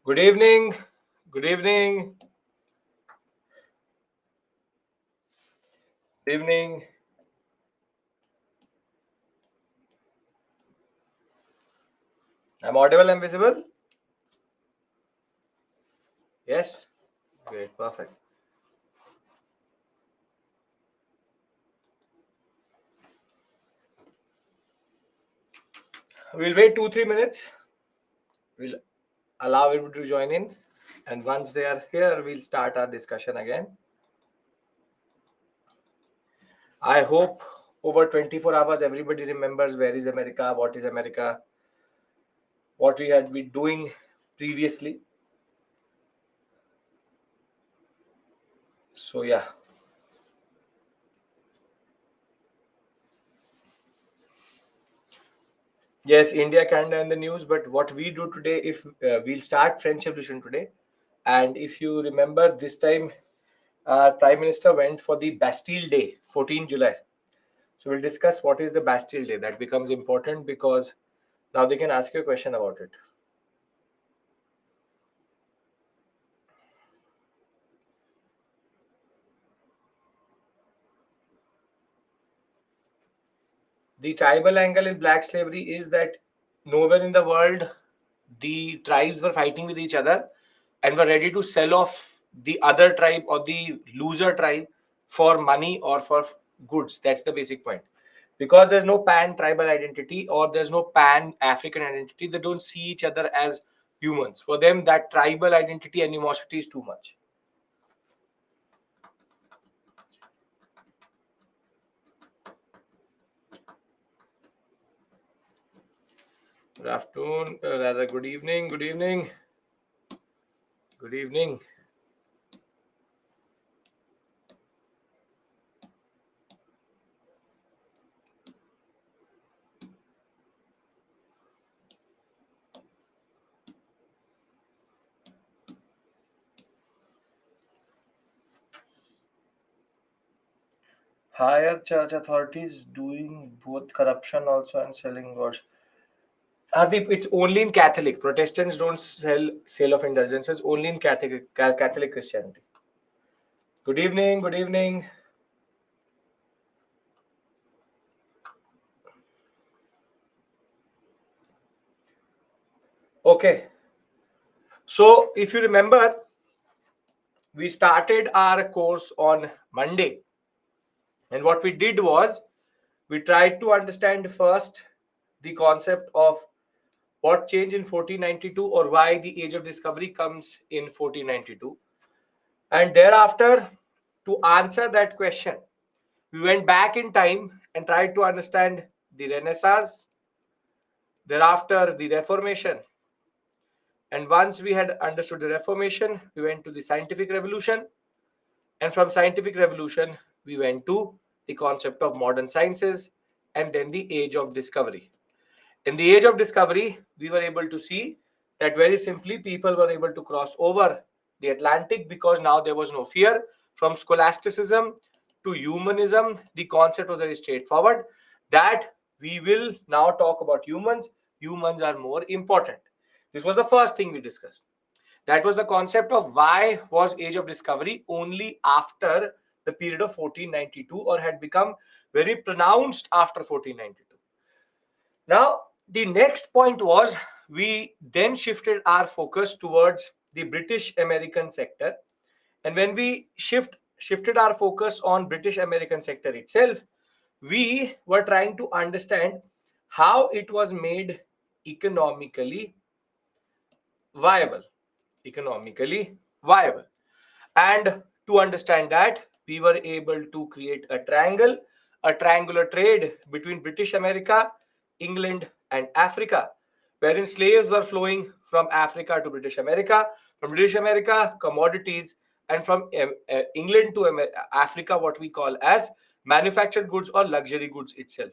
Good evening. Good evening. Good evening. I'm audible and visible? Yes? Great, perfect. We'll wait 2-3 minutes. We'll allow everybody to join in. And once they are here, we'll start our discussion again. I hope over 24 hours, everybody remembers where is America, what we had been doing previously. So, yeah. Yes, India, Canada in the news, but what we do today, if we'll start French Revolution today. And if you remember, this time our Prime Minister went for the Bastille Day, 14 July. So we'll discuss what is the Bastille Day. That becomes important because now they can ask you a question about it. The tribal angle in black slavery is that nowhere in the world the tribes were fighting with each other and were ready to sell off the other tribe or the loser tribe for money or for goods. That's the basic point. Because there's no pan tribal identity or there's no pan African identity, they don't see each other as humans. For them, that tribal identity animosity is too much. Good afternoon, rather good evening, good evening, good evening. Higher church authorities doing both corruption also and selling goods. Hardeep, it's only in Catholic. Protestants don't sale of indulgences. Only in Catholic Christianity. Good evening. Good evening. Okay. So if you remember, we started our course on Monday, and what we did was we tried to understand first the concept of what changed in 1492 or why the age of discovery comes in 1492. And thereafter, to answer that question, we went back in time and tried to understand the Renaissance, thereafter, the Reformation. And once we had understood the Reformation, we went to the Scientific Revolution. And from Scientific Revolution, we went to the concept of modern sciences and then the age of discovery. In the age of discovery, we were able to see that very simply people were able to cross over the Atlantic because now there was no fear. From scholasticism to humanism, the concept was very straightforward that we will now talk about humans. Humans are more important. This was the first thing we discussed. That was the concept of why was age of discovery only after the period of 1492 or had become very pronounced after 1492. Now, the next point was we then shifted our focus towards the British American sector. And when we shifted our focus on British American sector itself, we were trying to understand how it was made economically viable. Economically viable. And to understand that, we were able to create a triangle, a triangular trade between British America, England, and Africa, wherein slaves were flowing from Africa to British America, from British America, commodities, and from England to Africa, what we call as manufactured goods or luxury goods itself.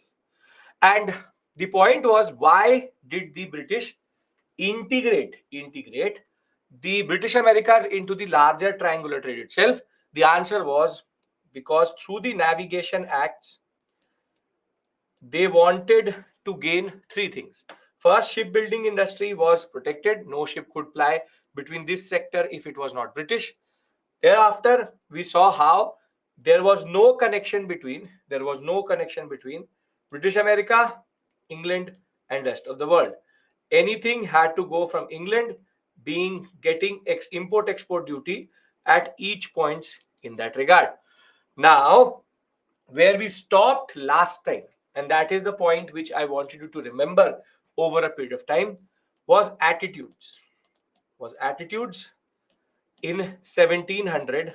And the point was, why did the British integrate the British Americas into the larger triangular trade itself? The answer was because through the navigation acts, they wanted to gain three things. First, shipbuilding industry was protected. No ship could ply between this sector if it was not British. Thereafter, we saw how there was no connection between British America, England, and rest of the world. Anything had to go from England, being getting import export duty at each points in that regard. Now, where we stopped last time, and that is the point which I wanted you to remember over a period of time, was attitudes. In 1700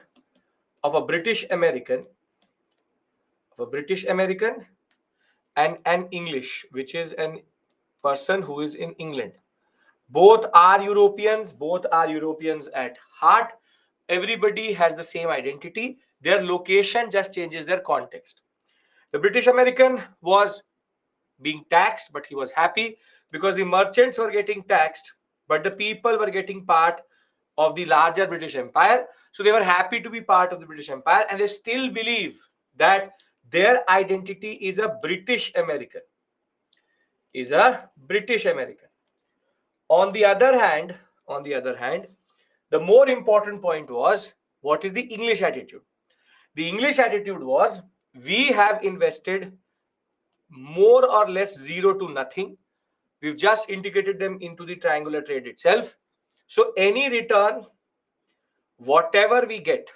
of a British American, and an English, which is an person who is in England. Both are Europeans at heart. Everybody has the same identity. Their location just changes their context. The British American was being taxed, but he was happy because the merchants were getting taxed, but the people were getting part of the larger British Empire. So they were happy to be part of the British Empire, and they still believe that their identity is a British American. On the other hand, the more important point was, what is the English attitude? The English attitude was, we have invested more or less zero to nothing. We've just integrated them into the triangular trade itself. So any return, whatever we get,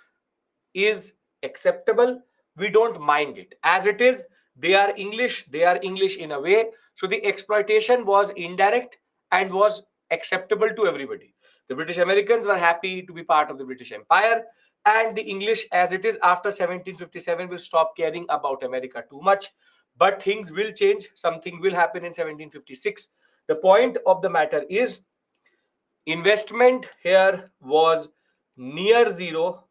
is acceptable. We don't mind it. As it is, they are English in a way. So the exploitation was indirect and was acceptable to everybody. The British Americans were happy to be part of the British Empire, and the English, as it is after 1757, will stop caring about America too much. But things will change. Something will happen in 1756. The point of the matter is, investment here was near zero,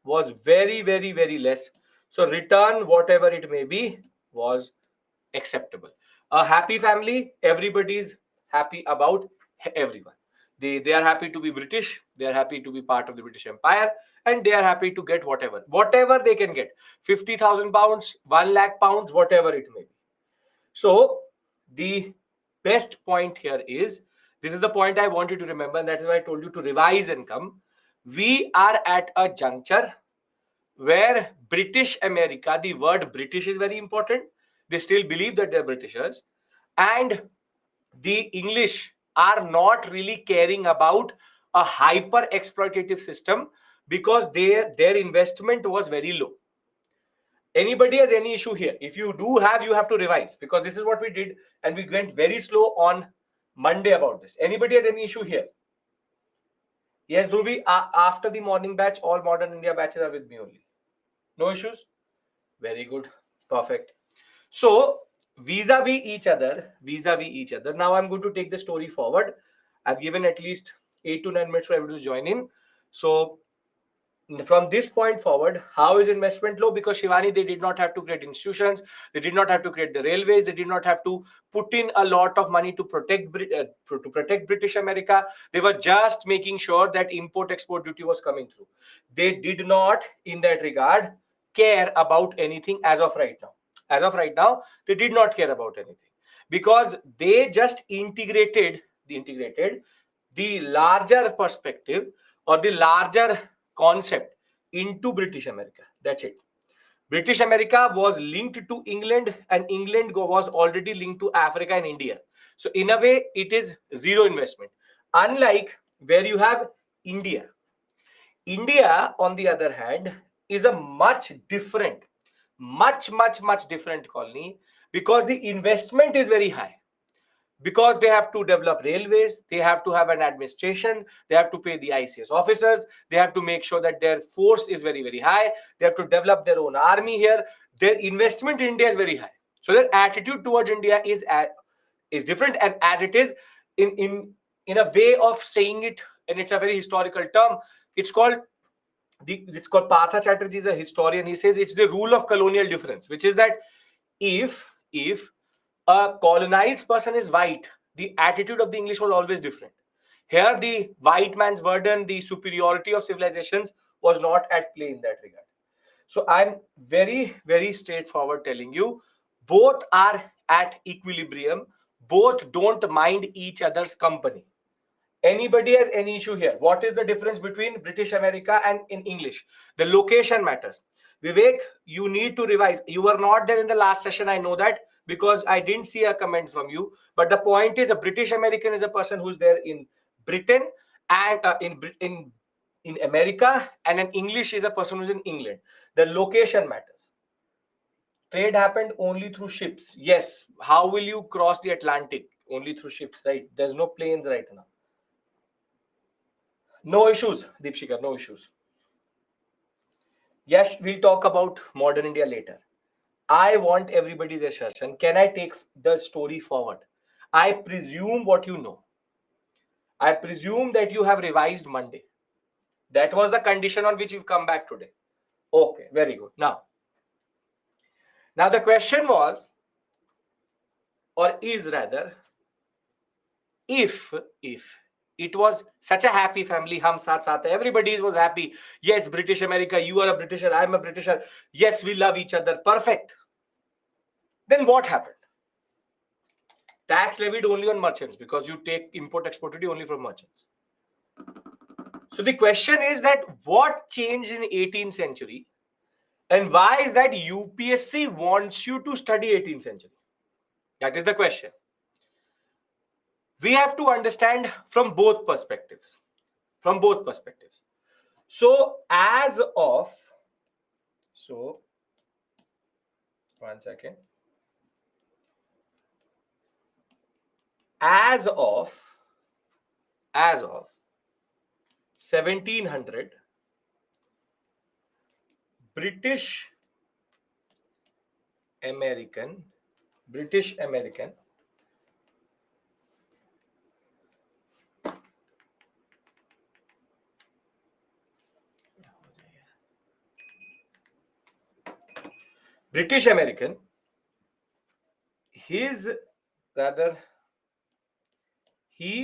was very, very, very less. So return, whatever it may be, was acceptable. A happy family, everybody's happy about everyone. They are happy to be British, they are happy to be part of the British Empire, and they are happy to get whatever they can get. 50,000 pounds, 1 lakh pounds, whatever it may be. So the best point here is, this is the point I want you to remember, and that is why I told you to revise and come. We are at a juncture where British America, the word British is very important. They still believe that they're Britishers. And the English are not really caring about a hyper exploitative system because their investment was very low. Anybody has any issue here? If you do have, you have to revise, because this is what we did and we went very slow on Monday about this. Anybody has any issue here? Yes, Dhruvi, after the morning batch, all Modern India batches are with me only. No issues? Very good. Perfect. So vis-a-vis each other, now I'm going to take the story forward. I've given at least 8 to 9 minutes for everybody to join in. So from this point forward, how is investment low? Because Shivani, they did not have to create institutions, they did not have to create the railways, they did not have to put in a lot of money to protect British America. They were just making sure that import export duty was coming through. They did not, in that regard, care about anything as of right now. They did not care about anything, because they just integrated the larger perspective or the larger concept into British America. That's it. British America was linked to England, and England was already linked to Africa and India. So in a way, it is zero investment. Unlike where you have India. India, on the other hand, is a much different colony, because the investment is very high. Because they have to develop railways, they have to have an administration, they have to pay the ICS officers, they have to make sure that their force is very, very high, they have to develop their own army here. Their investment in India is very high. So their attitude towards India is different. And as it is, in a way of saying it, and it's a very historical term, it's called Partha Chatterjee is a historian. He says it's the rule of colonial difference, which is that if a colonized person is white, the attitude of the English was always different. Here, the white man's burden, the superiority of civilizations was not at play in that regard. So I'm very, very straightforward telling you, both are at equilibrium, both don't mind each other's company. Anybody has any issue here? What is the difference between British America and in English? The location matters. Vivek, you need to revise. You were not there in the last session. I know that because I didn't see a comment from you. But the point is, a British American is a person who's there in Britain and in America, and an English is a person who's in England. The location matters. Trade happened only through ships. Yes. How will you cross the Atlantic? Only through ships, right? There's no planes right now. No issues, Deepshika, no issues. Yes, we'll talk about modern India later. I want everybody's assertion. Can I take the story forward? I presume what you know. I presume that you have revised Monday. That was the condition on which you've come back today. Okay, very good. Now the question was, or is rather, if it was such a happy family, hum saath saath hai, everybody was happy. Yes, British America, you are a Britisher, I'm a Britisher. Yes, we love each other. Perfect. Then what happened? Tax levied only on merchants because you take import export duty only from merchants. So the question is that what changed in 18th century and why is that UPSC wants you to study 18th century? That is the question. We have to understand from both perspectives. From both perspectives. So as of, one second. As of 1700, British American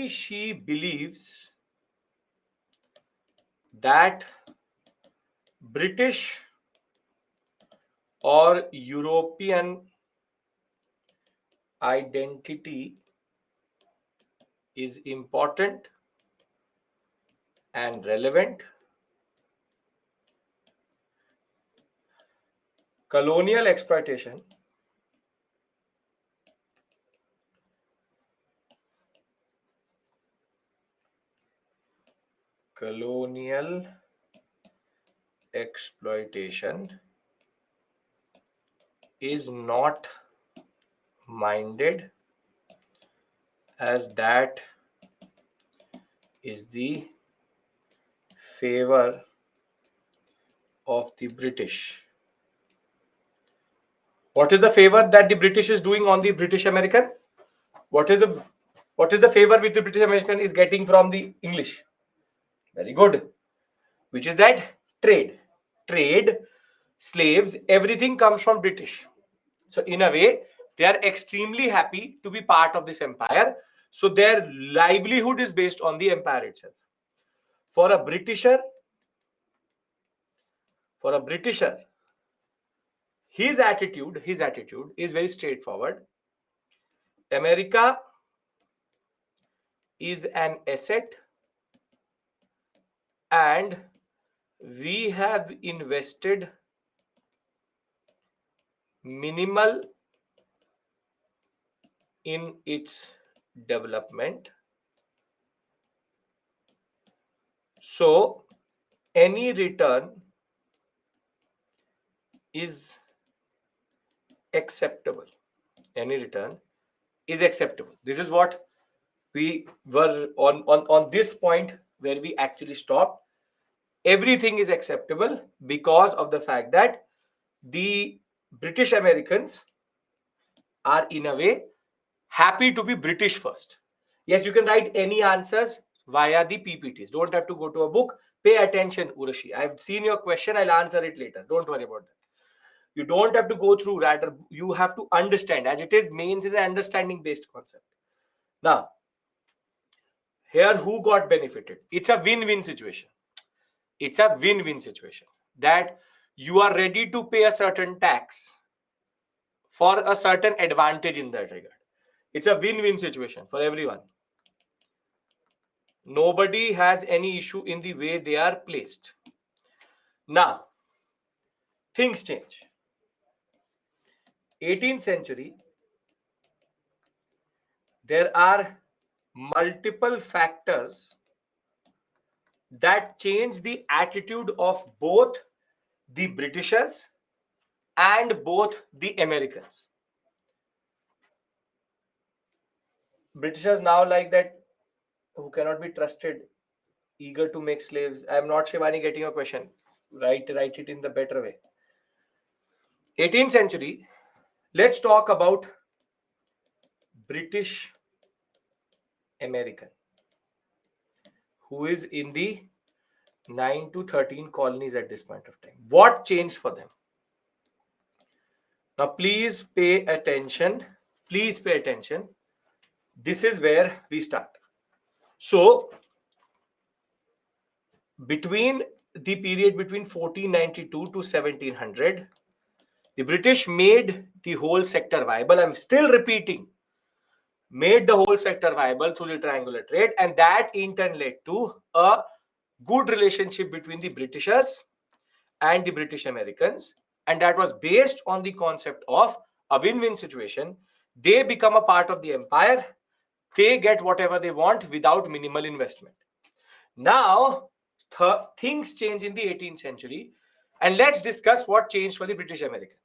she believes that British or European identity is important and relevant. Colonial exploitation is not minded, as that is the favor of the British. What is the favor that the British is doing on the British American? What is the favor which the British American is getting from the English? Very good. Which is that trade, slaves, everything comes from British. So in a way, they are extremely happy to be part of this empire. So their livelihood is based on the empire itself. For a Britisher, his attitude is very straightforward. America is an asset and we have invested minimal in its development. So any return is acceptable. This is what we were on this point where we actually stopped. Everything is acceptable because of the fact that the British Americans are in a way happy to be British first. Yes, you can write any answers via the PPTs. Don't have to go to a book. Pay attention, Urashi. I've seen your question. I'll answer it later. Don't worry about that. You don't have to go through rather. You have to understand, as it is mains is an understanding based concept. Now, here who got benefited? It's a win-win situation. That you are ready to pay a certain tax for a certain advantage in that regard. It's a win-win situation for everyone. Nobody has any issue in the way they are placed. Now, things change. 18th century, there are multiple factors that change the attitude of both the Britishers and both the Americans. Britishers now like that who cannot be trusted, eager to make slaves. I'm not Shivani getting your question. Write it in the better way. 18th century, let's talk about British American, who is in the 9 to 13 colonies at this point of time. What changed for them? Now, please pay attention. Please pay attention. This is where we start. So, between the period between 1492 to 1700, the British made the whole sector viable. I'm still repeating, made the whole sector viable through the triangular trade, and that in turn led to a good relationship between the Britishers and the British Americans, and that was based on the concept of a win-win situation. They become a part of the empire, they get whatever they want without minimal investment. Now, things change in the 18th century, and let's discuss what changed for the British American.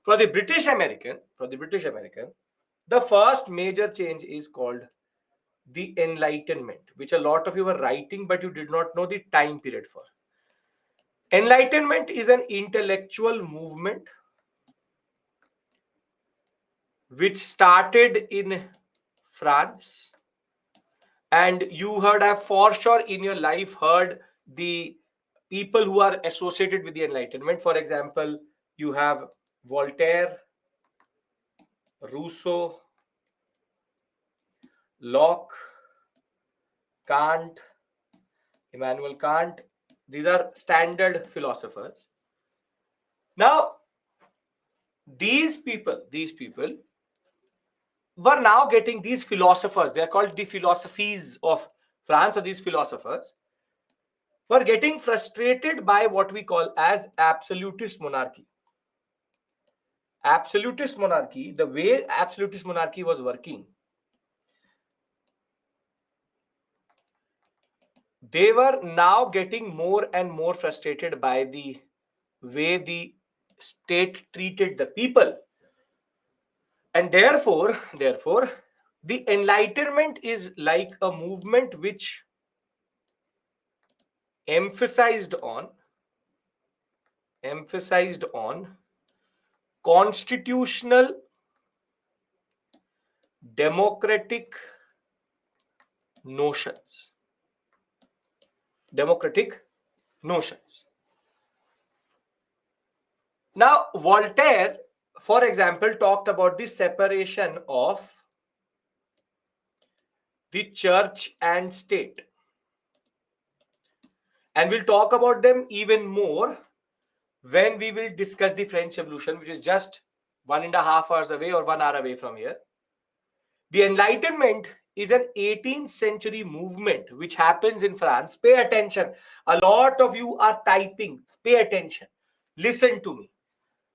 For the British American, the first major change is called the Enlightenment, which a lot of you were writing, but you did not know the time period for. Enlightenment is an intellectual movement which started in France, and you have for sure in your life heard the people who are associated with the Enlightenment. For example, you have Voltaire, Rousseau, Locke, Kant, Immanuel Kant. These are standard philosophers. Now, these people were now getting these philosophers. They are called the philosophies of France, or these philosophers were getting frustrated by what we call as absolutist monarchy. Absolutist monarchy, the way absolutist monarchy was working, they were now getting more and more frustrated by the way the state treated the people. And therefore, the Enlightenment is like a movement which emphasized on constitutional democratic notions. Now, Voltaire, for example, talked about the separation of the church and state. And we'll talk about them even more when we will discuss the French Revolution, which is just 1.5 hours away or 1 hour away from here. The Enlightenment is an 18th century movement which happens in France. Pay attention. A lot of you are typing. Pay attention. Listen to me.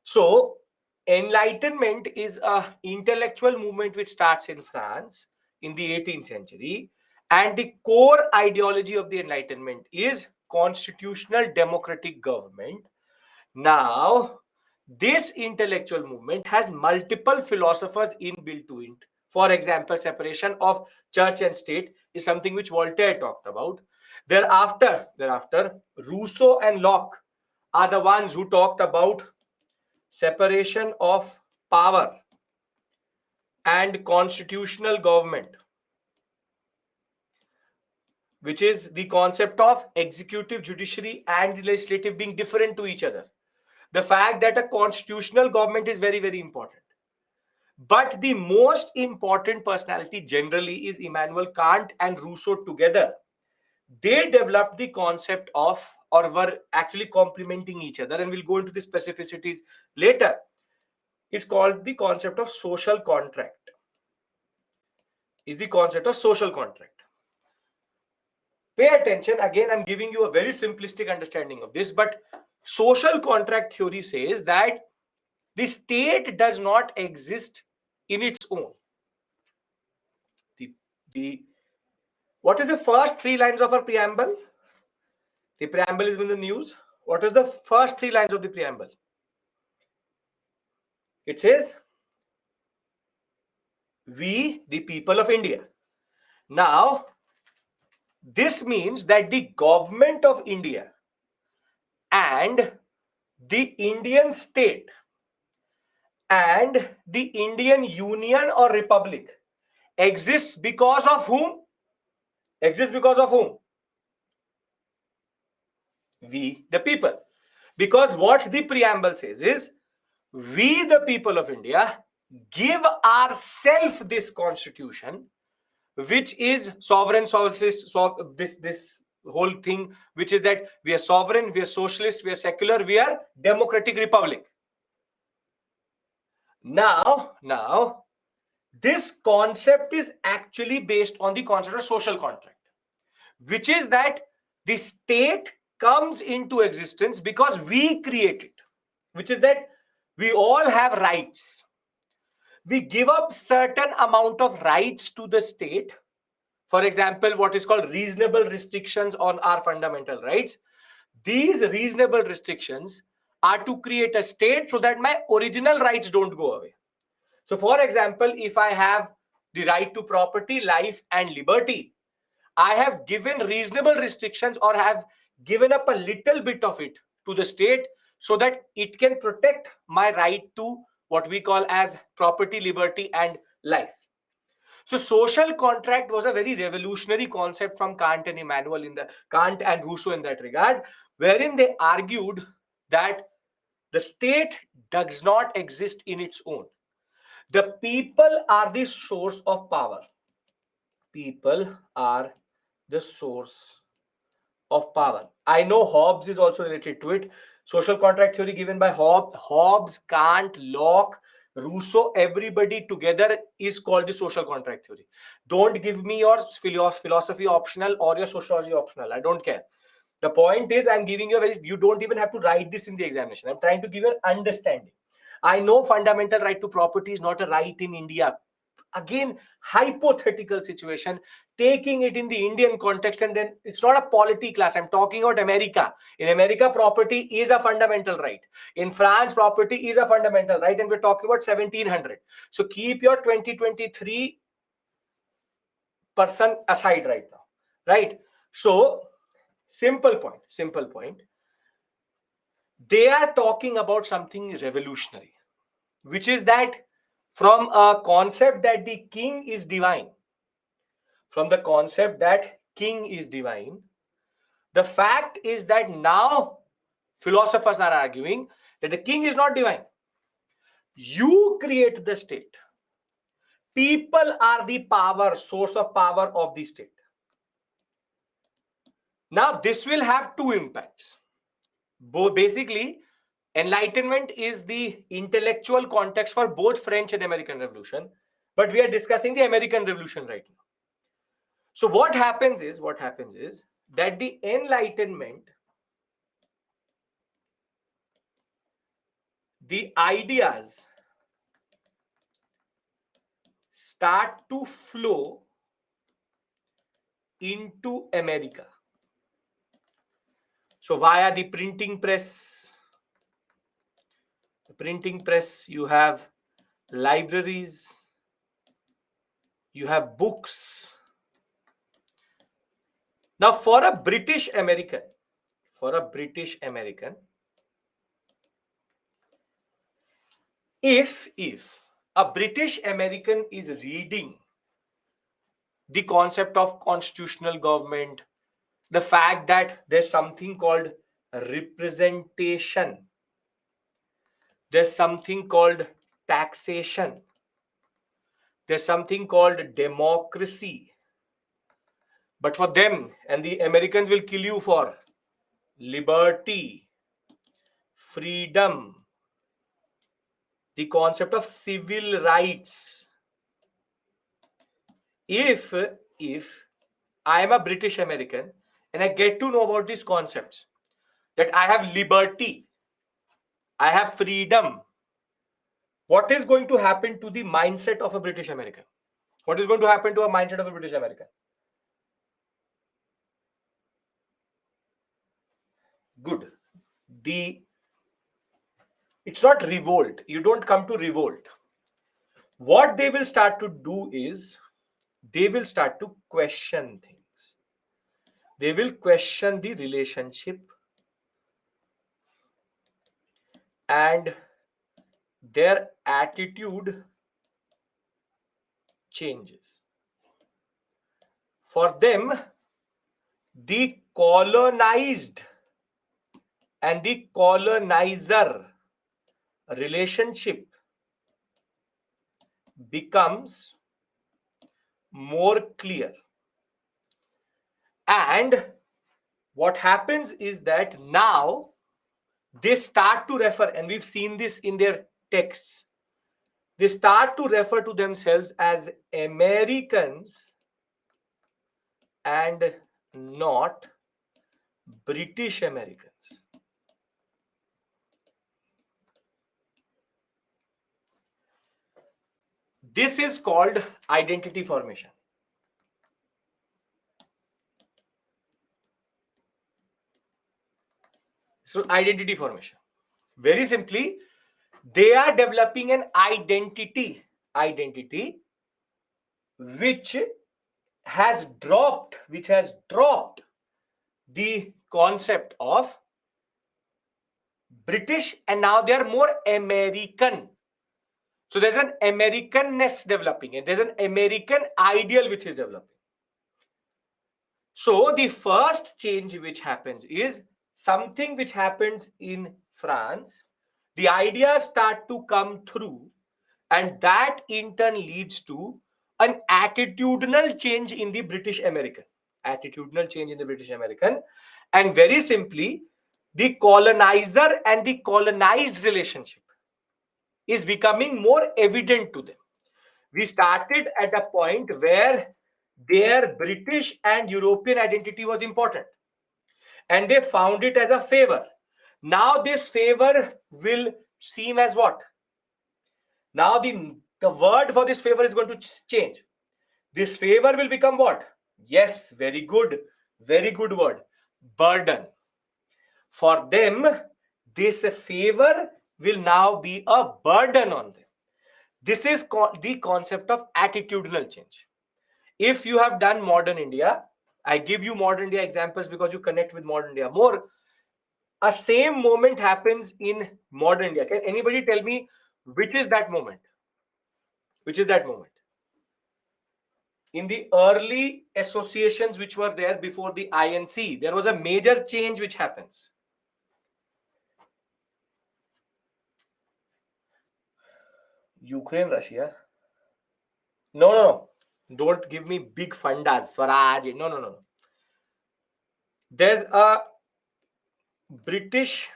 So, Enlightenment is a intellectual movement which starts in France in the 18th century, and the core ideology of the Enlightenment is constitutional democratic government. Now, this intellectual movement has multiple philosophers inbuilt to it. For example, separation of church and state is something which Voltaire talked about. Thereafter, Rousseau and Locke are the ones who talked about separation of power and constitutional government, which is the concept of executive, judiciary, and the legislative being different to each other. The fact that a constitutional government is very, very important. But the most important personality generally is Immanuel Kant and Rousseau together. They developed the concept of, or were actually complementing each other, and we'll go into the specificities later. It's called the concept of social contract. Pay attention. Again, I'm giving you a very simplistic understanding of this, but social contract theory says that the state does not exist in its own. The what is the first three lines of our preamble? The preamble is in the news. What is the first three lines of the preamble? It says, we, the people of India. Now, this means that the government of India and the Indian state and the Indian Union or Republic exists because of whom? Exists because of whom? We, the people. Because what the preamble says is, we, the people of India, give ourselves this constitution, which is sovereign, socialist, this whole thing, which is that we are sovereign, we are socialist, we are secular, we are democratic republic. Now, this concept is actually based on the concept of social contract, which is that the state comes into existence because we create it, which is that we all have rights. We give up certain amount of rights to the state. For example, what is called reasonable restrictions on our fundamental rights. These reasonable restrictions are to create a state so that my original rights don't go away. So, for example, if I have the right to property, life, and liberty, I have given reasonable restrictions or have given up a little bit of it to the state so that it can protect my right to what we call as property, liberty, and life. So social contract was a very revolutionary concept from Kant and Emmanuel Kant and Rousseau in that regard, wherein they argued that the state does not exist in its own. The people are the source of power. People are the source of power. I know Hobbes is also related to it. Social contract theory given by Hobbes, Kant, Locke, Rousseau, everybody together is called the social contract theory. Don't give me your philosophy optional or your sociology optional. I don't care. The point is, I'm giving you you don't even have to write this in the examination. I'm trying to give you an understanding. I know fundamental right to property is not a right in India. Again, hypothetical situation, taking it in the Indian context, and then it's not a polity class. I'm talking about America. In America, property is a fundamental right. In France, property is a fundamental right, and we're talking about 1700. So keep your 2023 person aside right now, right? So simple point. They are talking about something revolutionary, which is that from a concept that the king is divine, the fact is that now philosophers are arguing that the king is not divine. You create the state. People are the source of power of the state. Now, this will have two impacts. Basically, Enlightenment is the intellectual context for both French and American Revolution, but we are discussing the American Revolution right now. So what happens is that the Enlightenment, the ideas start to flow into America. So via the printing press, you have libraries, you have books. Now for a British American, if a British American is reading the concept of constitutional government, the fact that there's something called representation, there's something called taxation, there's something called democracy. But for them, and the Americans will kill you for liberty, freedom, the concept of civil rights. If I am a British American and I get to know about these concepts, that I have liberty, I have freedom, what is going to happen to the mindset of a British American? What is going to happen to a mindset of a British American? Good. It's not revolt. You don't come to revolt. What they will start to do is they will start to question things. They will question the relationship, and their attitude changes. For them, the colonized and the colonizer relationship becomes more clear. And what happens is that now they start to refer, and we've seen this in their texts, they start to refer to themselves as Americans and not British Americans. This is called identity formation. So identity formation. Very simply, they are developing an identity which has dropped the concept of British, and now they are more American. So there's an Americanness developing, and there's an American ideal which is developing. So the first change which happens is something which happens in France. The ideas start to come through, and that in turn leads to an attitudinal change in the British American. Attitudinal change in the British American. And very simply, the colonizer and the colonized relationship is becoming more evident to them. We started at a point where their British and European identity was important, and they found it as a favor. Now this favor will seem as what? Now the word for this favor is going to change. This favor will become what? Yes, very good word. Burden. For them, this favor will now be a burden on them. This is the concept of attitudinal change. If you have done modern India, I give you modern India examples because you connect with modern India more. A same moment happens in modern India. Can anybody tell me which is that moment? Which is that moment? In the early associations which were there before the INC, there was a major change which happens. Ukraine, Russia. No. Don't give me big fundas. Swaraj. No. There's a British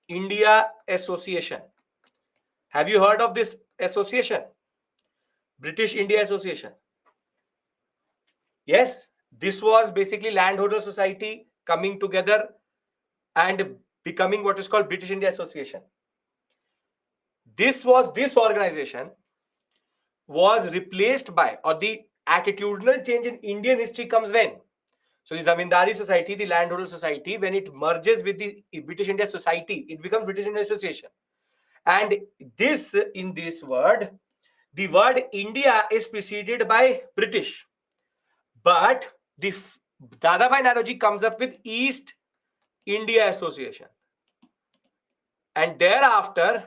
India Association. Have you heard of this association? British India Association. Yes, this was basically landholder society coming together and becoming what is called British India Association. This organization was replaced by, or the attitudinal change in Indian history comes when? So the Zamindari Society, the landholder society, when it merges with the British India Society, it becomes British India Association. And this, in this word, the word India is preceded by British. But the Dadabhai Naoroji comes up with East India Association. And thereafter,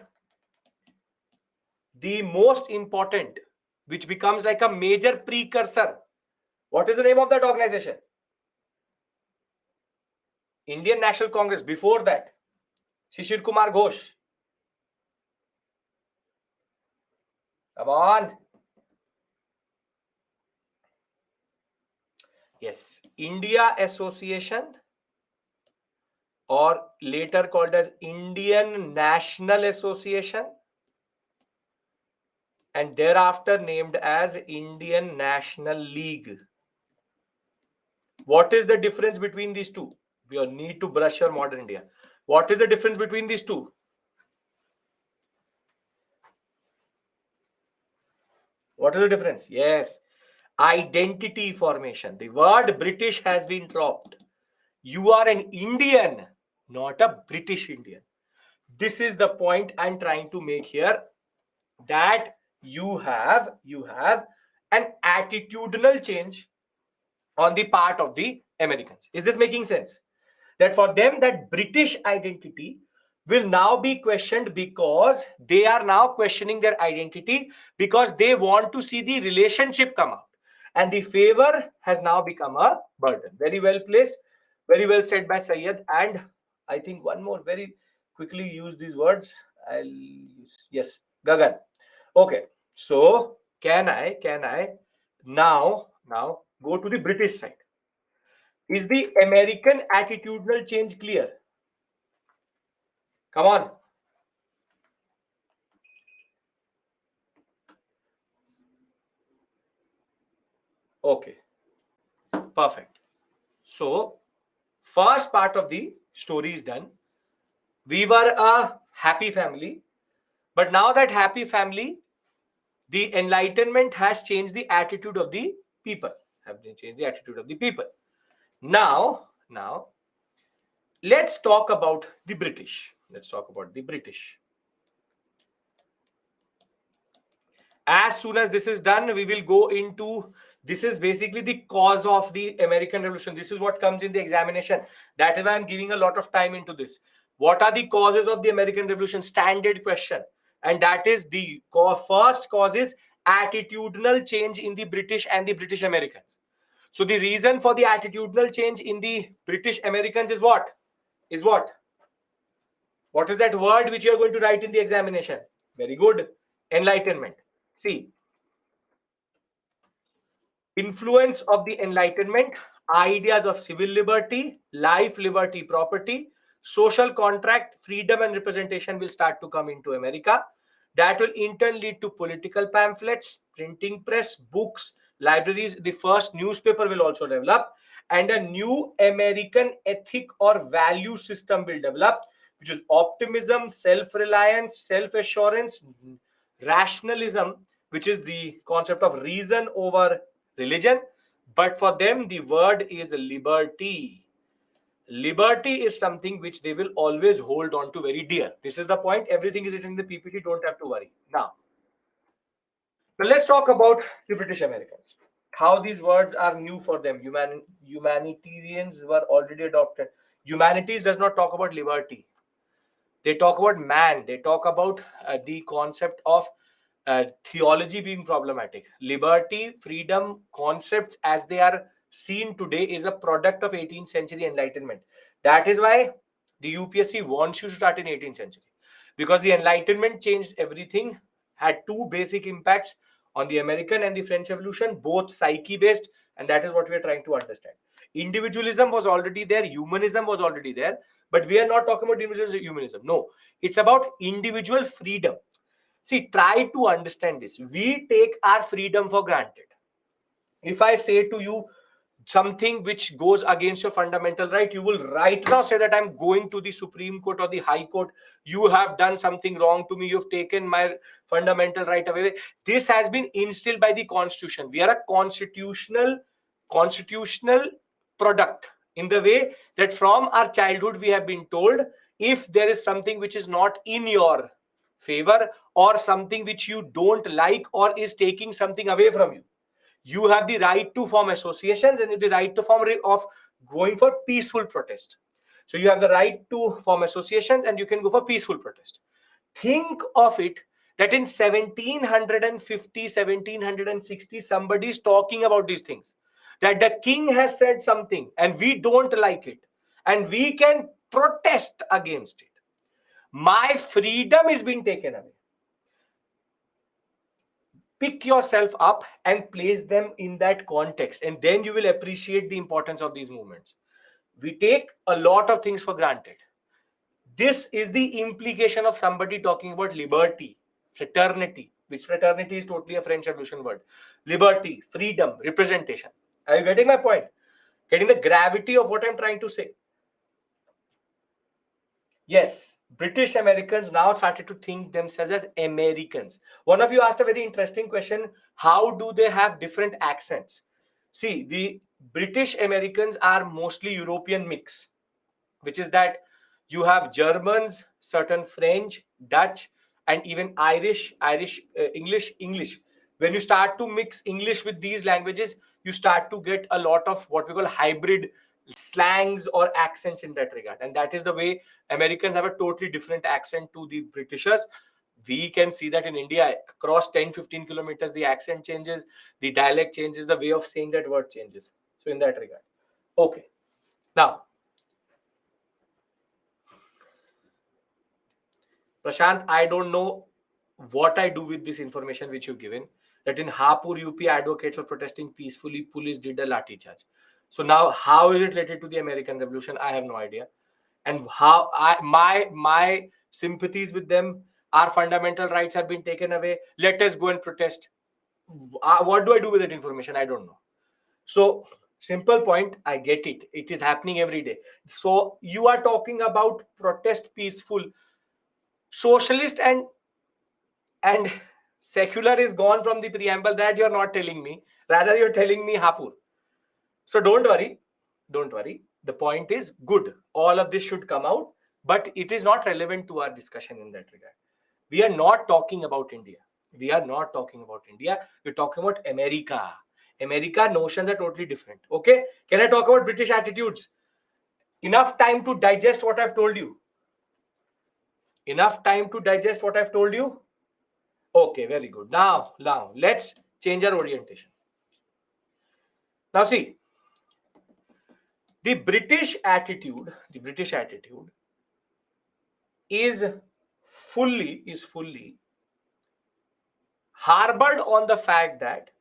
the most important, which becomes like a major precursor. What is the name of that organization? Indian National Congress. Before that, Shishir Kumar Ghosh. Come on. Yes, India Association, or later called as Indian National Association, and thereafter named as Indian National League. What is the difference between these two? You need to brush your modern India. What is the difference between these two? What is the difference? Yes, identity formation. The word British has been dropped. You are an Indian, not a British Indian. This is the point I'm trying to make here, that you have an attitudinal change on the part of the Americans. Is this making sense? That for them, that British identity will now be questioned, because they are now questioning their identity, because they want to see the relationship come out, and the favor has now become a burden. Very well placed, very well said by Syed. And I think one more, very quickly use these words. I'll use, yes, Gagan. Okay, so can I now go to the British side? Is the American attitudinal change clear? Come on. Okay, perfect. So, first part of the story is done. We were a happy family, but now that happy family, the Enlightenment has changed the attitude of the people. Have changed the attitude of the people. Now, let's talk about the British. Let's talk about the British. As soon as this is done, we will go into, this is basically the cause of the American Revolution. This is what comes in the examination. That is why I'm giving a lot of time into this. What are the causes of the American Revolution? Standard question. And that is the first cause is attitudinal change in the British and the British Americans. So the reason for the attitudinal change in the British Americans is what? Is what? What is that word which you are going to write in the examination? Very good. Enlightenment. See, influence of the Enlightenment, ideas of civil liberty, life, liberty, property, social contract, freedom, and representation will start to come into America. That will in turn lead to political pamphlets, printing press, books, libraries. The first newspaper will also develop, and a new American ethic or value system will develop, which is optimism, self-reliance, self-assurance, rationalism, which is the concept of reason over religion. But for them, the word is liberty. Liberty is something which they will always hold on to very dear. This is the point. Everything is written in the PPT. Don't have to worry. Now, let's talk about the British Americans. How these words are new for them. Humanitarians were already adopted. Humanities does not talk about liberty. They talk about man. They talk about the concept of theology being problematic. Liberty, freedom, concepts as they are seen today is a product of 18th century Enlightenment. That is why the UPSC wants you to start in 18th century, because the Enlightenment changed everything, had two basic impacts on the American and the French Revolution, both psyche based, and that is what we are trying to understand. Individualism was already there, humanism was already there, but we are not talking about individual humanism. No, it's about individual freedom. See, try to understand this. We take our freedom for granted. If I say to you something which goes against your fundamental right, you will right now say that I'm going to the Supreme Court or the High Court. You have done something wrong to me. You've taken my fundamental right away. This has been instilled by the Constitution. We are a constitutional product, in the way that from our childhood we have been told, if there is something which is not in your favor, or something which you don't like, or is taking something away from you, you have the right to form associations and the right to form of going for peaceful protest. So you have the right to form associations and you can go for peaceful protest. Think of it that in 1750, 1760, somebody is talking about these things, that the king has said something and we don't like it and we can protest against it. My freedom is being taken away. Pick yourself up and place them in that context, and then you will appreciate the importance of these movements. We take a lot of things for granted. This is the implication of somebody talking about liberty, fraternity, which fraternity is totally a French Revolution word. Liberty, freedom, representation. Are you getting my point? Getting the gravity of what I'm trying to say? Yes, British Americans now started to think themselves as Americans. One of you asked a very interesting question. How do they have different accents? See, the British Americans are mostly European mix, which is that you have Germans, certain French, Dutch, and even English. When you start to mix English with these languages, you start to get a lot of what we call hybrid slangs or accents in that regard. And that is the way Americans have a totally different accent to the Britishers. We can see that in India, across 10-15 kilometers, the accent changes, the dialect changes, the way of saying that word changes. So in that regard. Okay. Now, Prashant, I don't know what I do with this information which you've given. That in Hapur, UP, advocates for protesting peacefully, police did a lathi charge. So now, how is it related to the American Revolution? I have no idea. And how my sympathies with them, our fundamental rights have been taken away. Let us go and protest. What do I do with that information? I don't know. So simple point, I get it. It is happening every day. So you are talking about protest peaceful. Socialist and secular is gone from the preamble. That you're not telling me, rather you're telling me Hapur. So don't worry, the point is good, all of this should come out, but it is not relevant to our discussion in that regard. We are not talking about India, we're talking about America. Notions are totally different. Okay, can I talk about British attitudes? Enough time to digest what I've told you? Okay, very good. Now let's change our orientation. Now see, the British attitude is fully harbored on the fact that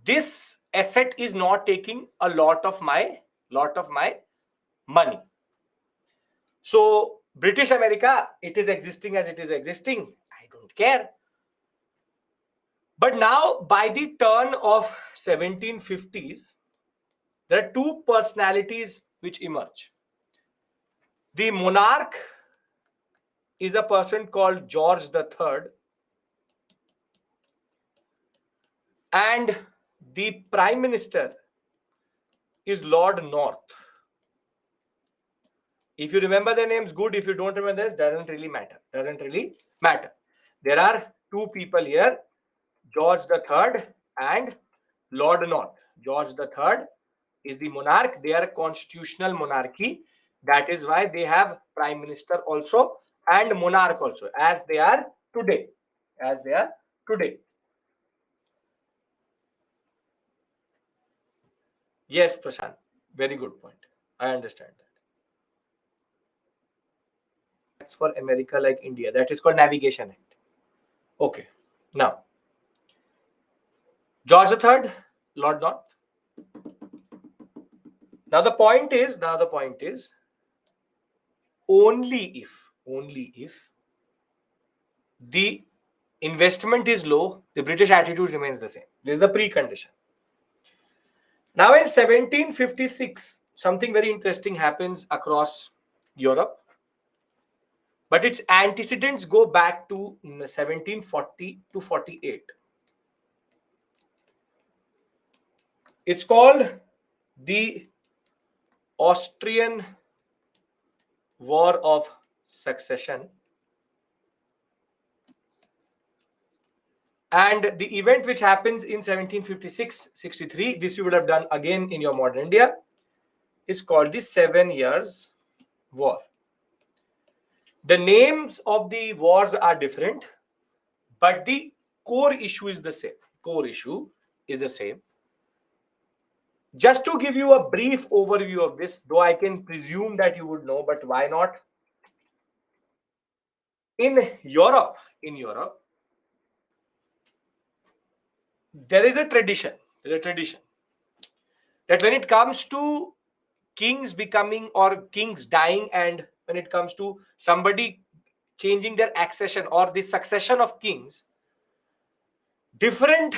this asset is not taking a lot of my money. So British America, it is existing as it is existing. I don't care. But now, by the turn of 1750s, there are two personalities which emerge. The monarch is a person called George III, and the prime minister is Lord North. If you remember the names, good. If you don't remember this, doesn't really matter. There are two people here, George III and Lord North. George III is the monarch. They are a constitutional monarchy. That is why they have prime minister also and monarch also, as they are today. Yes, Prashant. Very good point. I understand that. That's for America like India. That is called Navigation Act. Okay. Now, George III, Lord North. Now the point is, only if the investment is low, the British attitude remains the same. This is the precondition. Now in 1756, something very interesting happens across Europe, but its antecedents go back to 1740 to 48. It's called the Austrian War of Succession. And the event which happens in 1756-63, this you would have done again in your modern India, is called the 7 Years' War. The names of the wars are different, but the core issue is the same. Just to give you a brief overview of this, though I can presume that you would know, but why not? In Europe, there is a tradition that when it comes to kings becoming or kings dying, and when it comes to somebody changing their accession or the succession of kings, different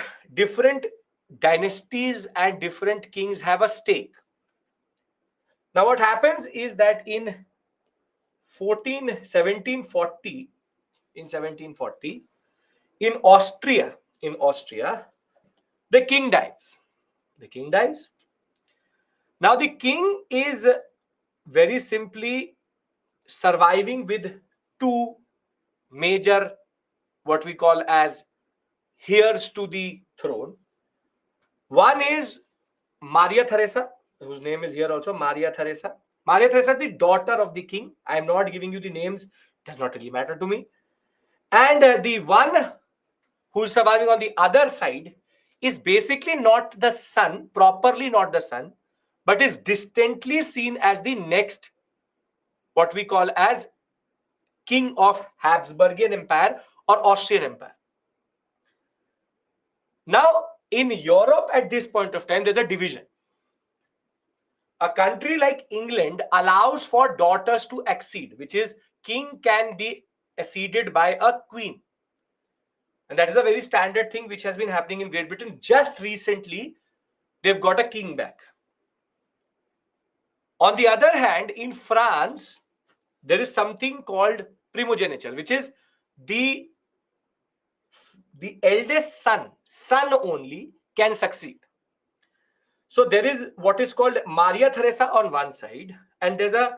dynasties and different kings have a stake. Now, what happens is that in 1740, in 1740, in Austria, the king dies. The king dies. Now, the king is very simply surviving with two major, what we call as heirs to the throne. One is Maria Theresa, whose name is here also, Maria Theresa. Maria Theresa is the daughter of the king. I am not giving you the names, does not really matter to me. And the one who's surviving on the other side is basically not the son, properly not the son, but is distantly seen as the next, what we call as king of Habsburgian Empire or Austrian Empire. Now, in Europe at this point of time, there's a division. A country like England allows for daughters to accede, which is king can be acceded by a queen. And that is a very standard thing which has been happening in Great Britain. Just recently, they've got a king back. On the other hand, in France, there is something called primogeniture, which is the eldest son only can succeed. So there is what is called Maria Theresa on one side, and there's a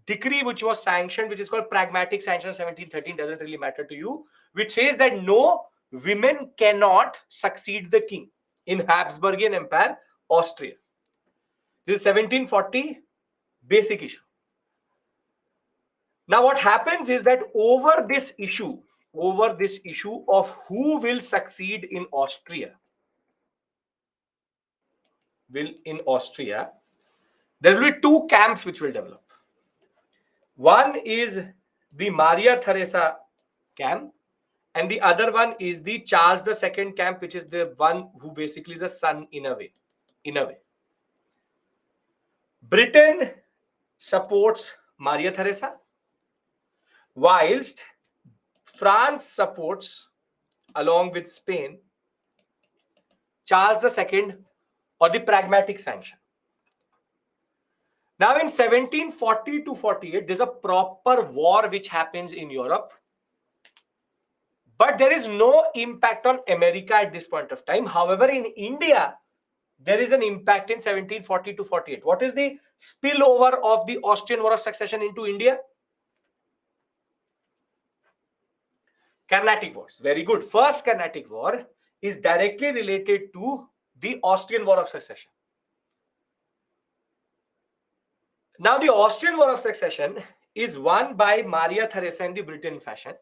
decree which was sanctioned, which is called Pragmatic Sanction 1713, doesn't really matter to you, which says that no women cannot succeed the king in Habsburgian Empire, Austria. This is 1740 basic issue. Now what happens is that over this issue of who will succeed in Austria, there will be two camps which will develop. One is the Maria Theresa camp, and the other one is the Charles II camp, which is the one who basically is a son in a way. Britain supports Maria Theresa, whilst France supports, along with Spain, Charles II or the Pragmatic Sanction. Now in 1740 to 48, there's a proper war which happens in Europe. But there is no impact on America at this point of time. However, in India, there is an impact in 1740 to 48. What is the spillover of the Austrian War of Succession into India? Carnatic Wars. Very good. First Carnatic War is directly related to the Austrian War of Succession. Now, the Austrian War of Succession is won by Maria Theresa in the Britain fashion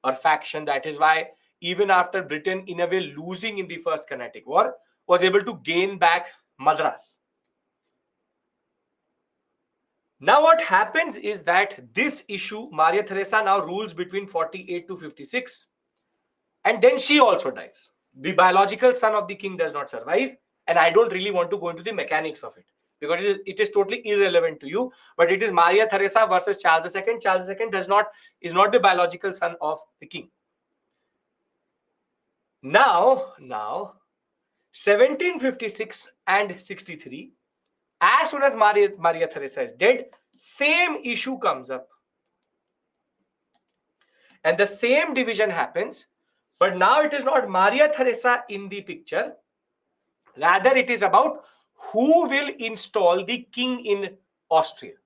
or faction. That is why even after Britain, in a way, losing in the First Carnatic War, was able to gain back Madras. Now what happens is that this issue, Maria Theresa now rules between 48 to 56, and then she also dies. The biological son of the king does not survive, and I don't really want to go into the mechanics of it because it is totally irrelevant to you. But it is Maria Theresa versus Charles II. Charles II is not the biological son of the king. Now 1756 and 63, as soon as Maria Theresa is dead, same issue comes up. And the same division happens, but now it is not Maria Theresa in the picture. Rather, it is about who will install the king in Austria.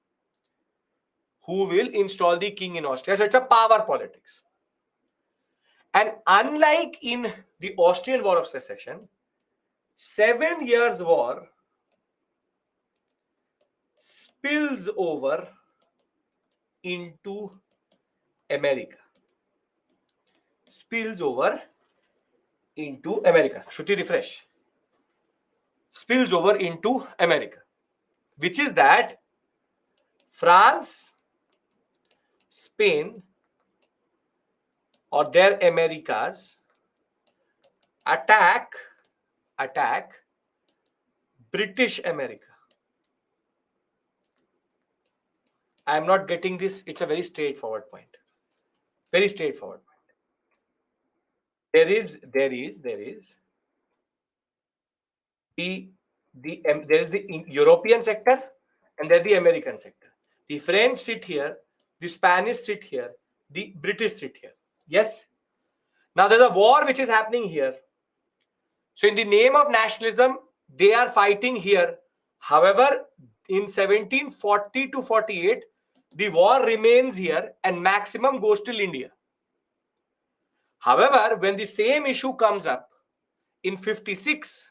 Who will install the king in Austria? So it's a power politics. And unlike in the Austrian War of Succession, 7 years war spills over into America. Shruti, refresh. Spills over into America, which is that France, Spain, or their Americas attack British America. I am not getting this. It's a very straightforward point. Very straightforward point. There is there is the European sector and there the American sector. The French sit here, the Spanish sit here, the British sit here. Yes. Now there's a war which is happening here. So in the name of nationalism, they are fighting here. However, in 1740 to 48, the war remains here and maximum goes till India. However, when the same issue comes up in 56,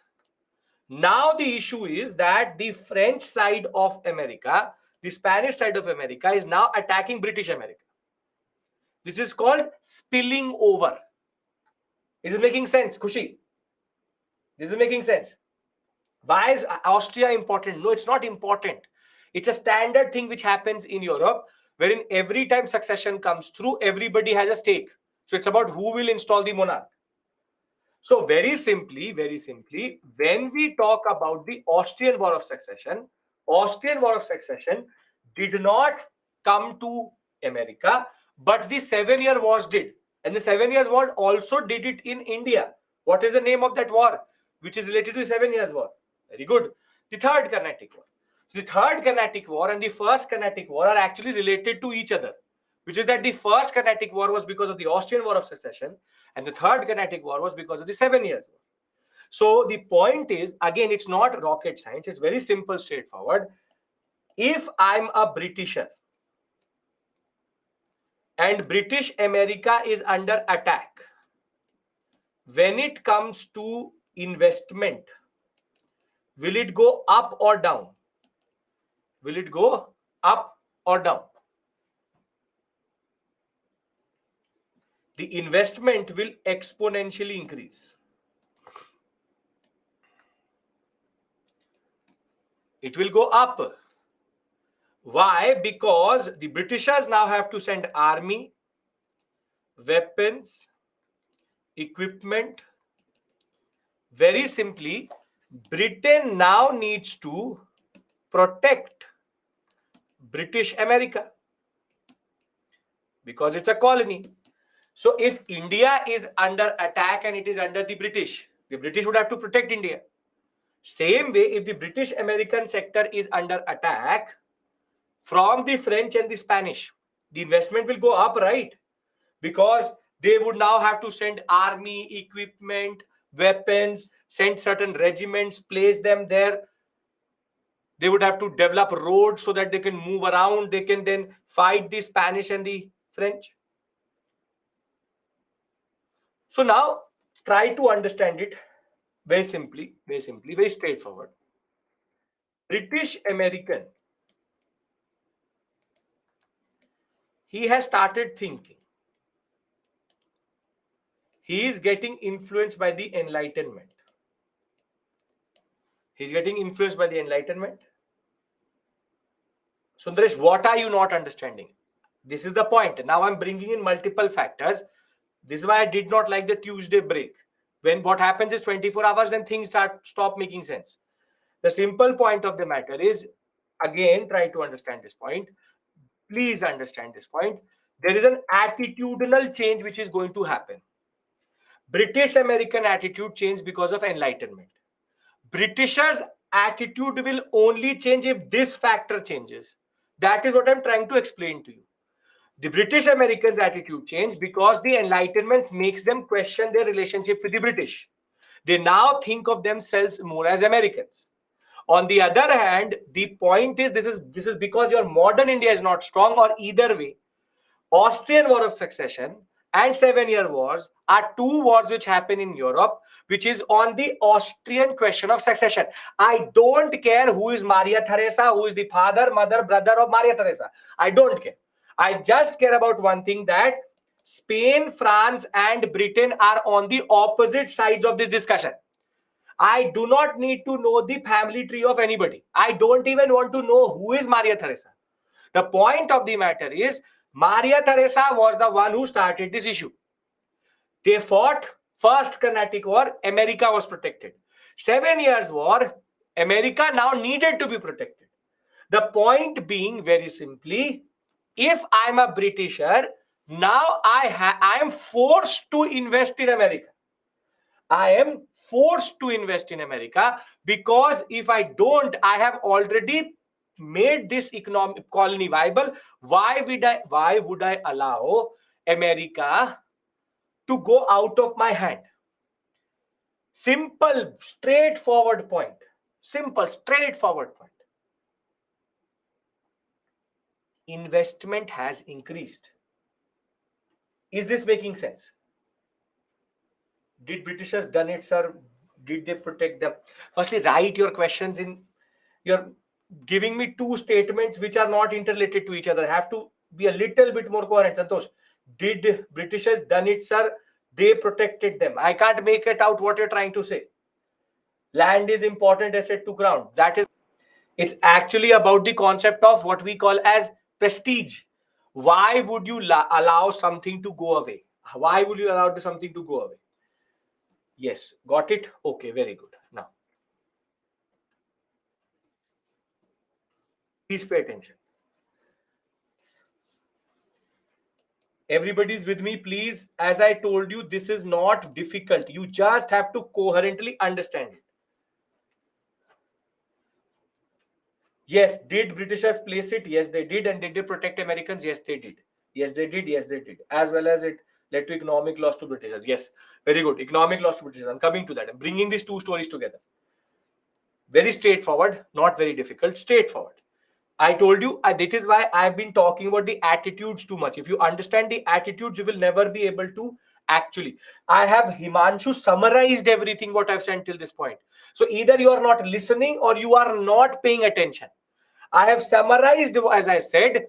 now the issue is that the French side of America, the Spanish side of America is now attacking British America. This is called spilling over. Is it making sense, Khushi? This is making sense. Why is Austria important? No, it's not important. It's a standard thing which happens in Europe, wherein every time succession comes through, everybody has a stake. So it's about who will install the monarch. So very simply, when we talk about the Austrian War of Succession did not come to America, but the 7-year wars did. And the 7 Years' War also did it in India. What is the name of that war, which is related to the 7 Years' War? Very good. The Third Carnatic War. So the Third Carnatic War and the First Carnatic War are actually related to each other, which is that the First Carnatic War was because of the Austrian War of Succession, and the Third Carnatic War was because of the 7 Years' War. So the point is, again, it's not rocket science. It's very simple, straightforward. If I'm a Britisher and British America is under attack, when it comes to investment, will it go up or down? Will it go up or down? The investment will exponentially increase. It will go up. Why? Because the Britishers now have to send army, weapons, equipment. Very simply, Britain now needs to protect British America because it's a colony. So if India is under attack and it is under the British would have to protect India. Same way, if the British American sector is under attack from the French and the Spanish, the investment will go up, right? Because they would now have to send army, equipment, weapons, send certain regiments, place them there. They would have to develop roads so that they can move around. They can then fight the Spanish and the French. So now try to understand it very simply, very straightforward. British American, he has started thinking. He is getting influenced by the Enlightenment. He's getting influenced by the Enlightenment. Sundaresh, what are you not understanding? This is the point. Now I'm bringing in multiple factors. This is why I did not like the Tuesday break. When what happens is 24 hours, then things stop making sense. The simple point of the matter is, again, try to understand this point. Please understand this point. There is an attitudinal change which is going to happen. British American attitude changed because of Enlightenment. Britishers' attitude will only change if this factor changes. That is what I'm trying to explain to you. The British Americans' attitude changed because the Enlightenment makes them question their relationship with the British. They now think of themselves more as Americans. On the other hand, the point is this is because your modern India is not strong, or either way. Austrian War of Succession and 7-Year Wars are two wars which happen in Europe, which is on the Austrian question of succession. I don't care who is Maria Theresa, who is the father, mother, brother of Maria Theresa. I don't care. I just care about one thing, that Spain, France, and Britain are on the opposite sides of this discussion. I do not need to know the family tree of anybody. I don't even want to know who is Maria Theresa. The point of the matter is, Maria Theresa was the one who started this issue. They fought First Carnatic War, America was protected. 7 Years' War, America now needed to be protected. The point being, very simply, if I'm a Britisher, now I am forced to invest in America. I am forced to invest in America, because if I don't, I have already made this economic colony viable. Why would I allow America to go out of my hand? Simple, straightforward point. Simple, straightforward point. Investment has increased. Is this making sense? Did Britishers done it, sir? Did they protect them? Firstly, write your questions in. You're giving me two statements which are not interrelated to each other. Have to be a little bit more coherent. Santosh, did Britishers done it, sir? They protected them. I can't make it out what you're trying to say. Land is important asset to crown. That is, it's actually about the concept of what we call as prestige. Why would you allow something to go away? Why would you allow something to go away? Yes, got it. Okay, very good. Now, please pay attention. Everybody's with me, please. As I told you, this is not difficult. You just have to coherently understand it. Yes, did Britishers place it? Yes, they did. And did they protect Americans? Yes, they did. Yes, they did. Yes, they did. As well as it led to economic loss to Britishers. Yes, very good. Economic loss to Britishers. I'm coming to that. I'm bringing these two stories together. Very straightforward, not very difficult. Straightforward. I told you, that is why I've been talking about the attitudes too much. If you understand the attitudes, you will never be able to actually. I have Himanshu summarized everything what I've said till this point. So either you are not listening or you are not paying attention. I have summarized, as I said,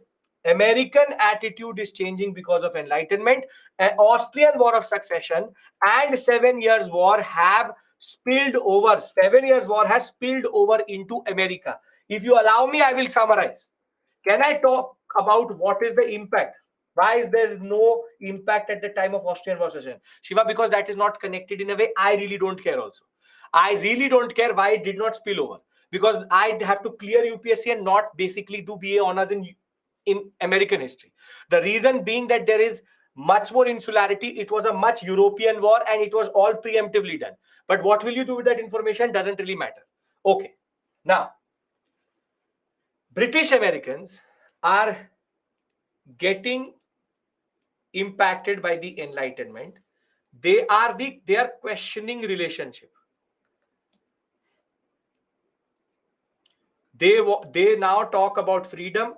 American attitude is changing because of Enlightenment. Austrian War of Succession and 7 Years War have spilled over. 7 Years War has spilled over into America. If you allow me, I will summarize. Can I talk about what is the impact? Why is there no impact at the time of Austrian War of Succession? Shiva, because that is not connected in a way. I really don't care also. I really don't care why it did not spill over, because I have to clear UPSC and not basically do BA honors in American history. The reason being that there is much more insularity. It was a much European war and it was all preemptively done. But what will you do with that information doesn't really matter. Okay. Now, British Americans are getting impacted by the Enlightenment. They are questioning relationship. They now talk about freedom.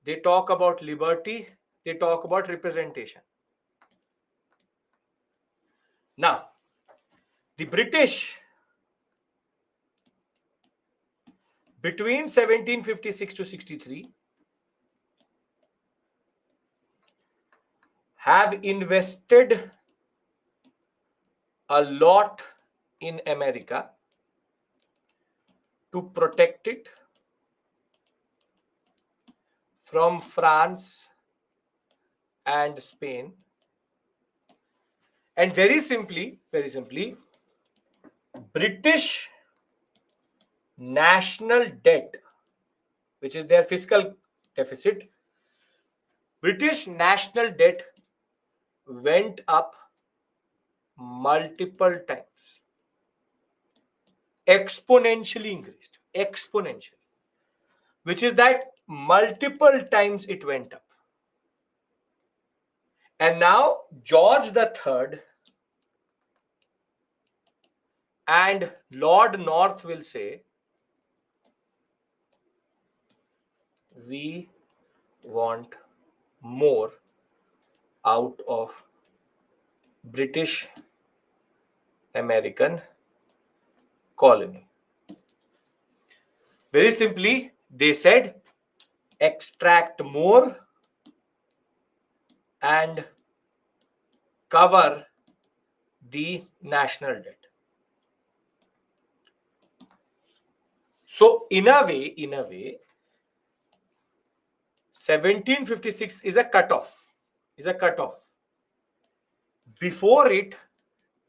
They talk about liberty. They talk about representation. Now, the British, between 1756 to 63, have invested a lot in America to protect it from France and Spain. And very simply, British national debt, which is their fiscal deficit, British national debt went up multiple times. Exponentially increased. Exponentially. Which is that multiple times it went up. And now George III and Lord North will say, we want more out of British American colony. Very simply, they said, extract more and cover the national debt. So in a way, 1756 is a cutoff. Before it,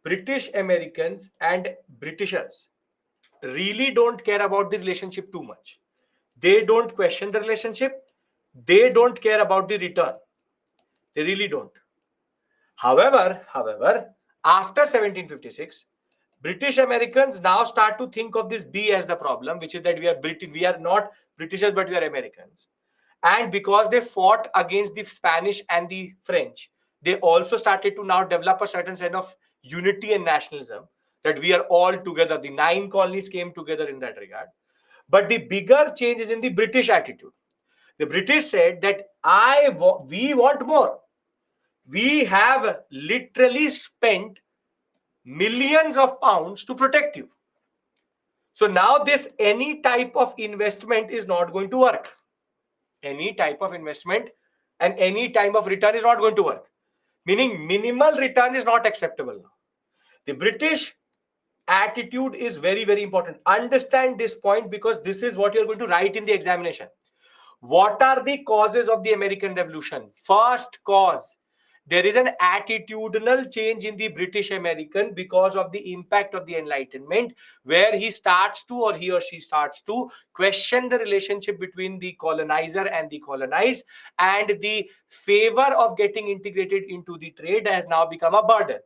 British Americans and Britishers really don't care about the relationship too much. They don't question the relationship. They don't care about the return. They really don't. However, After 1756, British Americans now start to think of this B as the problem, which is that we are not Britishers, but we are Americans. And because they fought against the Spanish and the French, they also started to now develop a certain sense of unity and nationalism, that we are all together. The 9 colonies came together in that regard. But the bigger change is in the British attitude. The British said that we want more. We have literally spent millions of pounds to protect you. So now this any type of investment is not going to work. Any type of investment and any type of return is not going to work. Meaning minimal return is not acceptable now. The British attitude is very, very important. Understand this point, because this is what you're going to write in the examination. What are the causes of the American Revolution? First cause, there is an attitudinal change in the British American because of the impact of the Enlightenment, where he or she starts to question the relationship between the colonizer and the colonized, and the favor of getting integrated into the trade has now become a burden.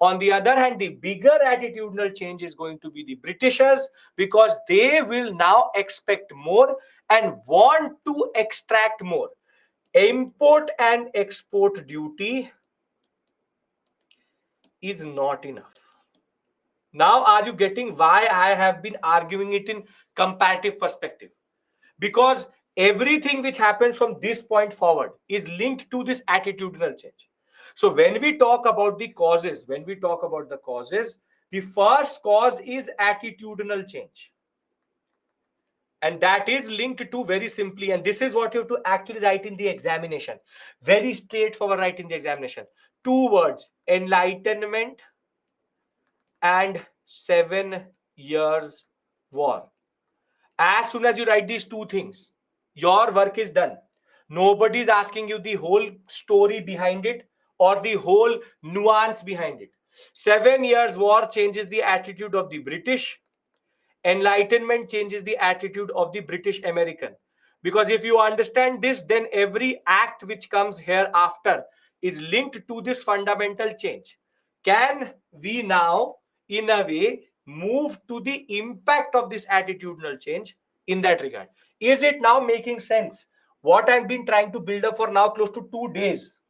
On the other hand, the bigger attitudinal change is going to be the Britishers, because they will now expect more and want to extract more. Import and export duty is not enough. Now, are you getting why I have been arguing it in comparative perspective? Because everything which happens from this point forward is linked to this attitudinal change. So when we talk about the causes, the first cause is attitudinal change. And that is linked to, very simply, and this is what you have to actually write in the examination. Very straightforward, write in the examination. 2 words: Enlightenment and 7 Years' War. As soon as you write these 2 things, your work is done. Nobody is asking you the whole story behind it or the whole nuance behind it. 7 Years' War changes the attitude of the British. Enlightenment changes the attitude of the British American. Because if you understand this, then every act which comes hereafter is linked to this fundamental change. Can we now, in a way, move to the impact of this attitudinal change in that regard? Is it now making sense? What I've been trying to build up for now close to 2 days.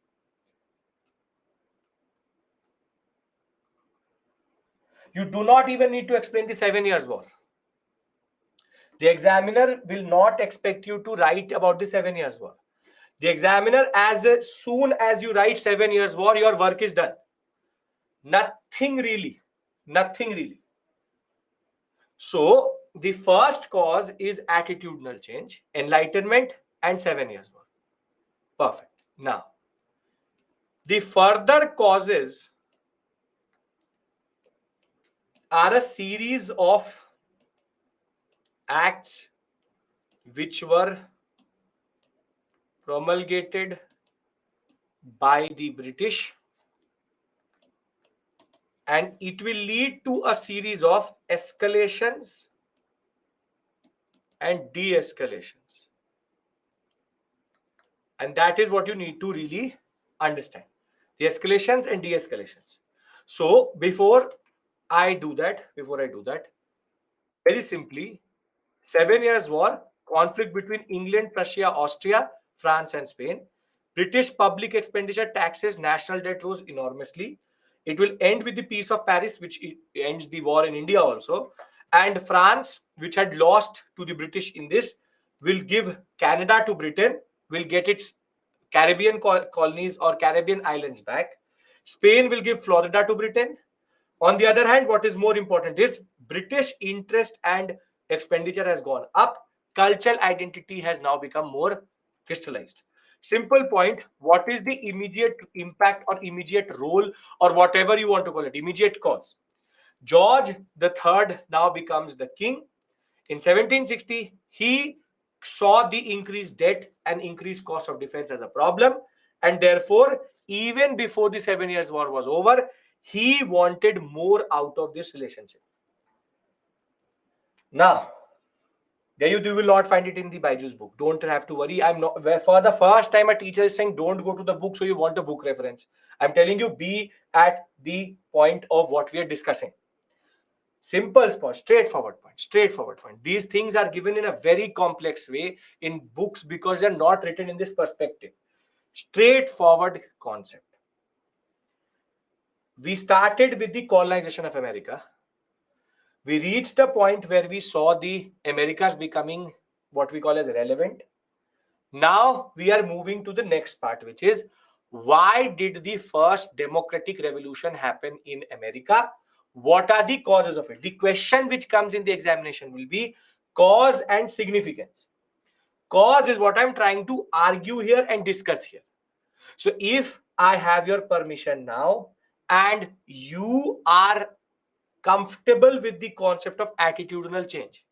You do not even need to explain the 7 Years' War. The examiner will not expect you to write about the 7 Years' War. The examiner, as soon as you write 7 Years' War, your work is done. Nothing really. Nothing really. So the first cause is attitudinal change, Enlightenment, and 7 Years' War. Perfect. Now, the further causes are a series of acts which were promulgated by the British, and it will lead to a series of escalations and de-escalations. And that is what you need to really understand. The escalations and de-escalations. So before I do that, very simply, 7 Years' War, conflict between England, Prussia, Austria, France, and Spain. British public expenditure, taxes, national debt rose enormously. It will end with the Peace of Paris, which ends the war in India also. And France, which had lost to the British in this, will give Canada to Britain, will get its Caribbean colonies or Caribbean islands back. Spain will give Florida to Britain. On the other hand, what is more important is British interest and expenditure has gone up. Cultural identity has now become more crystallized. Simple point: what is the immediate impact or immediate role, or whatever you want to call it, immediate cause? George III now becomes the king. In 1760, he saw the increased debt and increased cost of defense as a problem, and therefore, even before the 7 Years' War was over, he wanted more out of this relationship. Now, You will not find it in the Byju's book. Don't have to worry. I'm not, for the first time a teacher is saying don't go to the book, so you want a book reference. I'm telling you, be at the point of what we are discussing. Simple point, straightforward point, straightforward point. These things are given in a very complex way in books because they're not written in this perspective. Straightforward concept. We started with the colonization of America. We reached a point where we saw the Americas becoming what we call as relevant. Now we are moving to the next part, which is why did the first democratic revolution happen in America? What are the causes of it? The question which comes in the examination will be cause and significance. Cause is what I'm trying to argue here and discuss here. So if I have your permission now and you are comfortable with the concept of attitudinal change,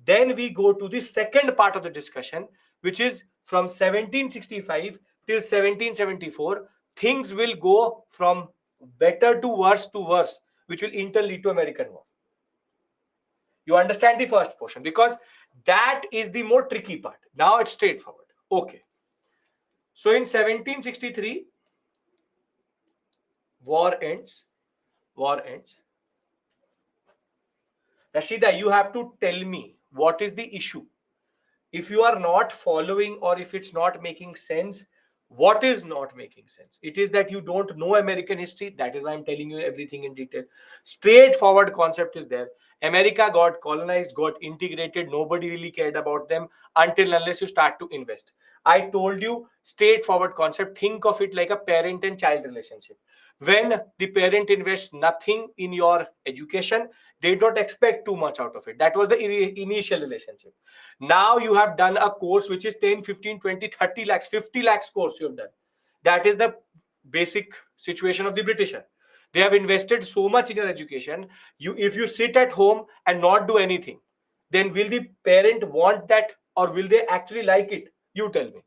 then we go to the second part of the discussion, which is from 1765 till 1774. Things will go from better to worse, which will in turn lead to American War. You understand the first portion because that is the more tricky part. Now it's straightforward. Okay. So in 1763, war ends. War ends. Rashida, you have to tell me what is the issue. If you are not following or if it's not making sense, what is not making sense? It is that you don't know American history. That is why I'm telling you everything in detail. Straightforward concept is there. America got colonized, got integrated. Nobody really cared about them until unless you start to invest. I told you straightforward concept. Think of it like a parent and child relationship. When the parent invests nothing in your education, they don't expect too much out of it. That was the initial relationship. Now you have done a course which is 10, 15, 20, 30 lakhs, 50 lakhs course you have done. That is the basic situation of the Britisher. They have invested so much in your education. If you sit at home and not do anything, then will the parent want that or will they actually like it? You tell me.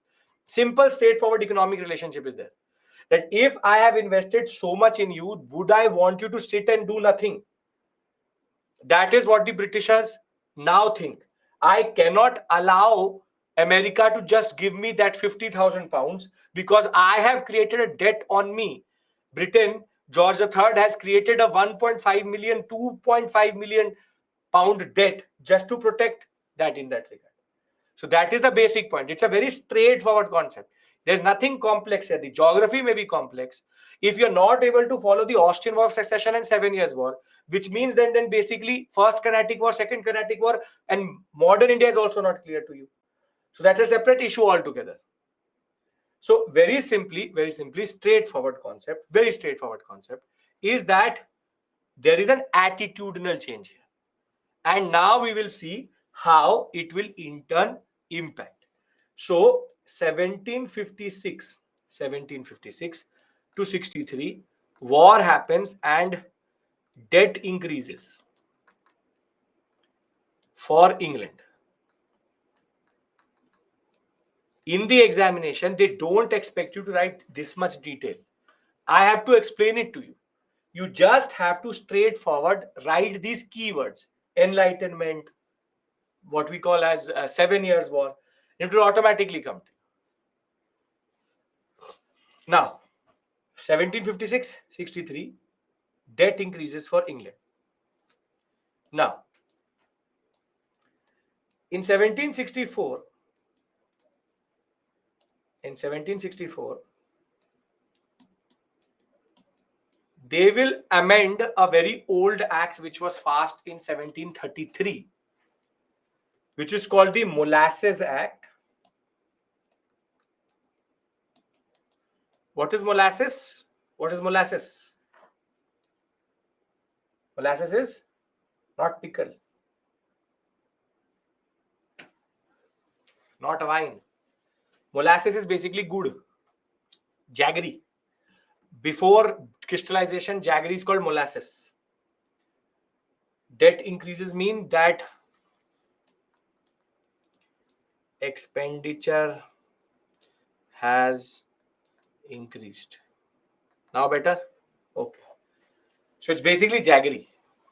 Simple, straightforward economic relationship is there. That if I have invested so much in you, would I want you to sit and do nothing? That is what the Britishers now think. I cannot allow America to just give me that 50,000 pounds because I have created a debt on me. Britain, George III has created a 1.5 million, 2.5 million pound debt just to protect that in that regard. So that is the basic point. It's a very straightforward concept. There's nothing complex here. The geography may be complex. If you're not able to follow the Austrian War of Succession and 7 Years' War, which means then basically First Carnatic War, Second Carnatic War, and modern India is also not clear to you. So that's a separate issue altogether. So very simply, straightforward concept, very straightforward concept is that there is an attitudinal change here. And now we will see how it will in turn impact. So 1756 to 63, war happens and debt increases for England. In the examination, they don't expect you to write this much detail. I have to explain it to you. You just have to straightforward write these keywords: enlightenment, what we call as 7 Years' War. It will automatically come to you. Now, 1756-63, debt increases for England. Now, in 1764, they will amend a very old act which was passed in 1733, which is called the Molasses Act. What is molasses? What is molasses? Molasses is not pickle, not wine. Molasses is basically good, jaggery. Before crystallization, jaggery is called molasses. Debt increases mean that expenditure has increased. Now better? Okay. So it's basically jaggery,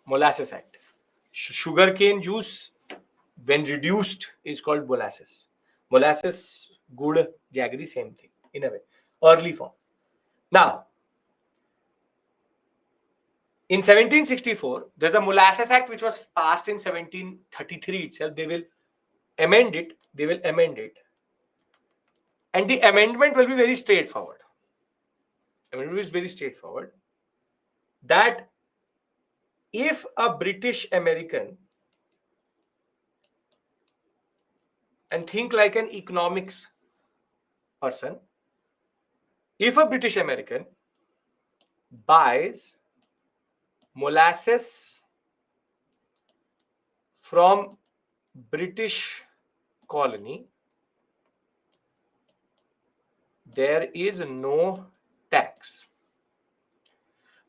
Molasses Act. Sugarcane juice, when reduced is called molasses. Molasses, good, jaggery, same thing in a way, early form. Now, in 1764, there's a Molasses Act which was passed in 1733 itself. They will amend it. They will amend it. And the amendment will be very straightforward. Amendment is very straightforward. That if a British American, and think like an economics person, if a British American buys molasses from British colony, there is no tax.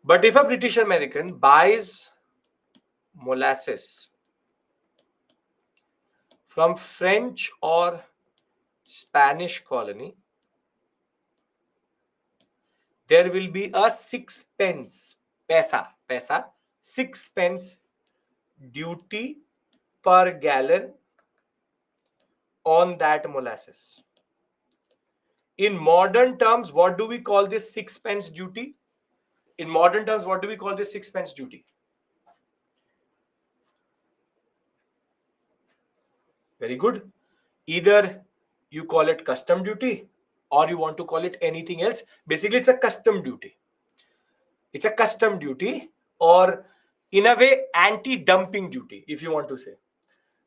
But if a British American buys molasses from French or Spanish colony, there will be a 6 pence, paisa, 6 pence duty per gallon on that molasses. In modern terms, what do we call this 6 pence duty? In modern terms, what do we call this 6 pence duty? Very good. Either you call it custom duty or you want to call it anything else. Basically, it's a custom duty. It's a custom duty, or in a way, anti-dumping duty, if you want to say.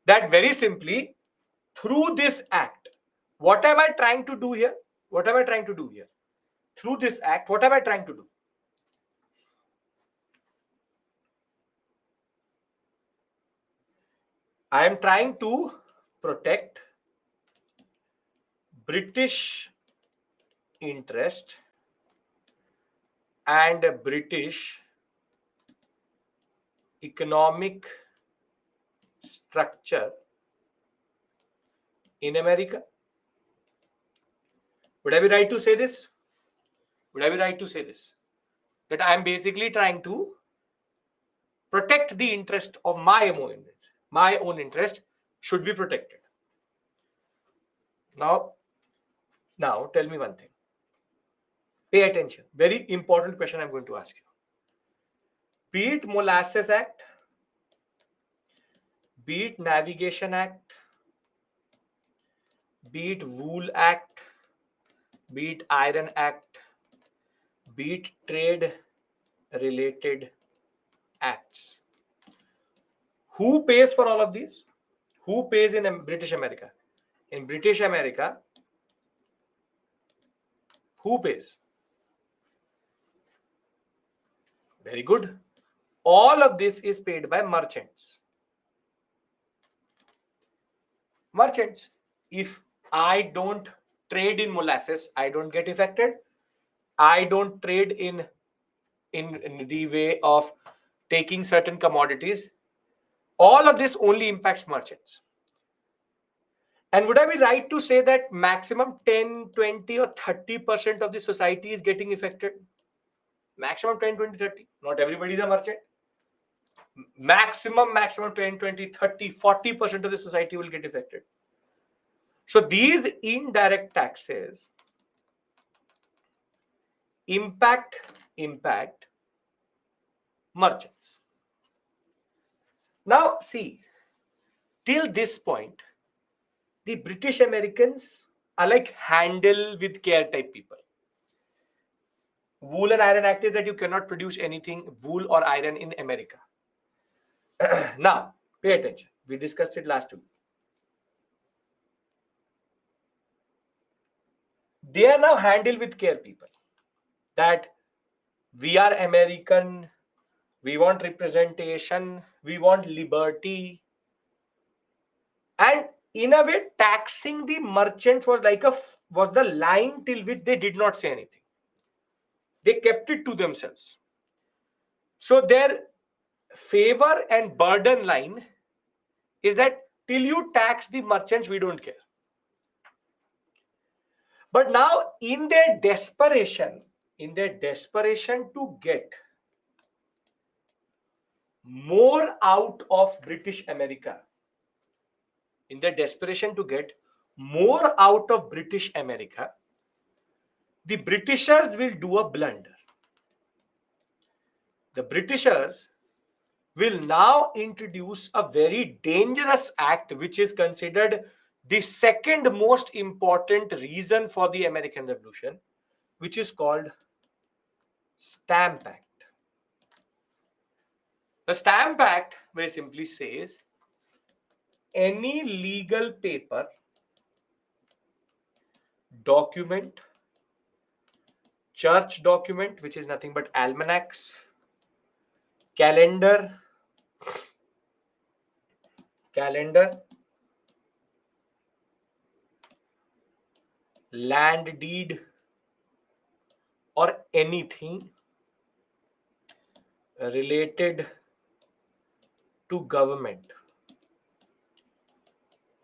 That very simply, through this act, what am I trying to do here? What am I trying to do here? Through this act, what am I trying to do? I am trying to protect British interest and British economic structure in America. Would I be right to say this? Would I be right to say this? That I am basically trying to protect the interest of my own interest. My own interest should be protected. Now tell me one thing. Pay attention. Very important question I'm going to ask you. Be it Molasses Act, be it Navigation Act, be it Wool Act, be it Iron Act, be it trade related acts. Who pays for all of these? Who pays in British America? In British America, who pays? Very good. All of this is paid by merchants. Merchants. If I don't trade in molasses, I don't get affected. I don't trade in the way of taking certain commodities. All of this only impacts merchants. And would I be right to say that maximum 10, 20 or 30% of the society is getting affected? Maximum 10, 20, 30. Not everybody is a merchant. Maximum 10, 20, 30, 40% of the society will get affected. So these indirect taxes impact merchants. Now see, till this point, the British Americans are like handle with care type people. Wool and Iron Act is that you cannot produce anything wool or iron in America. Now, pay attention. We discussed it last week. They are now handled with care people. That we are American, we want representation, we want liberty. And in a way, taxing the merchants was the line till which they did not say anything. They kept it to themselves. So their favor and burden line is that till you tax the merchants, we don't care. But now in their desperation to get more out of British America, in their desperation to get more out of British America, the Britishers will do a blunder. The Britishers will now introduce a very dangerous act, which is considered the second most important reason for the American Revolution, which is called Stamp Act. The Stamp Act very simply says any legal paper, document, church document, which is nothing but almanacs, calendar, land deed, or anything related to government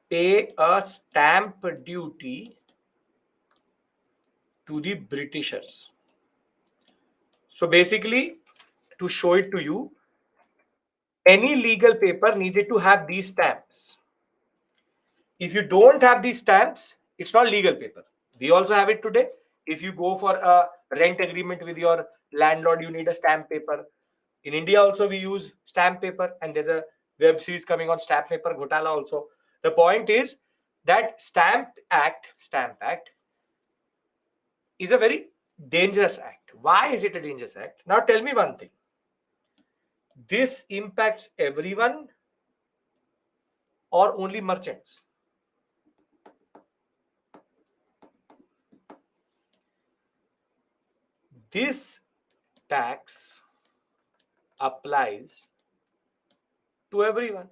pay a stamp duty to the Britishers. So basically, to show it to you, any legal paper needed to have these stamps. If you don't have these stamps, it's not legal paper. We also have it today. If you go for a rent agreement with your landlord, you need a stamp paper. In India also we use stamp paper, and there's a web series coming on stamp paper Ghotala also. The point is that Stamp Act is a very dangerous act. Why is it a dangerous act? Now tell me one thing. This impacts everyone or only merchants? This tax applies to everyone.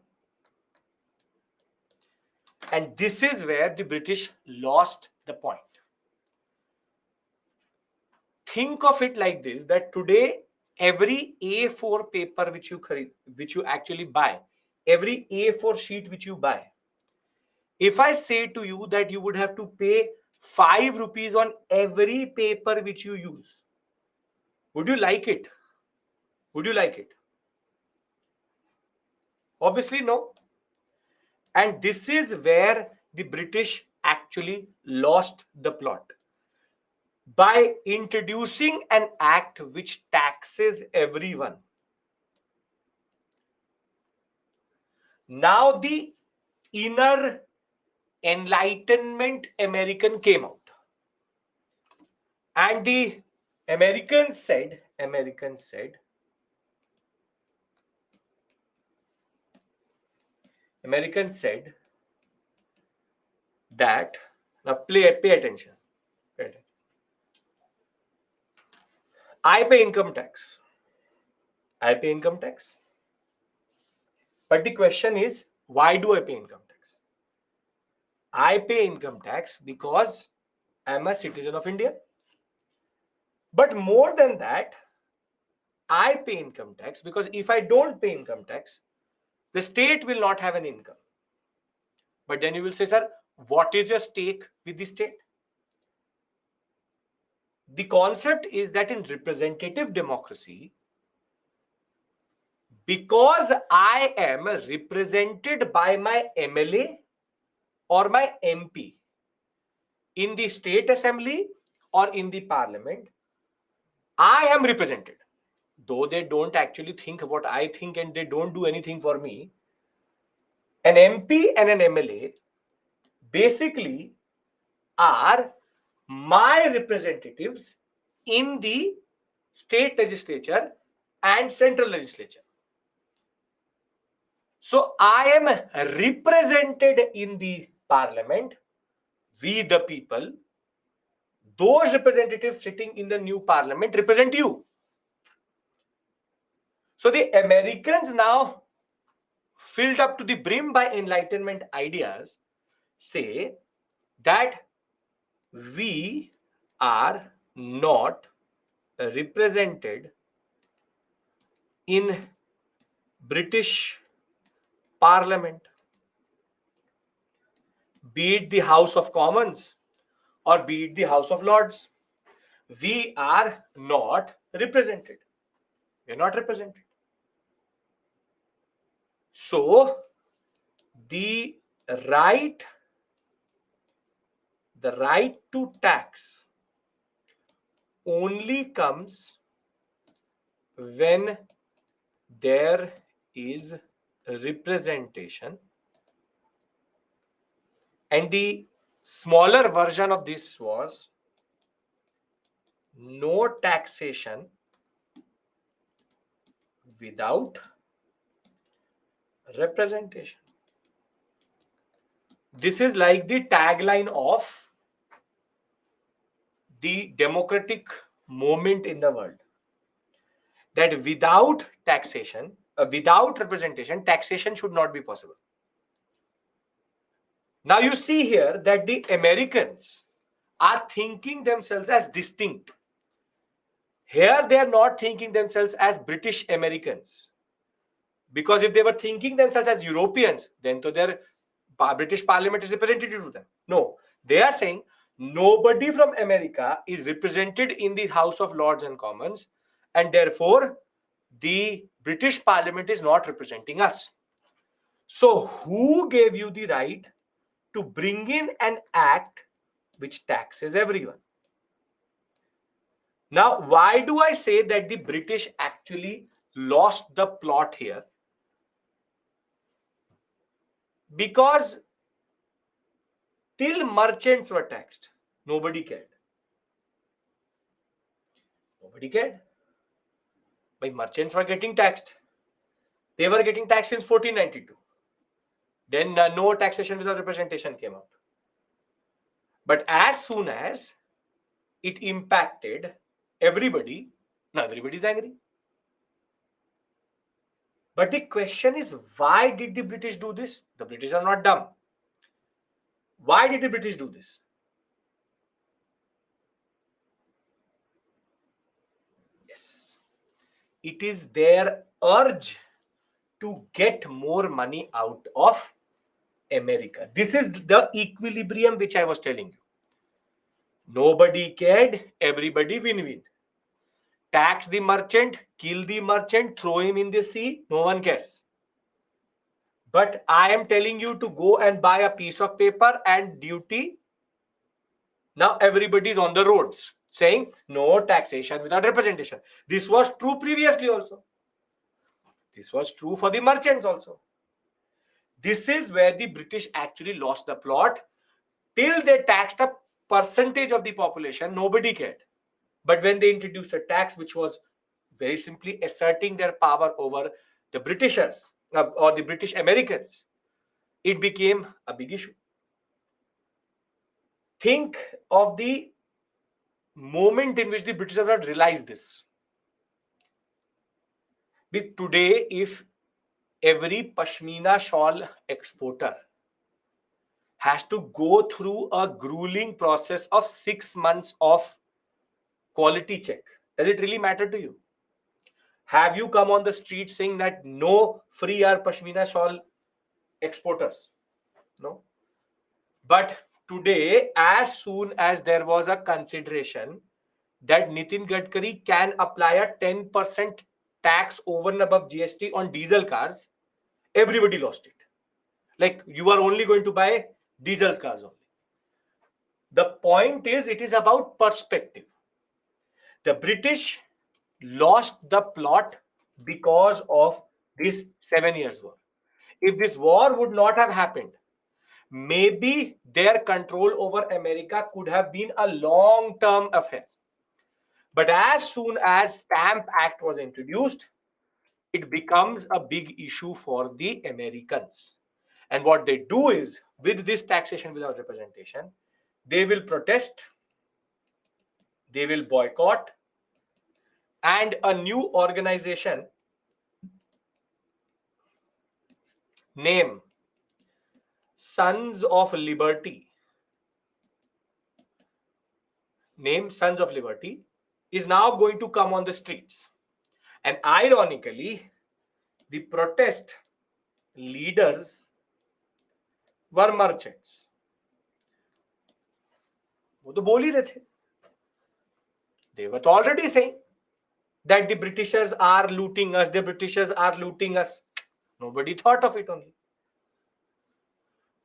And this is where the British lost the point. Think of it like this, that today every A4 paper which you actually buy, every A4 sheet which you buy, if I say to you that you would have to pay 5 rupees on every paper which you use, would you like it? Would you like it? Obviously no. And this is where the British actually lost the plot. By introducing an act which taxes everyone. Now the inner Enlightenment American came out. And the Americans said that, now pay attention. I pay income tax. But the question is, why do I pay income tax? I pay income tax because I'm a citizen of India. But more than that, I pay income tax because if I don't pay income tax, the state will not have an income. But then you will say, sir, what is your stake with the state? The concept is that in representative democracy, because I am represented by my MLA or my MP in the state assembly or in the parliament, I am represented. Though they don't actually think what I think and they don't do anything for me, an MP and an MLA basically are my representatives in the state legislature and central legislature. So I am represented in the parliament, we the people. Those representatives sitting in the new parliament represent you. So the Americans, now filled up to the brim by Enlightenment ideas, say that we are not represented in British Parliament, be it the House of Commons or be it the House of Lords. We are not represented. We are not represented. So the right to tax only comes when there is representation, and the smaller version of this was no taxation without representation. This is like the tagline of the democratic movement in the world, that without taxation, without representation, taxation should not be possible. Now you see here that the Americans are thinking themselves as distinct. Here they are not thinking themselves as British Americans, because if they were thinking themselves as Europeans, then to their British Parliament is representative to them. No, they are saying nobody from America is represented in the House of Lords and Commons, and therefore the British Parliament is not representing us. So who gave you the right to bring in an act which taxes everyone? Now, why do I say that the British actually lost the plot here? Because till merchants were taxed, nobody cared. Nobody cared. But merchants were getting taxed. They were getting taxed in 1492. Then no taxation without representation came out. But as soon as it impacted everybody, now everybody is angry. But the question is, why did the British do this? The British are not dumb. Why did the British do this? Yes. It is their urge to get more money out of America. This is the equilibrium which I was telling you. Nobody cared, everybody win-win. Tax the merchant, kill the merchant, throw him in the sea, no one cares. But I am telling you to go and buy a piece of paper and duty. Now everybody is on the roads saying no taxation without representation. This was true previously also. This was true for the merchants also. This is where the British actually lost the plot. Till they taxed a percentage of the population, nobody cared. But when they introduced a tax which was very simply asserting their power over the Britishers or the British Americans, it became a big issue. Think of the moment in which the Britishers had realized this. Today, if every Pashmina shawl exporter has to go through a grueling process of 6 months of quality check, does it really matter to you? Have you come on the street saying that no free are Pashmina shawl exporters? No. But today, as soon as there was a consideration that Nitin Gadkari can apply a 10% tax over and above GST on diesel cars, everybody lost it. Like, you are only going to buy diesel cars only. The point is, it is about perspective. The British lost the plot because of this 7 years war. If this war would not have happened, maybe their control over America could have been a long-term affair. But as soon as Stamp Act was introduced, it becomes a big issue for the Americans. And what they do is, with this taxation without representation, they will protest, they will boycott, and a new organization named Sons of Liberty, is now going to come on the streets. And ironically, the protest leaders were merchants. वो तो बोल ही रहे थे. They were already saying that the Britishers are looting us, the Britishers are looting us. Nobody thought of it only.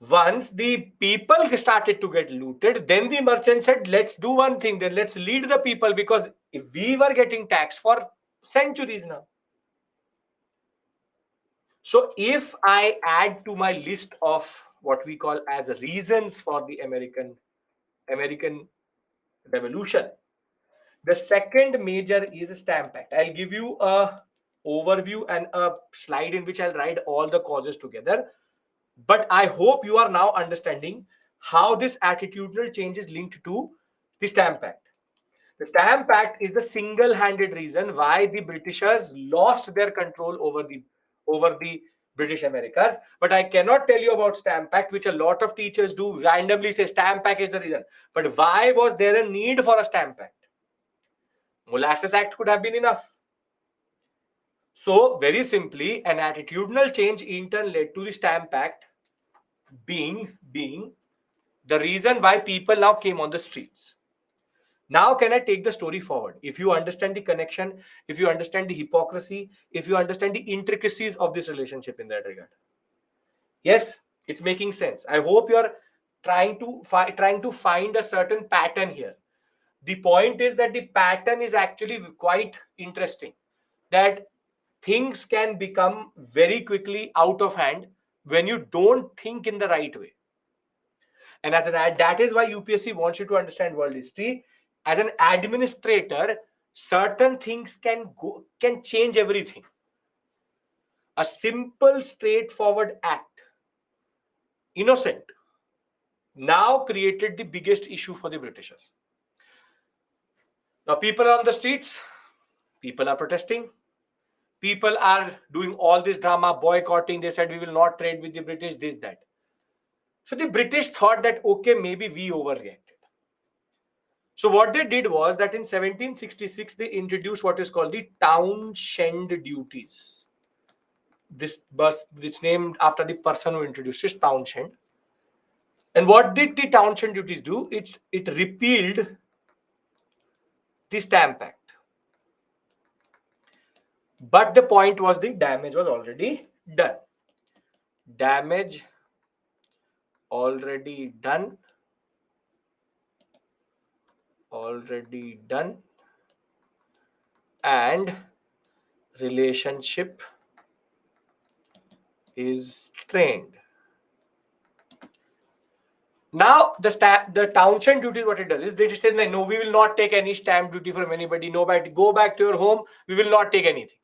Once the people started to get looted, then the merchant said, let's do one thing, then let's lead the people, because if we were getting taxed for centuries now. So if I add to my list of what we call as reasons for the American Revolution, the second major is Stamp Act. I'll give you a overview and a slide in which I'll write all the causes together. But I hope you are now understanding how this attitudinal change is linked to the Stamp Act. The Stamp Act is the single-handed reason why the Britishers lost their control over the British Americas. But I cannot tell you about Stamp Act, which a lot of teachers do randomly say Stamp Act is the reason. But why was there a need for a Stamp Act? Molasses Act could have been enough. So very simply, an attitudinal change in turn led to the Stamp Act being the reason why people now came on the streets. Now, can I take the story forward? If you understand the connection, if you understand the hypocrisy, if you understand the intricacies of this relationship in that regard. Yes, it's making sense. I hope you're trying to find a certain pattern here. The point is that the pattern is actually quite interesting. That things can become very quickly out of hand when you don't think in the right way. And as an ad, that is why UPSC wants you to understand world history. As an administrator, certain things can change everything. A simple, straightforward act, innocent, now created the biggest issue for the Britishers. Now, people are on the streets, people are protesting, people are doing all this drama, boycotting. They said, we will not trade with the British, this, that. So the British thought that, okay, maybe we overreacted. So what they did was that in 1766, they introduced what is called the Townshend duties. It's named after the person who introduced it, Townshend. And what did the Townshend duties do? It repealed the Stamp Act. But the point was the damage was already done. Damage already done. Already done. And relationship is strained. Now, the Townshend duty, what it does is they say, no, we will not take any stamp duty from anybody. Nobody, go back to your home. We will not take anything.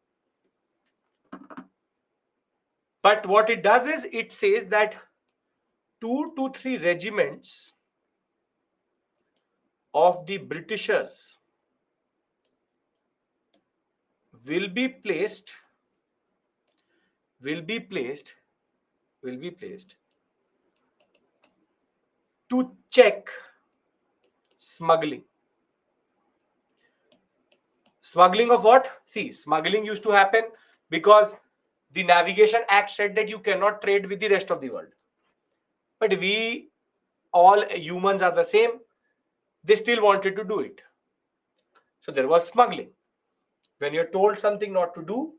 But what it does is it says that 2 to 3 regiments of the Britishers will be placed to check smuggling. Smuggling of what? See, smuggling used to happen because the Navigation Act said that you cannot trade with the rest of the world. But we all humans are the same. They still wanted to do it. So there was smuggling. When you're told something not to do,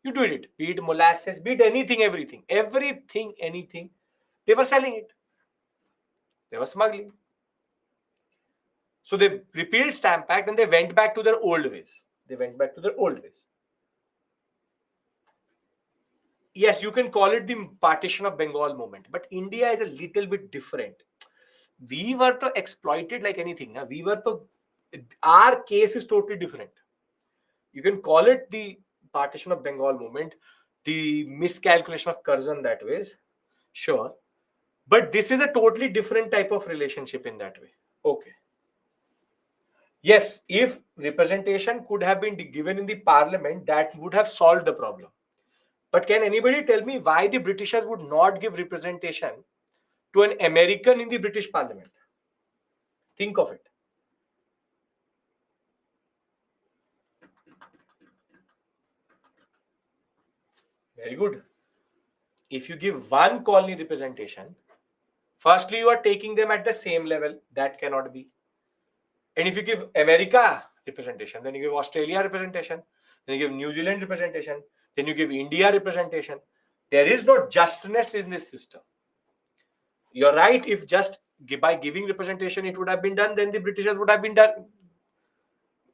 you do it. Be it molasses, be it anything, anything. They were selling it. They were smuggling. So they repealed Stamp Act and they went back to their old ways. Yes, you can call it the partition of Bengal movement, but India is a little bit different. We were to exploit it like anything. Our case is totally different. You can call it the partition of Bengal movement, the miscalculation of Curzon that way, sure. But this is a totally different type of relationship in that way. Okay. Yes, if representation could have been given in the parliament, that would have solved the problem. But can anybody tell me why the Britishers would not give representation to an American in the British Parliament? Think of it. Very good. If you give one colony representation, firstly, you are taking them at the same level. That cannot be. And if you give America representation, then you give Australia representation, then you give New Zealand representation, then you give India representation. There is no justness in this system. You're right. If just by giving representation it would have been done, then the Britishers would have been done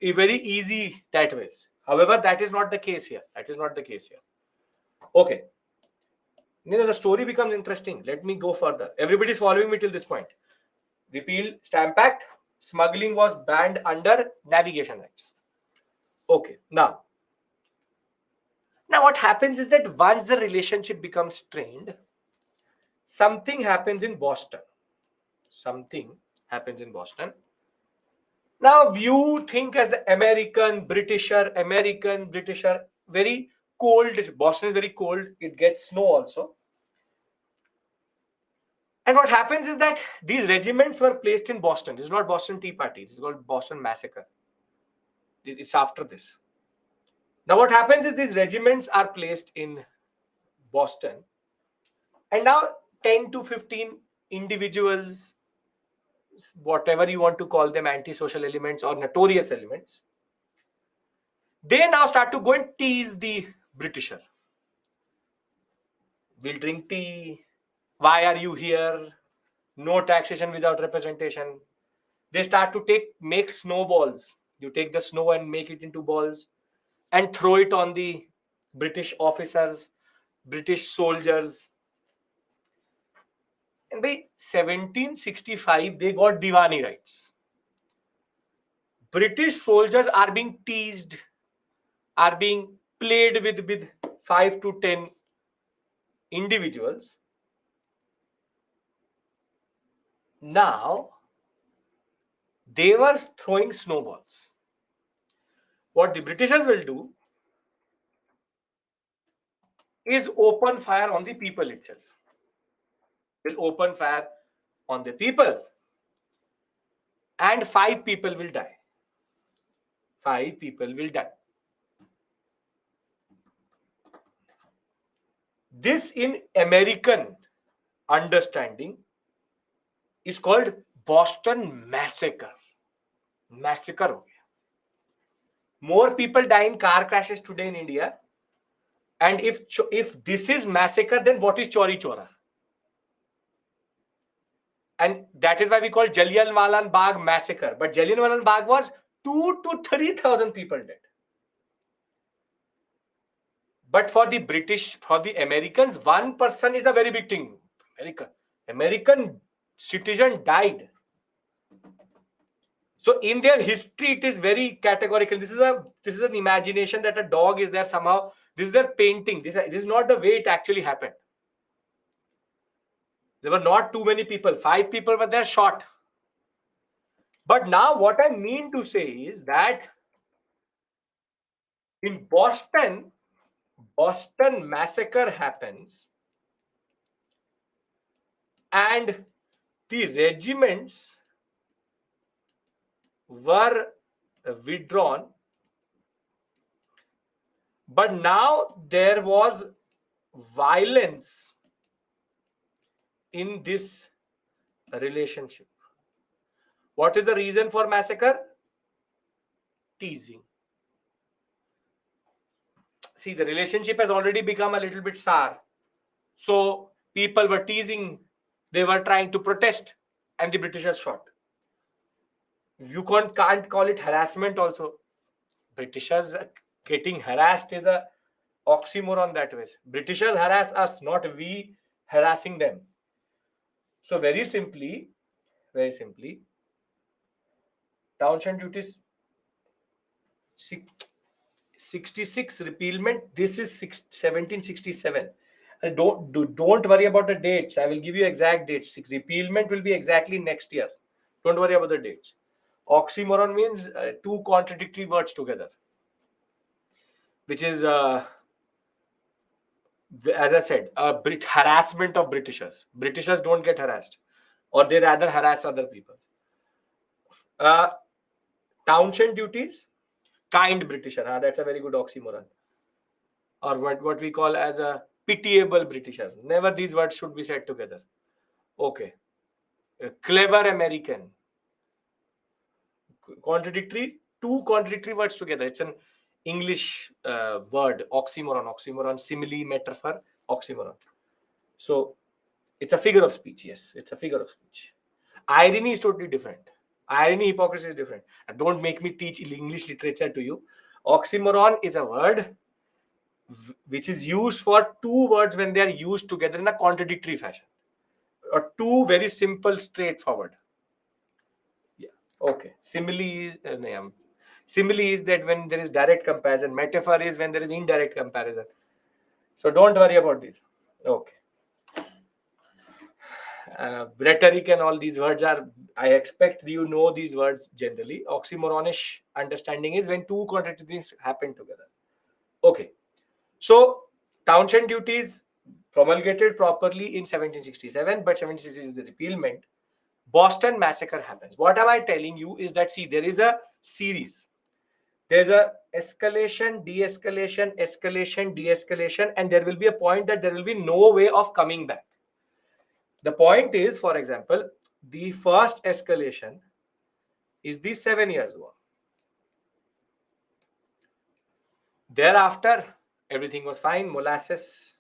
very easy that ways. However, that is not the case here. That is not the case here. Okay. The story becomes interesting. Let me go further. Everybody's following me till this point. Repeal Stamp Act. Smuggling was banned under navigation rights. Okay. Now what happens is that once the relationship becomes strained, something happens in Boston. Something happens in Boston. Now you think as the American, Britisher, very cold. Boston is very cold. It gets snow also. And what happens is that these regiments were placed in Boston. This is not Boston Tea Party. This is called Boston Massacre. It's after this. Now what happens is these regiments are placed in Boston. And now 10 to 15 individuals, whatever you want to call them, antisocial elements or notorious elements, they now start to go and tease the Britisher. We'll drink tea. Why are you here? No taxation without representation. They start to make snowballs. You take the snow and make it into balls and throw it on the British officers, British soldiers. And by 1765, they got Diwani rights. British soldiers are being teased, are being played with 5 to 10 individuals. Now, they were throwing snowballs. What the Britishers will do is open fire on the people itself. Will open fire on the people. And 5 people will die. 5 people will die. This in American understanding is called Boston Massacre. Massacre ho gaya. More people die in car crashes today in India. And if this is massacre, then what is Chauri Chora? And that is why we call Jallianwala Bagh massacre. But Jallianwala Bagh was 2,000 to 3,000 people dead. But for the British, for the Americans, one person is a very big thing. American citizen died. So in their history, it is very categorical. This is an imagination that a dog is there somehow. This is their painting. This is not the way it actually happened. There were not too many people. 5 people were there shot. But now what I mean to say is that in Boston massacre happens and the regiments were withdrawn, but now there was violence in this relationship. What is the reason for massacre? Teasing. See, the relationship has already become a little bit sour. So people were teasing, they were trying to protest, and the Britishers shot. You can't call it harassment also. Britishers getting harassed is a oxymoron that way. Britishers harass us, not we harassing them. So very simply, Townshend duties 66 repealment. This is 1767. Don't worry about the dates. I will give you exact dates. Repealment will be exactly next year. Don't worry about the dates. Oxymoron means 2 contradictory words together, which is as I said, harassment of Britishers. Britishers don't get harassed, or they rather harass other people. Townshend duties, kind Britisher. That's a very good oxymoron. Or what we call as a pitiable Britisher. Never these words should be said together. Okay. A clever American. Contradictory, 2 contradictory words together. It's an English word, oxymoron. Oxymoron, simile, metaphor, oxymoron. So It's a figure of speech. Yes, it's a figure of speech. Irony is totally different. Irony, hypocrisy is different. And don't make me teach English literature to you. Oxymoron is a word which is used for two words when they are used together in a contradictory fashion, or two very simple, straightforward. Yeah. Okay. Simile is that when there is direct comparison. Metaphor is when there is indirect comparison. So don't worry about this. Okay. Rhetoric and all these words are, I expect you know these words generally. Oxymoronish understanding is when two contradictory things happen together. Okay. So Townshend duties promulgated properly in 1767, but 1766 is the repealment. Boston Massacre happens. What am I telling you is that, see, there is a series. There's a escalation, de-escalation, escalation, de-escalation, and there will be a point that there will be no way of coming back. The point is, for example, the first escalation is the 7 Years' War. Thereafter, everything was fine, molasses.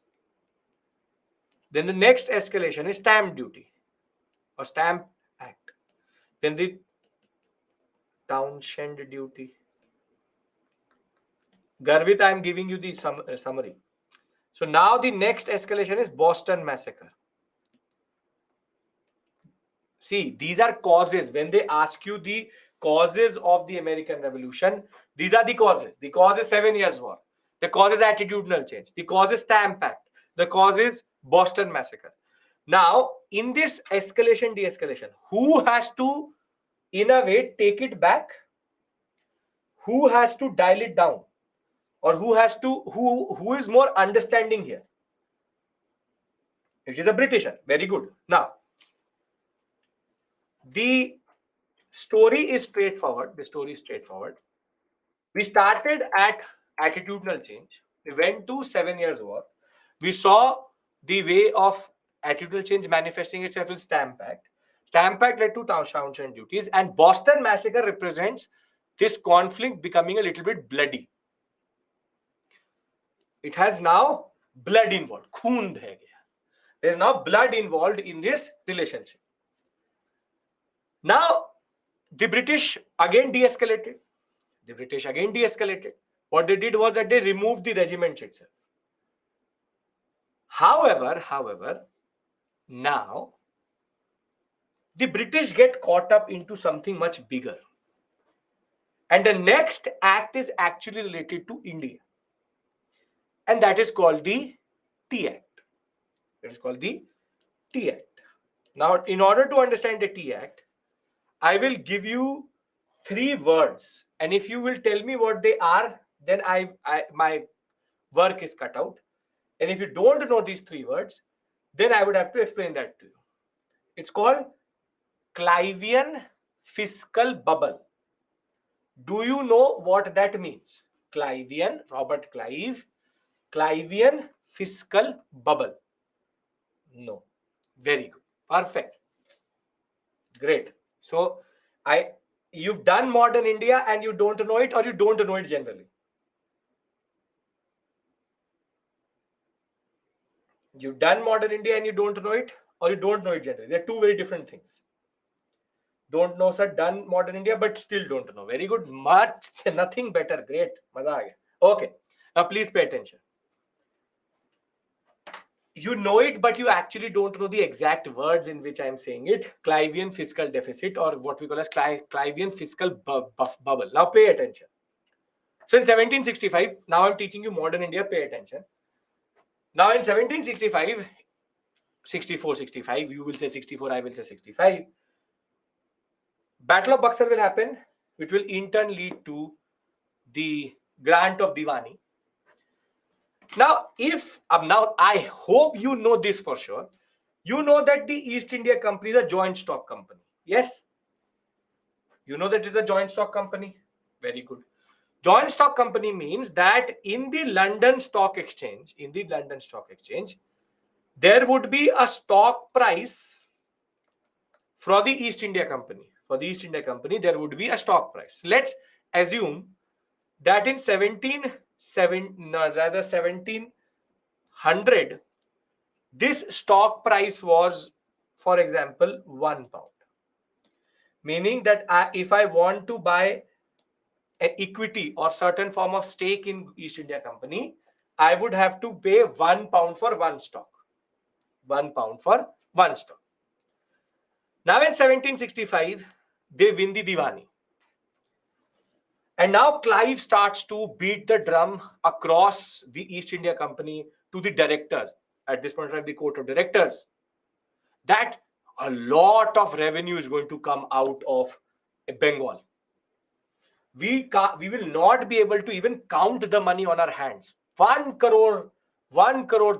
Then the next escalation is stamp duty or Stamp Act. Then the Townshend duty. Garvit, I am giving you the summary. So now the next escalation is Boston Massacre. See, these are causes. When they ask you the causes of the American Revolution, these are the causes. The cause is 7 Years' War. The cause is attitudinal change. The cause is Stamp Act. The cause is Boston Massacre. Now, in this escalation, de-escalation, who has to, in a way, take it back? Who has to dial it down? Or who is more understanding here? It is a Britisher. Very good. Now, the story is straightforward. We started at attitudinal change. We went to 7 Years' War. We saw the way of attitudinal change manifesting itself in Stamp Act. Stamp Act led to Townshend duties, and Boston Massacre represents this conflict becoming a little bit bloody. It has now blood involved. Khoon hai gaya. There is now blood involved in this relationship. Now, the British again de-escalated. What they did was that they removed the regiment itself. However, now the British get caught up into something much bigger. And the next act is actually related to India. And that is called the Tea Act. Now, in order to understand the Tea Act, I will give you 3 words. And if you will tell me what they are, then my work is cut out. And if you don't know these 3 words, then I would have to explain that to you. It's called Clivian fiscal bubble. Do you know what that means? Clivian, Robert Clive, Clivian fiscal bubble. No. Very good. Perfect. Great. So you've done modern India and you don't know it, or you don't know it generally? You've done modern India and you don't know it, or you don't know it generally? They're two very different things. Don't know, sir. Done modern India, but still don't know. Very good. Much, nothing better. Great. Maza aa gaya. Okay. Now please pay attention. You know it, but you actually don't know the exact words in which I'm saying it. Clivian fiscal deficit, or what we call as Clivian fiscal bubble. Now pay attention. So in 1765, now I'm teaching you modern India. Pay attention. Now in 1765, 64, 65, you will say 64, I will say 65. Battle of Buxar will happen, which will in turn lead to the grant of Diwani. Now, now I hope you know this for sure. You know that the East India Company is a joint stock company. Yes? You know that it's a joint stock company. Very good. Joint stock company means that in the London Stock Exchange, there would be a stock price for the East India Company. For the East India Company, there would be a stock price. Let's assume that in 1700, This stock price was, for example, £1, meaning that if I want to buy an equity or certain form of stake in East India Company, I would have to pay £1 for one stock. £1 for one stock. Now in 1765, they win the Diwani. And now Clive starts to beat the drum across the East India Company to the directors, at this point in time, the court of directors, that a lot of revenue is going to come out of Bengal. We will not be able to even count the money on our hands. 1 crore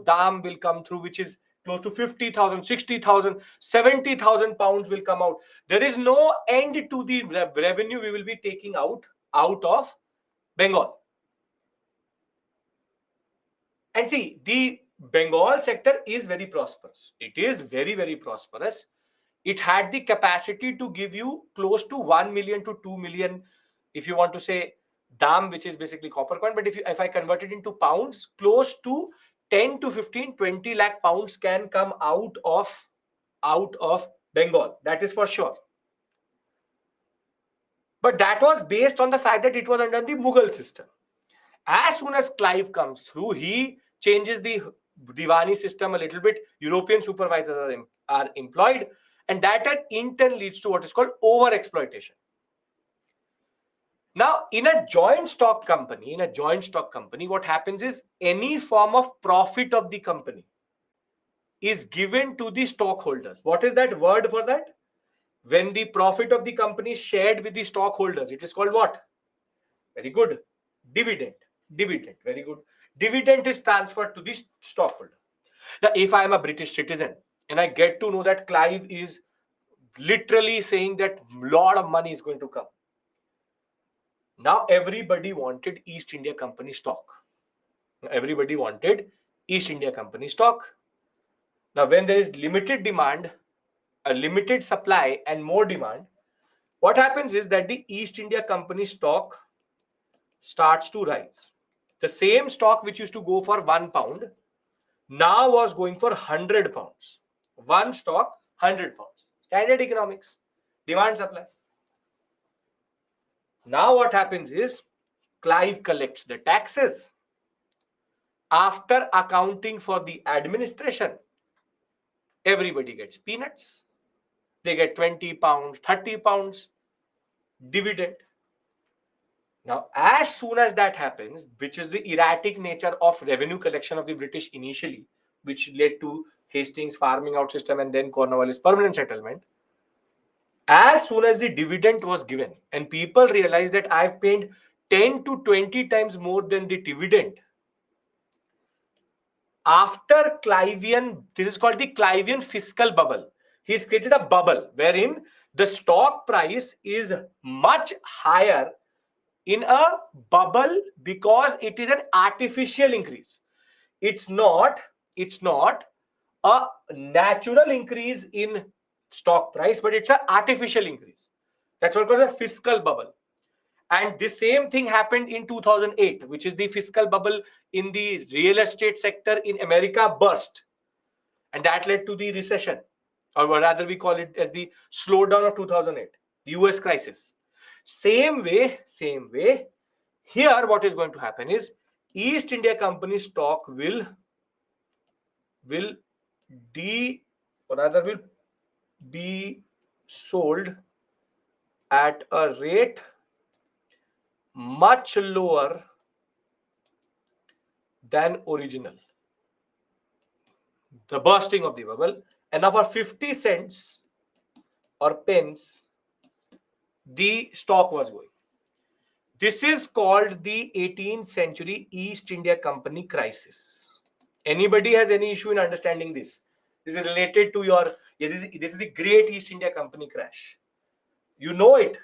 dam will come through, which is close to 50,000, 60,000, 70,000 pounds will come out. There is no end to the revenue we will be taking out of Bengal. And see, the Bengal sector is very prosperous. It is very, very prosperous. It had the capacity to give you close to 1 million to 2 million, if you want to say dam, which is basically copper coin. But if I convert it into pounds, close to 10 to 15, 20 lakh pounds can come out of Bengal. That is for sure. But that was based on the fact that it was under the Mughal system. As soon as Clive comes through, he changes the Diwani system a little bit. European supervisors are employed, and that in turn leads to what is called over exploitation. Now, in a joint stock company, what happens is any form of profit of the company is given to the stockholders. What is that word for that? When the profit of the company is shared with the stockholders, it is called what? Very good. Dividend. Very good. Dividend is transferred to the stockholder. Now, if I am a British citizen and I get to know that Clive is literally saying that a lot of money is going to come, now everybody wanted East India Company stock. Now, when there is limited demand, a limited supply, and more demand, what happens is that the East India Company stock starts to rise. The same stock which used to go for £1 now was going for £100. One stock, £100. Standard economics, demand supply. Now what happens is Clive collects the taxes. After accounting for the administration, everybody gets peanuts. They get £20, £30 dividend. Now, as soon as that happens, which is the erratic nature of revenue collection of the British initially, which led to Hastings farming out system and then Cornwallis permanent settlement, as soon as the dividend was given and people realized that I've paid 10 to 20 times more than the dividend, after Clivian, this is called the Clivian fiscal bubble. He's created a bubble wherein the stock price is much higher in a bubble because it is an artificial increase. It's not a natural increase in stock price, but it's an artificial increase. That's what called a fiscal bubble. And the same thing happened in 2008, which is the fiscal bubble in the real estate sector in America burst. And that led to the recession, or rather we call it as the slowdown of 2008, US crisis. Same way, here what is going to happen is East India Company stock will be sold at a rate much lower than original. The bursting of the bubble, and now for 50 cents or pence, the stock was going. This is called the 18th century East India Company crisis. Anybody has any issue in understanding this? This is related to your, this is the Great East India Company crash. You know it,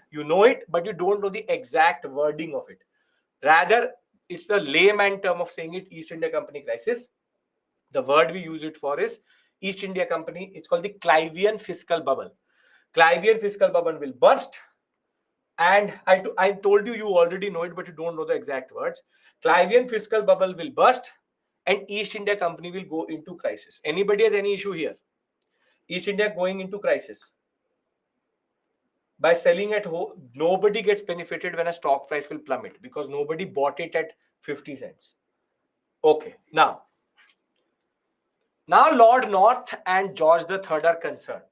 but you don't know the exact wording of it. Rather, it's the layman term of saying it, East India Company crisis. The word we use it for is East India Company. It's called the Clivian fiscal bubble. Clivian fiscal bubble will burst. And I told you already know it, but you don't know the exact words. Clivian fiscal bubble will burst. and East India Company will go into crisis. Anybody has any issue here? East India going into crisis. By selling at home, nobody gets benefited when a stock price will plummet because nobody bought it at 50 cents. Okay, now Lord North and George III are concerned.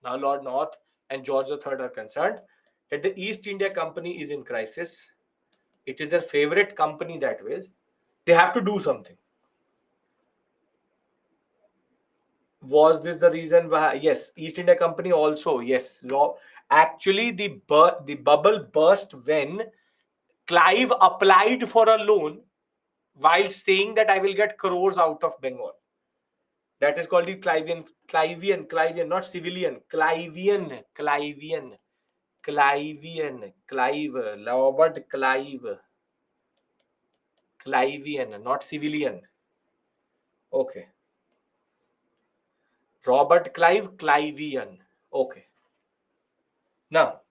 Now Lord North and George III are concerned that the East India Company is in crisis. It is their favorite company that way. They have to do something. Was this the reason why? Yes, East India Company also. Yes, actually the bubble burst when Clive applied for a loan while saying that I will get crores out of Bengal. That is called the Clive, not civilian, Clive, Robert Clive, not civilian. Okay. Robert Clive. Okay. Now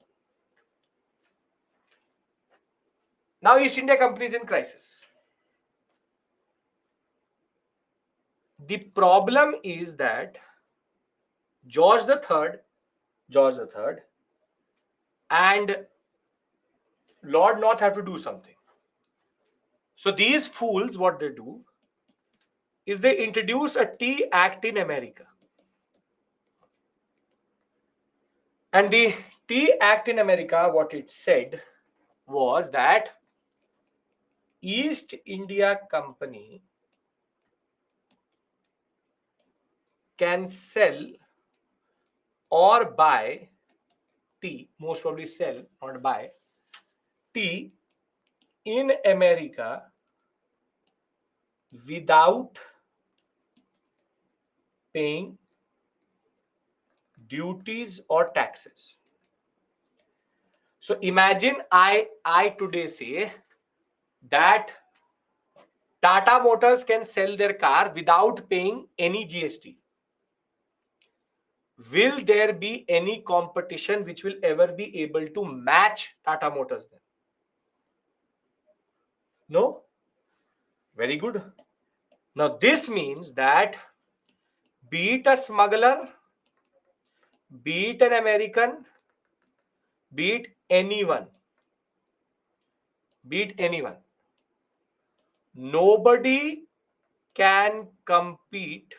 East India Company is in crisis. The problem is that George III and Lord North have to do something. So these fools, what they do is they introduce a Tea Act in America. And the Tea Act in America, what it said was that East India Company can sell or buy tea, most probably sell, not buy, tea in America without paying duties or taxes. So imagine I today say that Tata Motors can sell their car without paying any GST. Will there be any competition which will ever be able to match Tata Motors then? No? Very good. Now this means that be it a smuggler, be it an American, be it anyone, nobody can compete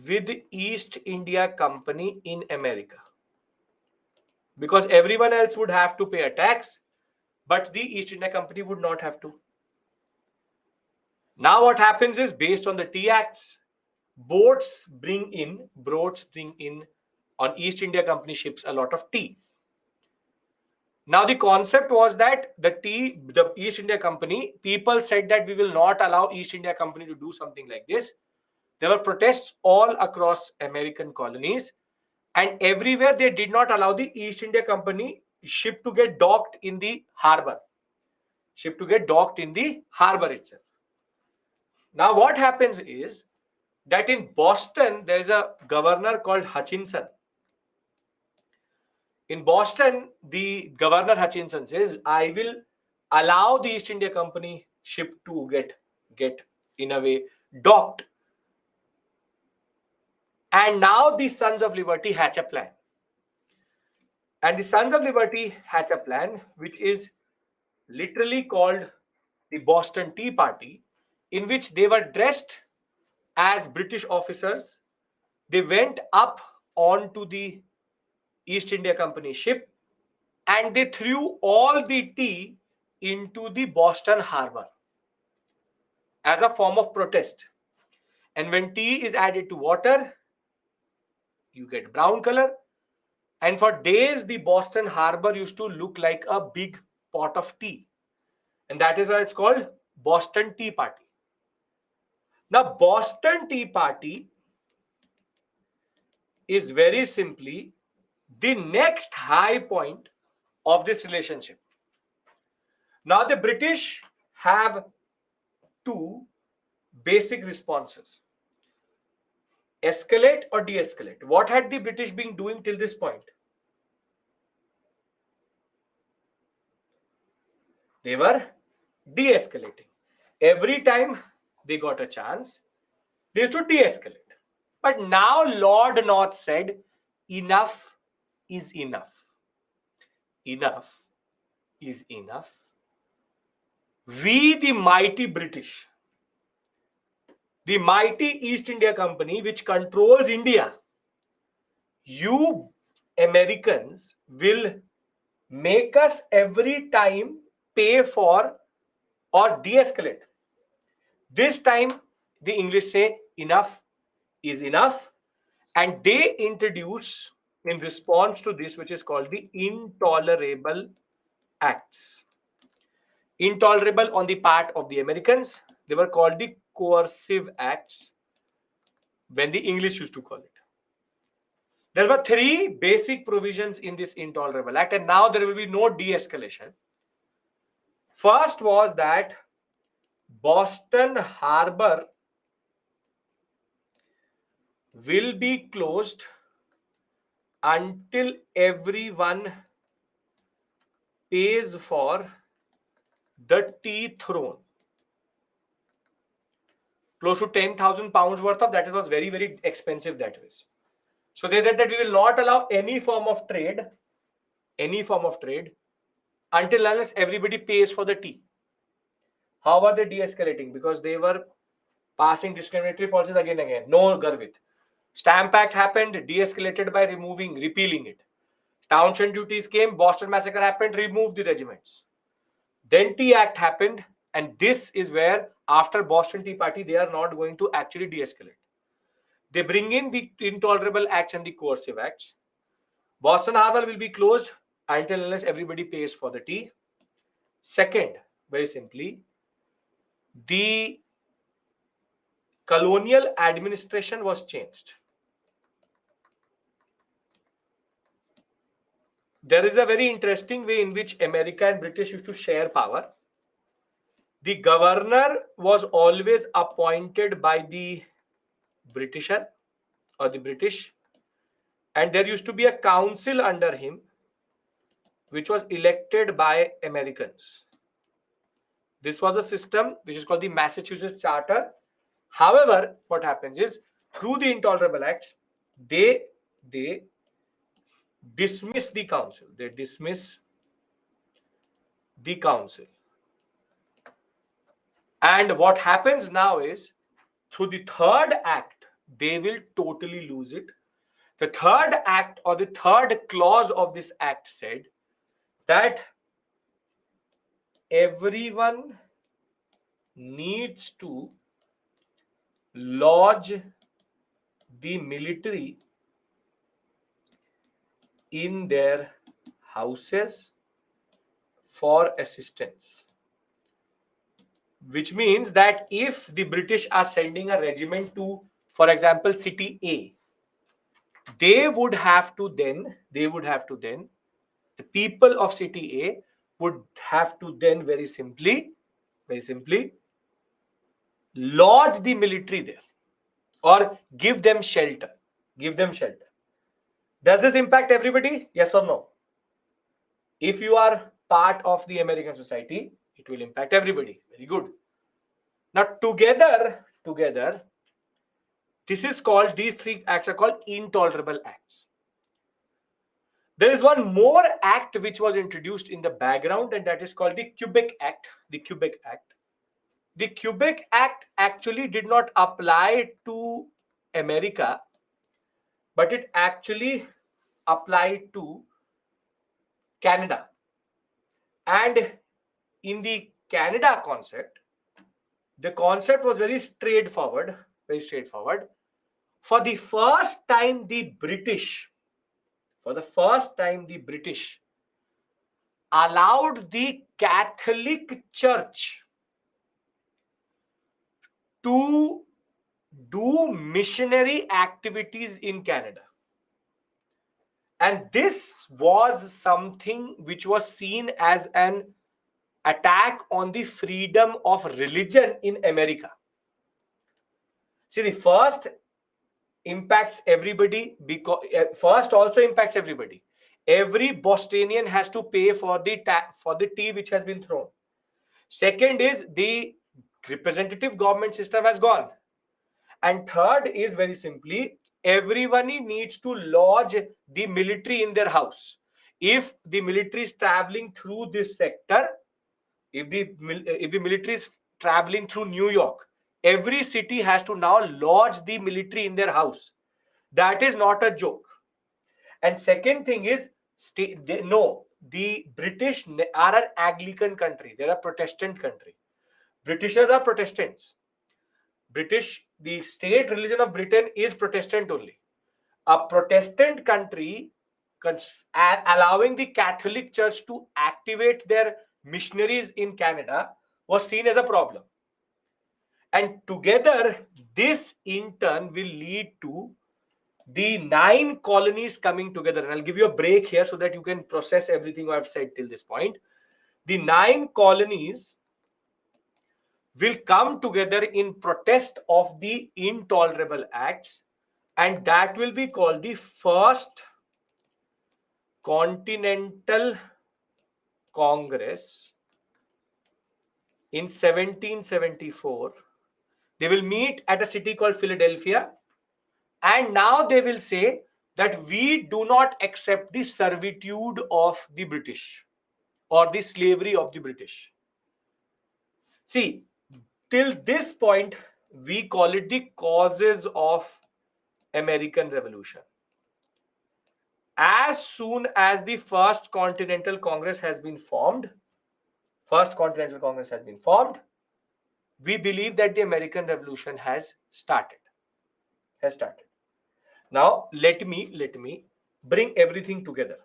with East India Company in America, because everyone else would have to pay a tax, but the East India Company would not have to. Now what happens is, based on the Tea Acts, boats bring in on East India Company ships a lot of tea. Now the concept was that the East India Company, people said that we will not allow East India Company to do something like this. There were protests all across American colonies, and everywhere they did not allow the East India Company ship to get docked in the harbor. Itself. Now what happens is that in Boston, there's a governor called Hutchinson. In Boston, the Governor Hutchinson says, I will allow the East India Company ship to get in a way docked. And now the Sons of Liberty hatch a plan. And the Sons of Liberty hatch a plan, which is literally called the Boston Tea Party, in which they were dressed as British officers. They went up onto the East India Company ship and they threw all the tea into the Boston harbor as a form of protest. And when tea is added to water, you get brown color. And for days, the Boston harbor used to look like a big pot of tea. And that is why it's called Boston Tea Party. Now, Boston Tea Party is very simply the next high point of this relationship. Now, the British have two basic responses: escalate or de-escalate. What had the British been doing till this point? They were de-escalating. Every time they got a chance, they used to de-escalate. But now Lord North said, enough is enough. Enough is enough. We, the mighty British, the mighty East India Company, which controls India, you Americans will make us every time pay for or de-escalate. This time, the English say enough is enough, and they introduce in response to this, which is called the Intolerable Acts. Intolerable on the part of the Americans, they were called the Coercive Acts when the English used to call it. There were three basic provisions in this Intolerable Act, and now there will be no de-escalation. First was that Boston Harbor will be closed until everyone pays for the tea thrown. Close to 10,000 pounds worth of that. It was very, very expensive that was. So they said that we will not allow any form of trade, until unless everybody pays for the tea. How are they de-escalating? Because they were passing discriminatory policies again and again. No Garvit. Stamp Act happened, de-escalated by repealing it. Townshend duties came, Boston Massacre happened, removed the regiments. Then Tea Act happened, and this is where, after Boston Tea Party, they are not going to actually de-escalate. They bring in the Intolerable Acts and the Coercive Acts. Boston Harbor will be closed until unless everybody pays for the tea. Second, very simply, the colonial administration was changed. There is a very interesting way in which America and British used to share power. The governor was always appointed by the Britisher or the British, and there used to be a council under him which was elected by Americans. This was a system which is called the Massachusetts Charter. However, what happens is, through the Intolerable Acts, they dismiss the council. They dismiss the council. And what happens now is, through the third act, they will totally lose it. The third act or the third clause of this act said that everyone needs to lodge the military in their houses for assistance. Which means that if the British are sending a regiment to, for example, city A, they would have to then, the people of city A would have to then very simply lodge the military there or give them shelter. Does this impact everybody? Yes or no? If you are part of the American society, it will impact everybody. Very good. Now together, this is called, these three acts are called Intolerable Acts. There is one more act which was introduced in the background, and that is called the Quebec Act. The Quebec Act. The Quebec Act actually did not apply to America, but it actually applied to Canada. And in the Canada concept, the concept was very straightforward. For the first time, the British allowed the Catholic Church to do missionary activities in Canada. And this was something which was seen as an attack on the freedom of religion in America. See, the first impacts everybody because first also impacts everybody. Every Bostonian has to pay for the tea which has been thrown. Second is the representative government system has gone. And third is very simply, everyone needs to lodge the military in their house. If the military is traveling through this sector, if the military is traveling through New York, every city has to now lodge the military in their house. That is not a joke. And second thing is, the British are an Anglican country. They're a Protestant country. Britishers are Protestants. The state religion of Britain is Protestant only. A Protestant country allowing the Catholic Church to activate their missionaries in Canada was seen as a problem. And together, this in turn will lead to the 9 colonies coming together. And I'll give you a break here so that you can process everything I've said till this point. The 9 colonies will come together in protest of the intolerable acts, and that will be called the First Continental Congress in 1774. They will meet at a city called Philadelphia, and now they will say that we do not accept the servitude of the British or the slavery of the British. See, till this point, we call it the causes of American Revolution. As soon as the First Continental Congress has been formed, we believe that the American Revolution has started. Now, let me bring everything together,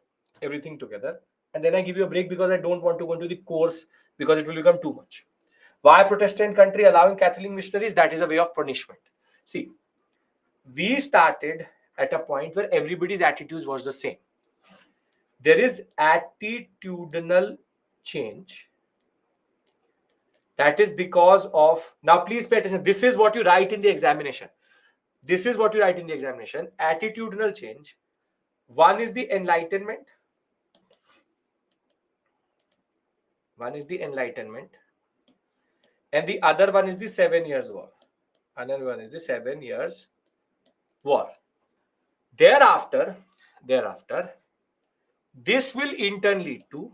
and then I give you a break because I don't want to go into the course because it will become too much. Why Protestant country allowing Catholic missionaries? That is a way of punishment. See, we started at a point where everybody's attitudes was the same. There is attitudinal change. That is because of, now please pay attention, this is what you write in the examination. Attitudinal change. One is the Enlightenment. And the other one is the 7 Years War. Thereafter, this will in turn lead to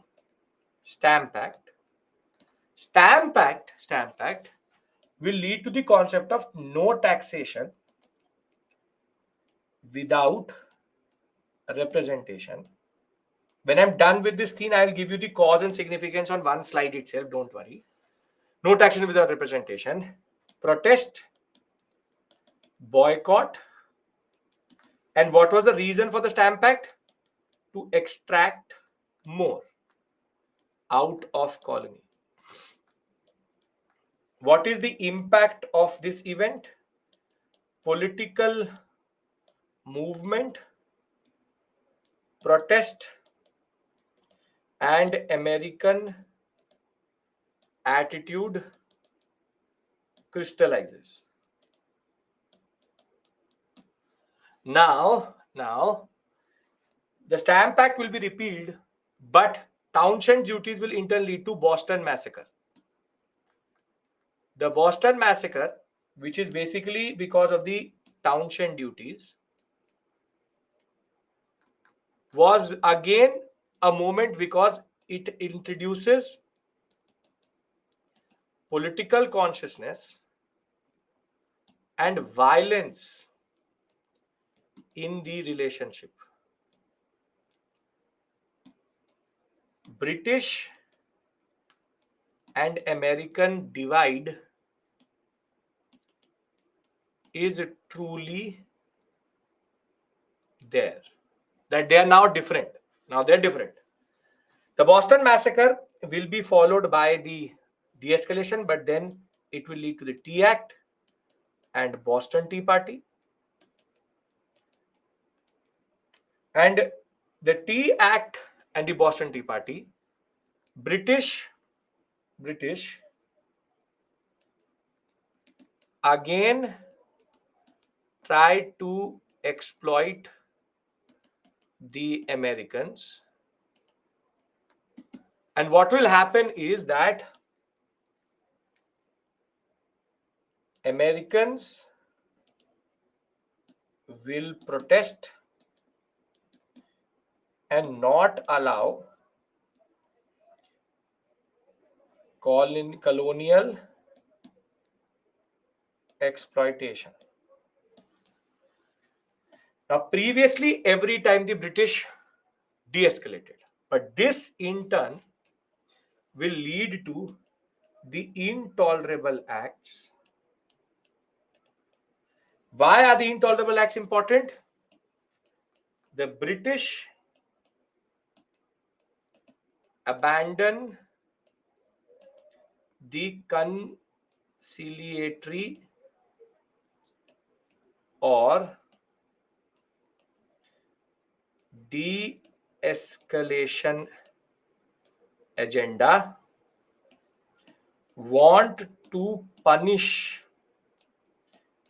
Stamp Act. Stamp Act will lead to the concept of no taxation without representation. When I'm done with this thing, I'll give you the cause and significance on one slide itself. Don't worry. No taxation without representation. Protest, boycott. And what was the reason for the Stamp Act? To extract more out of colony. What is the impact of this event? Political movement, protest, and American attitude crystallizes. Now, the Stamp Act will be repealed, but Townshend duties will in turn lead to Boston Massacre. The Boston Massacre, which is basically because of the Townshend duties, was again a moment because it introduces political consciousness and violence in the relationship. British and American divide is truly there. That they are now different. The Boston Massacre will be followed by the de-escalation, but then it will lead to the Tea Act and Boston Tea Party. And the Tea Act and the Boston Tea Party, British again tried to exploit the Americans. And what will happen is that Americans will protest and not allow colonial exploitation. Now, previously, every time the British de-escalated, but this in turn will lead to the intolerable acts. Why are the intolerable acts important? The British abandon the conciliatory or de-escalation agenda, want to punish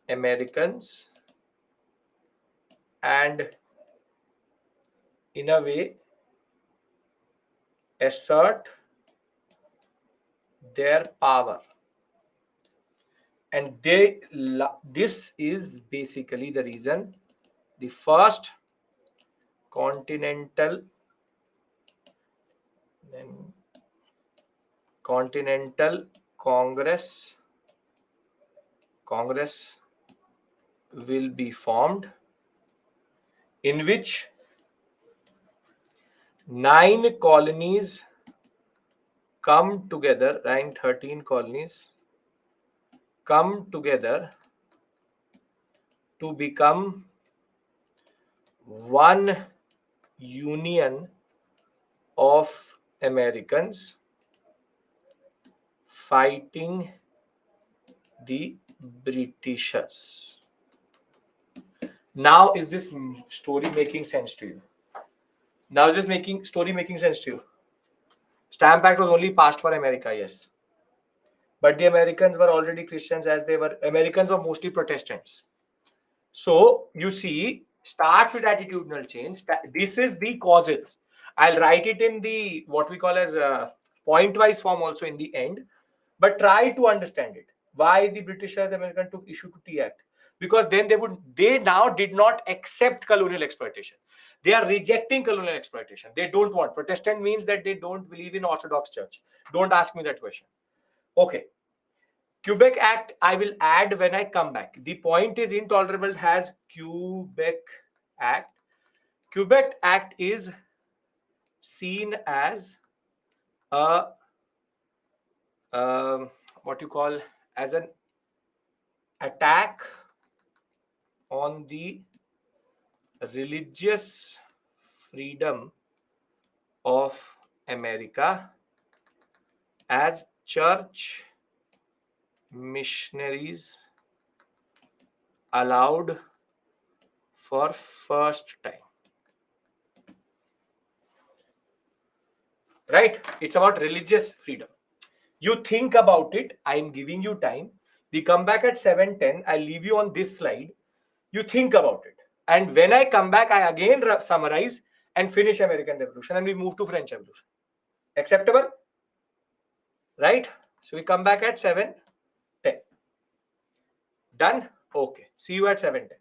Americans, and in a way assert their power. And this is basically the reason the first continental Congress will be formed, in which 9 colonies come together, 13 colonies come together to become one union of Americans fighting the Britishers. Now, is this story making sense to you? Now, is this story making sense to you? Stamp Act was only passed for America, yes. But the Americans were already Christians, as Americans were mostly Protestants. So, you see, start with attitudinal change. This is the causes. I'll write it in the what we call as a point-wise form also in the end. But try to understand it. Why the Britishers, American took issue to Tea Act? Because then they now did not accept colonial exploitation. They are rejecting colonial exploitation. They don't want. Protestant means that they don't believe in Orthodox Church. Don't ask me that question. Okay. Quebec Act, I will add when I come back. The point is intolerable has Quebec Act. Quebec Act is seen as a what you call as an attack on the religious freedom of America, as church missionaries allowed for first time. Right? It's about religious freedom. You think about it. I'm giving you time. We come back at 7:10. I'll leave you on this slide. You think about it. And when I come back, I again summarize and finish American Revolution, and we move to French Revolution. Acceptable? Right? So we come back at 7:10. Done? Okay. See you at 7:10.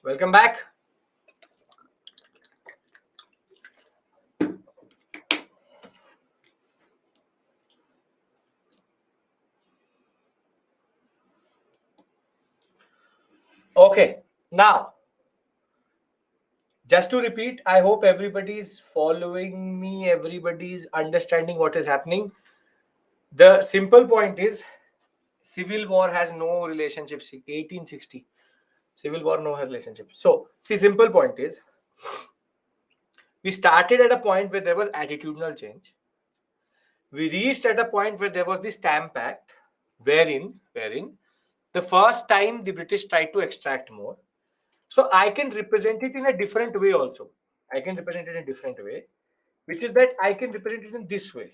Welcome back. Okay, now just to repeat, I hope everybody's following me, everybody's understanding what is happening. The simple point is civil war has no relationship. 1860 civil war, no relationship. So see, simple point is we started at a point where there was attitudinal change. We reached at a point where there was the Stamp Act, wherein the first time the British tried to extract more. So I can represent it in a different way also. I can represent it in a different way, which is that I can represent it in this way,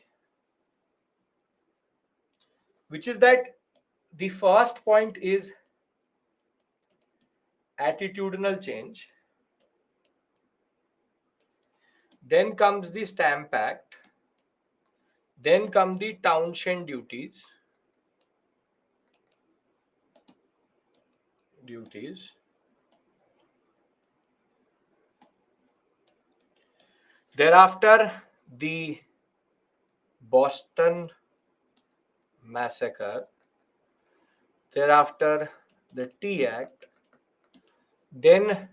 which is that the first point is attitudinal change. Then comes the Stamp Act. Then come the Townshend duties. Thereafter, the Boston Massacre. Thereafter, the Tea Act. Then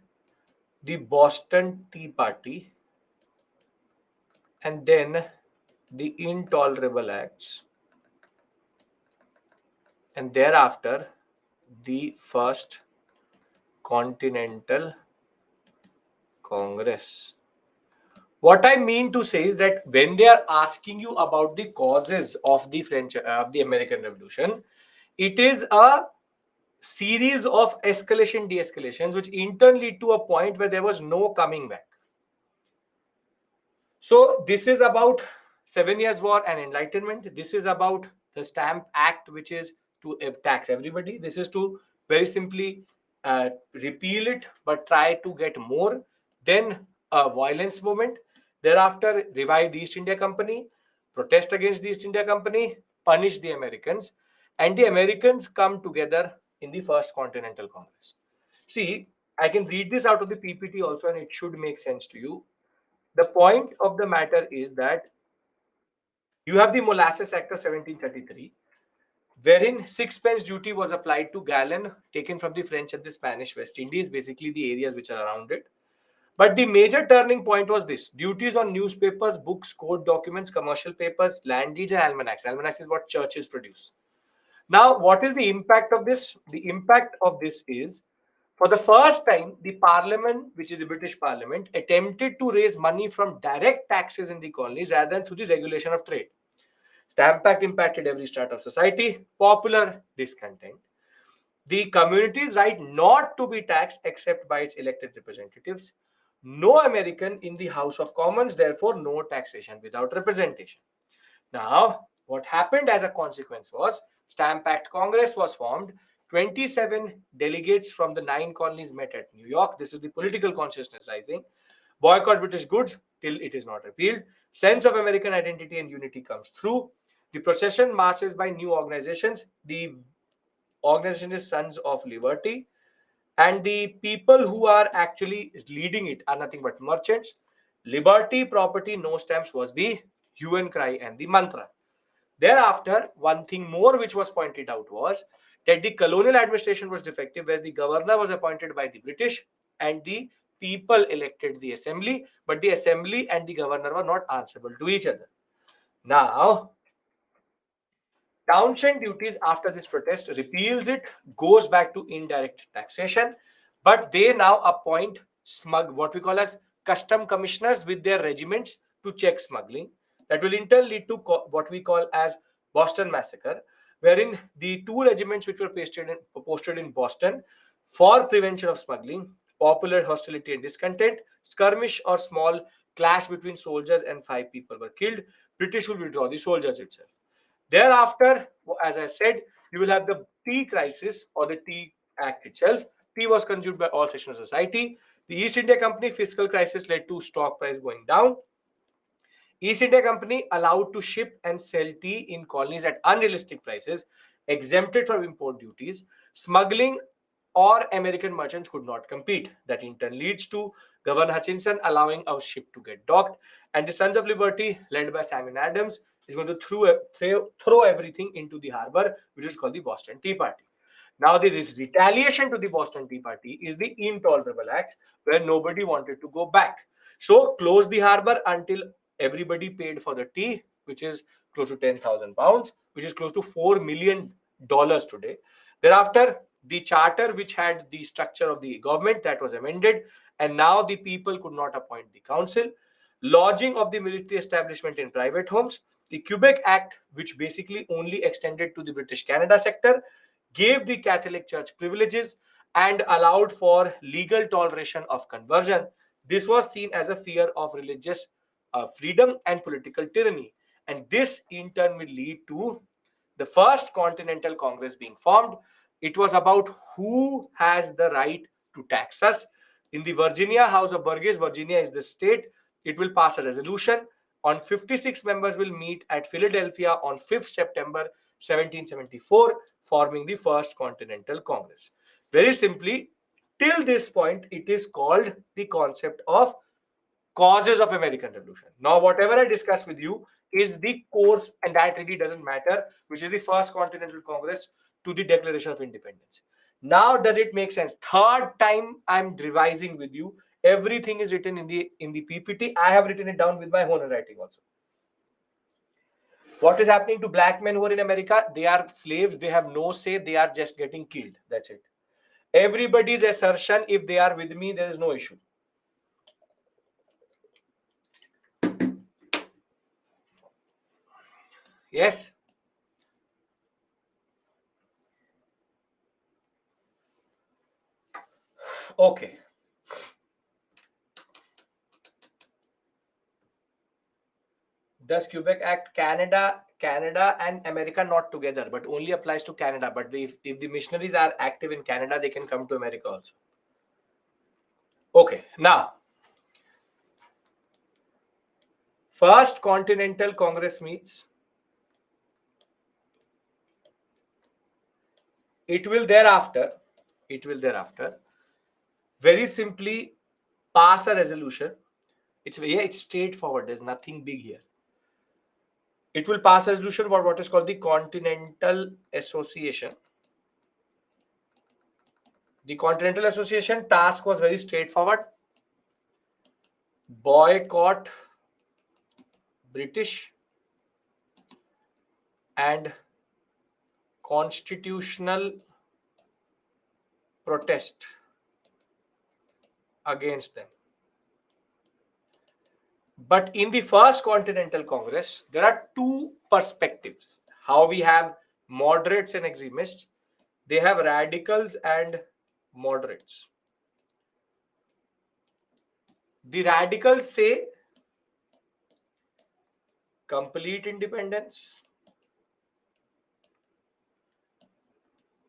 the Boston Tea Party. And then the Intolerable Acts. And thereafter, the First Continental Congress. What I mean to say is that when they are asking you about the causes of the the American Revolution, it is a series of escalation, de-escalations, which in turn lead to a point where there was no coming back. So this is about 7 Years' War and Enlightenment. This is about the Stamp Act, which is to tax everybody. This is to very simply repeal it, but try to get more. Then a violence movement. Thereafter, revive the East India Company, protest against the East India Company, punish the Americans, and the Americans come together in the First Continental Congress. See, I can read this out of the PPT also, and it should make sense to you. The point of the matter is that you have the Molasses Act of 1733, wherein sixpence duty was applied to gallon taken from the French and the Spanish West Indies, basically the areas which are around it. But the major turning point was this: duties on newspapers, books, court documents, commercial papers, land deeds, and almanacs. Almanacs is what churches produce. Now, what is the impact of this? The impact of this is, for the first time, the Parliament, which is the British Parliament, attempted to raise money from direct taxes in the colonies rather than through the regulation of trade. Stamp Act impacted every strata of society, popular discontent. The community's right not to be taxed except by its elected representatives. No American in the House of Commons, therefore, no taxation without representation. Now, what happened as a consequence was Stamp Act Congress was formed. 27 delegates from the 9 colonies met at New York. This is the political consciousness rising. Boycott British goods till it is not repealed. Sense of American identity and unity comes through. The procession marches by new organizations. The organization is Sons of Liberty. And the people who are actually leading it are nothing but merchants. Liberty, property, no stamps was the hue and cry and the mantra. Thereafter, one thing more which was pointed out was that the colonial administration was defective, where the governor was appointed by the British and the people elected the assembly, but the assembly and the governor were not answerable to each other. Now, Townshend duties after this protest repeals it, goes back to indirect taxation, but they now appoint what we call as custom commissioners with their regiments to check smuggling. That will in turn lead to what we call as Boston Massacre, wherein the 2 regiments which were posted in Boston for prevention of smuggling, popular hostility and discontent, skirmish or small clash between soldiers and 5 people were killed. British will withdraw the soldiers itself. Thereafter, as I said, you will have the tea crisis or the Tea Act itself. Tea was consumed by all sections of society. The East India Company fiscal crisis led to stock price going down. East India Company allowed to ship and sell tea in colonies at unrealistic prices, exempted from import duties. Smuggling or American merchants could not compete. That in turn leads to Governor Hutchinson allowing a ship to get docked, and the Sons of Liberty, led by Samuel Adams, is going to throw everything into the harbor, which is called the Boston Tea Party. Now, there is retaliation to the Boston Tea Party is the Intolerable Act, where nobody wanted to go back. So, close the harbor until everybody paid for the tea, which is close to 10,000 pounds, which is close to $4 million today. Thereafter, the charter, which had the structure of the government, that was amended, and now the people could not appoint the council. Lodging of the military establishment in private homes. The Quebec Act, which basically only extended to the British Canada sector, gave the Catholic Church privileges and allowed for legal toleration of conversion. This was seen as a fear of religious freedom and political tyranny. And this, in turn, will lead to the first Continental Congress being formed. It was about who has the right to tax us. In the Virginia House of Burgesses, Virginia is the state, it will pass a resolution. On 56 members will meet at Philadelphia on 5th September 1774, forming the First Continental Congress. Very simply, till this point, it is called the concept of causes of American Revolution. Now, whatever I discuss with you is the course, and that really doesn't matter, which is the First Continental Congress to the Declaration of Independence. Now, does it make sense? Third time I'm revising with you. Everything is written in the PPT. I have written it down with my own writing also. What is happening to black men who are in America? They are slaves. They have no say. They are just getting killed. That's it. Everybody's assertion, if they are with me, there is no issue. Yes. Okay. Does Quebec Act Canada and America not together, but only applies to Canada? But if the missionaries are active in Canada, they can come to America also. Okay, now First Continental Congress meets. It will thereafter very simply pass a resolution. It's straightforward. There's nothing big here. It will pass a resolution for what is called the Continental Association. The Continental Association task was very straightforward. Boycott British and constitutional protest against them. But in the First Continental Congress, there are two perspectives. How we have moderates and extremists, they have radicals and moderates. The radicals say complete independence,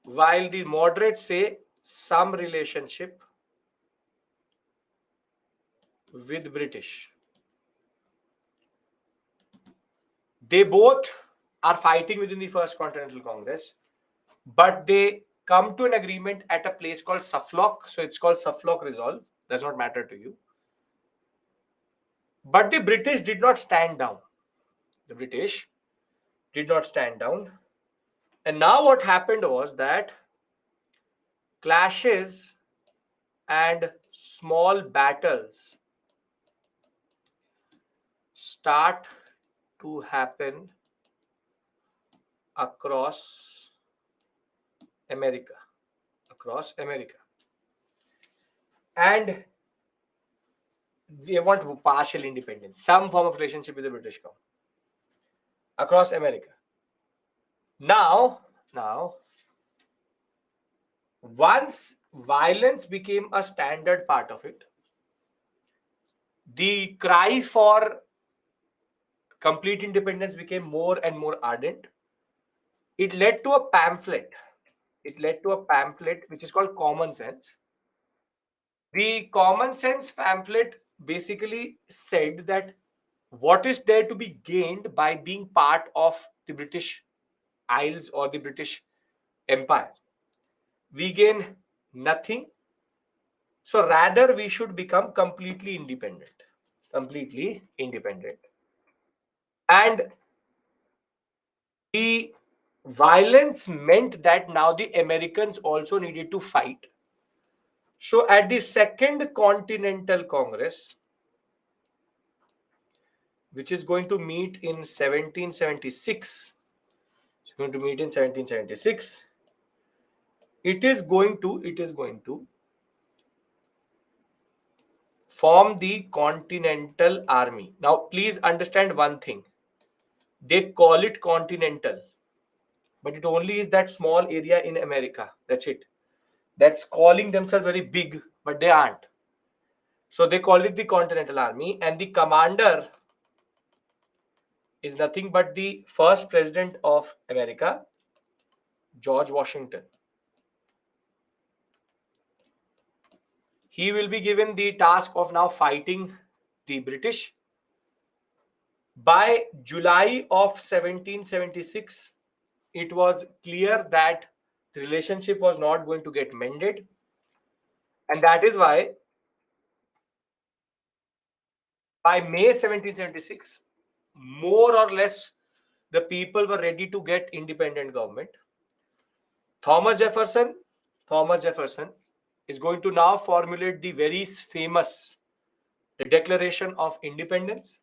while the moderates say some relationship with British. They both are fighting within the First Continental Congress, but they come to an agreement at a place called Suffolk. So it's called Suffolk Resolve. Does not matter to you. But the British did not stand down. The British did not stand down. And now what happened was that clashes and small battles start to happen across America. And they want partial independence, some form of relationship with the British government across America. Now, once violence became a standard part of it, the cry for complete independence became more and more ardent. It led to a pamphlet. Which is called Common Sense. The Common Sense pamphlet basically said that what is there to be gained by being part of the British Isles or the British Empire? We gain Nothing. So rather we should become completely independent. Completely independent. And the violence meant that now the Americans also needed to fight. So at the Second Continental Congress, which is going to meet in 1776, it's going to meet in 1776, it is going to form the Continental Army. Now please understand one thing. They call it continental, but it only is that small area in America. That's it. That's calling themselves very big, but they aren't. So they call it the Continental Army, and the commander is nothing but the first president of America, George Washington. He will be given the task of now fighting the British. By July of 1776, it was clear that the relationship was not going to get mended. And that is why by May 1776, more or less, the people were ready to get independent government. Thomas Jefferson, Thomas Jefferson is going to now formulate the very famous the Declaration of Independence,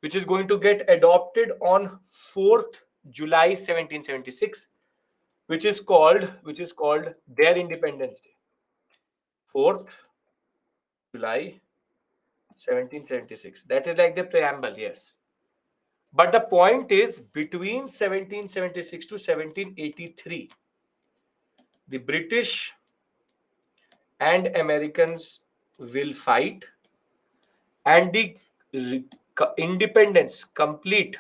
which is going to get adopted on 4th July 1776, which is called their Independence Day. 4th July 1776. That is like the preamble, yes. But the point is, between 1776 to 1783, the British and Americans will fight, and the independence, complete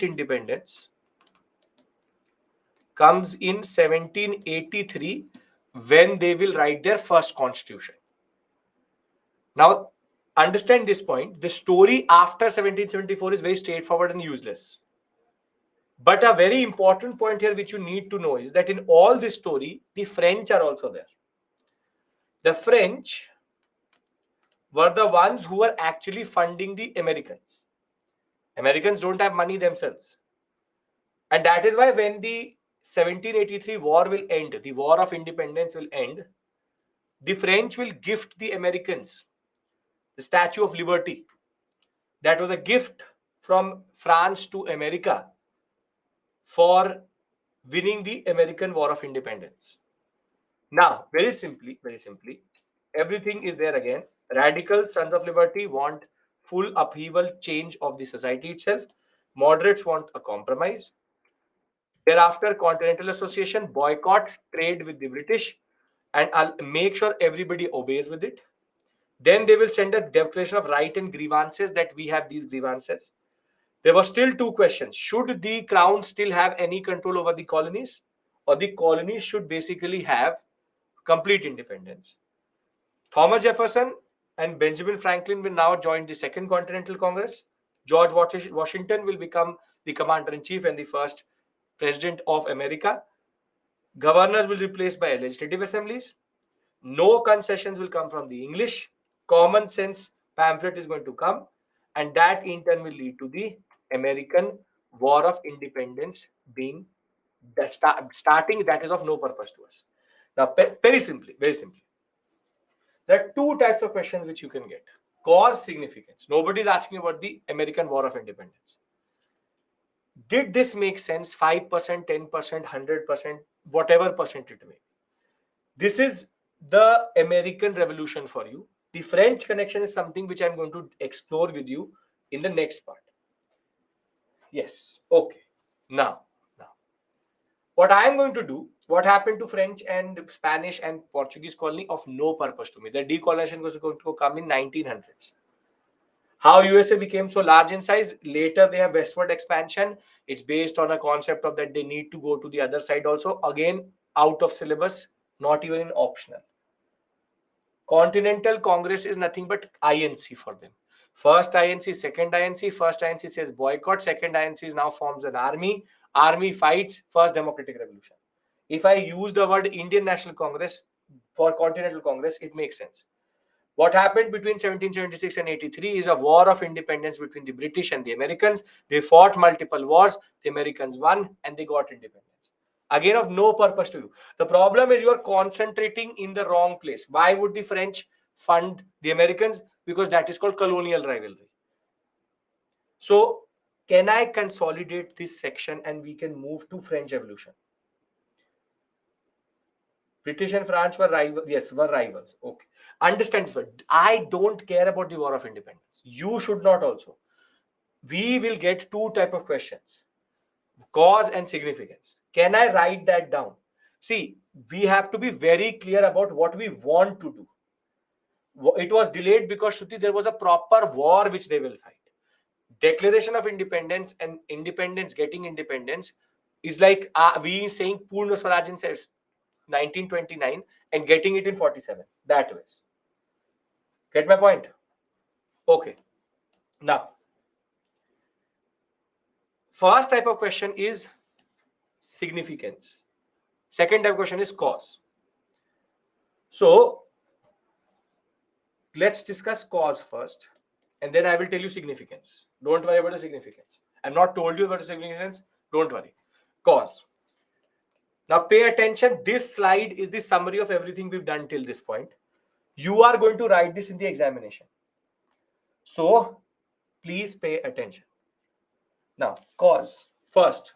independence, comes in 1783 when they will write their first constitution. Now, understand this point. The story after 1774 is very straightforward and useless. But a very important point here which you need to know is that in all this story, the French are also there. The French were the ones who were actually funding the Americans. Americans don't have money themselves. And that is why when the 1783 war will end, the War of Independence will end, the French will gift the Americans the Statue of Liberty. That was a gift from France to America for winning the American War of Independence. Now, very simply, everything is there again. Radical Sons of Liberty want full upheaval change of the society itself. Moderates want a compromise. Thereafter, Continental Association boycott trade with the British and I'll make sure everybody obeys with it. Then they will send a declaration of right and grievances that we have these grievances. There were still two questions. Should the crown still have any control over the colonies, or the colonies should basically have complete independence? Thomas Jefferson and Benjamin Franklin will now join the Second Continental Congress. George Washington will become the commander-in-chief and the first president of America. Governors will be replaced by legislative assemblies. No concessions will come from the English. Common sense pamphlet is going to come, and that in turn will lead to the American War of Independence being starting. That is of no purpose to us. Now, very simply, there are two types of questions which you can get. Cause, significance. Nobody is asking about the American War of Independence. Did this make sense? 5%, 10%, 100%, whatever percent it may be. This is the American Revolution for you. The French connection is something which I'm going to explore with you in the next part. Yes. Okay. Now, what I am going to do, what happened to French and Spanish and Portuguese colony of no purpose to me. The decolonization was going to come in 1900s. How USA became so large in size, later they have westward expansion. It's based on a concept of that they need to go to the other side also. Again, out of syllabus, not even in optional. Continental Congress is nothing but INC for them. First INC, second INC. First INC says boycott. Second INC now forms an army. Army fights. First Democratic Revolution. If I use the word Indian National Congress for Continental Congress, it makes sense. What happened between 1776 and 83 is a war of independence between the British and the Americans. They fought multiple wars. The Americans won and they got independence. Again, of no purpose to you. The problem is you are concentrating in the wrong place. Why would the French fund the Americans? Because that is called colonial rivalry. So, can I consolidate this section and we can move to French Revolution? British and France were rivals. Yes, were rivals. Okay. Understand this, but I don't care about the War of Independence. You should not also. We will get two type of questions: cause and significance. Can I write that down? See, we have to be very clear about what we want to do. It was delayed because, Shruti, there was a proper war which they will fight. Declaration of Independence and independence, getting independence, is like we saying Purna Swaraj in 1929 and getting it in 47. That way. Get my point? Okay. Now, first type of question is significance. Second type of question is cause. So, let's discuss cause first, and then I will tell you significance. Don't worry about the significance. I've not told you about the significance. Don't worry. Cause. Now, pay attention. This slide is the summary of everything we've done till this point. You are going to write this in the examination. So, please pay attention. Now, cause. First,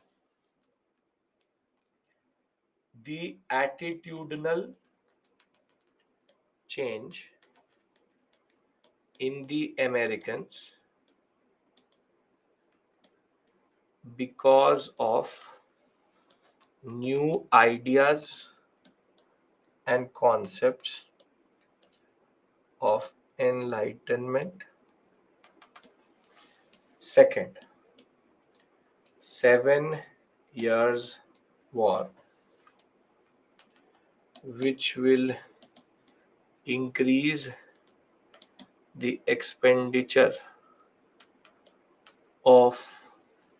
the attitudinal change in the Americans because of new ideas and concepts of enlightenment. Second, 7 Years' War, which will increase the expenditure of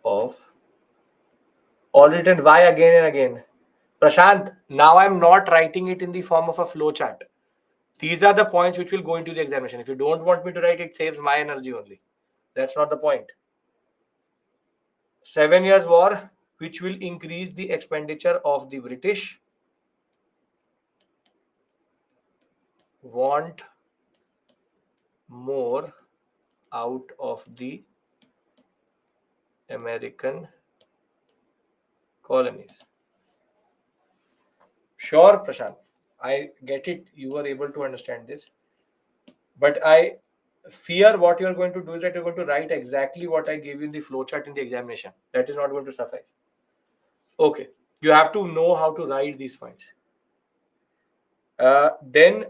all written. Why again and again? Prashant, now I'm not writing it in the form of a flow chart. These are the points which will go into the examination. If you don't want me to write, it saves my energy only. That's not the point. 7 Years' War, which will increase the expenditure of the British, want more out of the American colonies. Sure, Prashant. I get it. You were able to understand this. But I fear what you're going to do is that you're going to write exactly what I gave you in the flowchart in the examination. That is not going to suffice. Okay. You have to know how to write these points. Then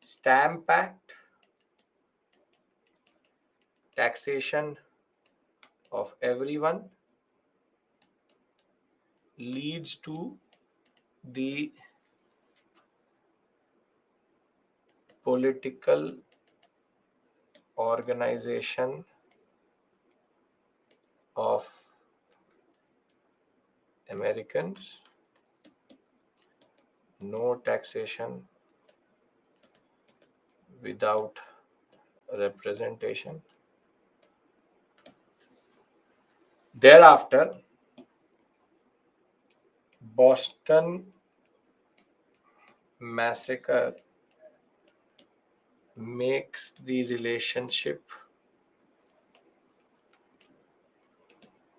Stamp Act, taxation of everyone, leads to the political organization of Americans. No taxation without representation. Thereafter, Boston Massacre makes the relationship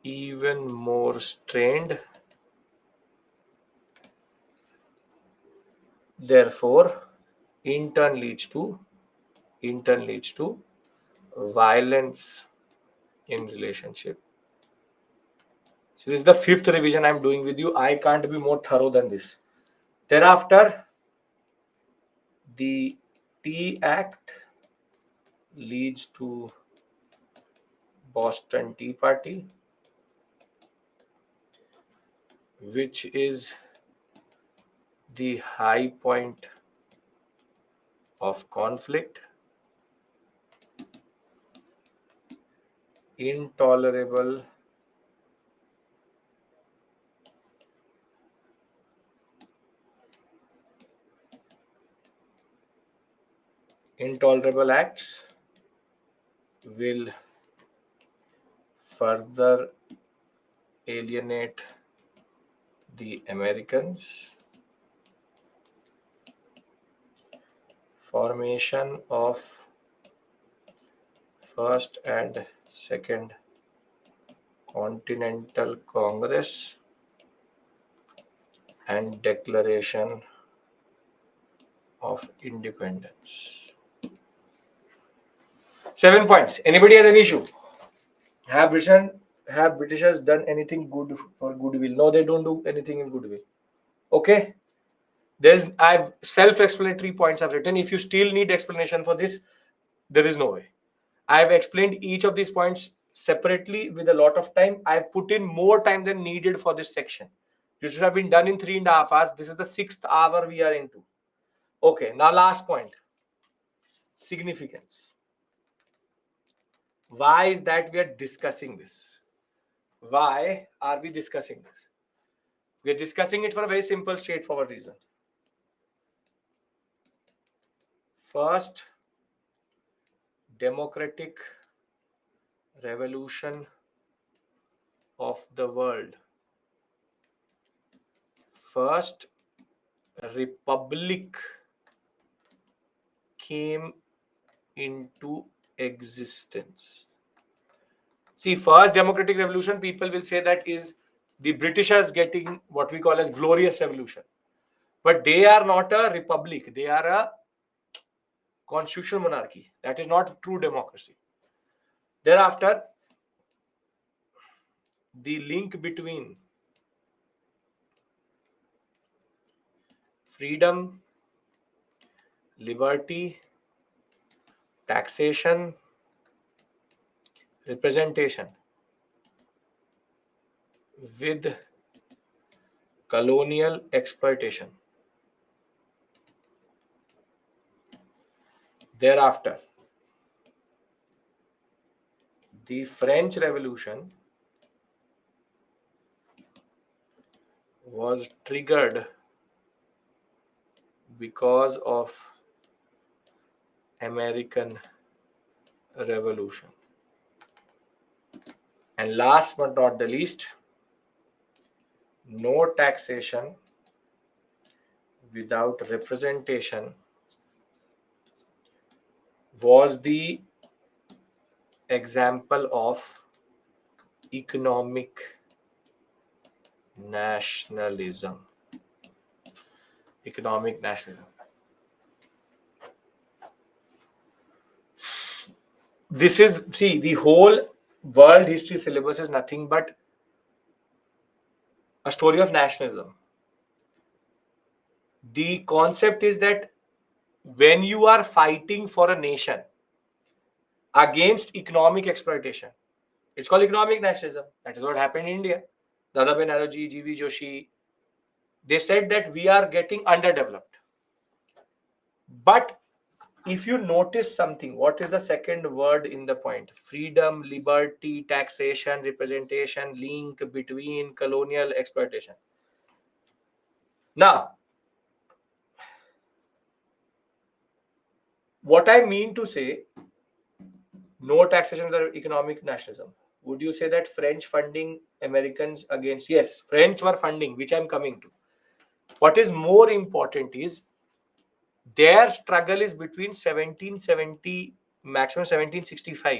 even more strained. Therefore, in turn leads to violence in relationship. So this is the fifth revision I'm doing with you. I can't be more thorough than this. Thereafter, the Tea Act leads to Boston Tea Party, which is the high point of conflict. Intolerable intolerable acts will further alienate the Americans. Formation of First and Second Continental Congress and Declaration of Independence. 7 points. Anybody has an issue? Have Britishers done anything good for goodwill? No, they don't do anything in goodwill. Okay. I've self-explanatory points I've written. If you still need explanation for this, there is no way. I've explained each of these points separately with a lot of time. I've put in more time than needed for this section. This should have been done in 3.5 hours. This is the 6th hour we are into. Okay, now last point. Significance. Why is that we are discussing this? Why are we discussing this? We are discussing it for a very simple, straightforward reason. First democratic revolution of the world. First republic came into existence. See, first democratic revolution, people will say that is the Britishers getting what we call as glorious revolution. But they are not a republic. They are a constitutional monarchy. That is not true democracy. Thereafter, the link between freedom, liberty, taxation, representation with colonial exploitation. Thereafter, the French Revolution was triggered because of American Revolution. And last but not the least, no taxation without representation was the example of economic nationalism. Economic nationalism. This is, see, the whole world history syllabus is nothing but a story of nationalism. The concept is that when you are fighting for a nation against economic exploitation, it's called economic nationalism. That is what happened in India. Dada Banerjee, G.V. Joshi, they said that we are getting underdeveloped. But if you notice something, what is the second word in the point? Freedom, liberty, taxation, representation, link between colonial exploitation. Now, what I mean to say, no taxation without economic nationalism. Would you say that French funding Americans against? Yes, French were funding, which I'm coming to. What is more important is their struggle is between 1770, maximum 1765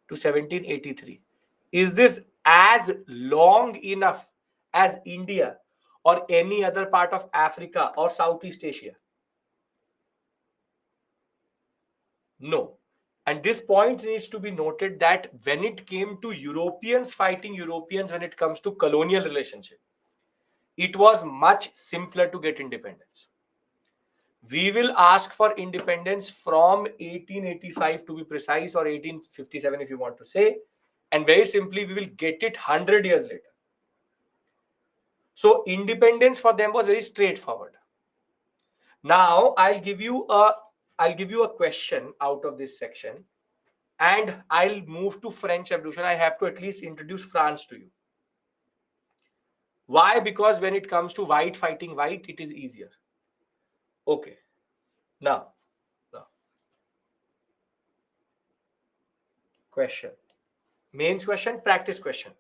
to 1783. Is this as long enough as India or any other part of Africa or Southeast Asia? No. And this point needs to be noted that when it came to Europeans fighting Europeans, when it comes to colonial relationship, it was much simpler to get independence. We will ask for independence from 1885 to be precise, or 1857 if you want to say, and very simply we will get it 100 years later. So independence for them was very straightforward. Now I'll give you a question out of this section, and I'll move to French Revolution. I have to at least introduce France to you. Why? Because when it comes to white fighting white, it is easier. Okay. Now, question, mains question, practice question.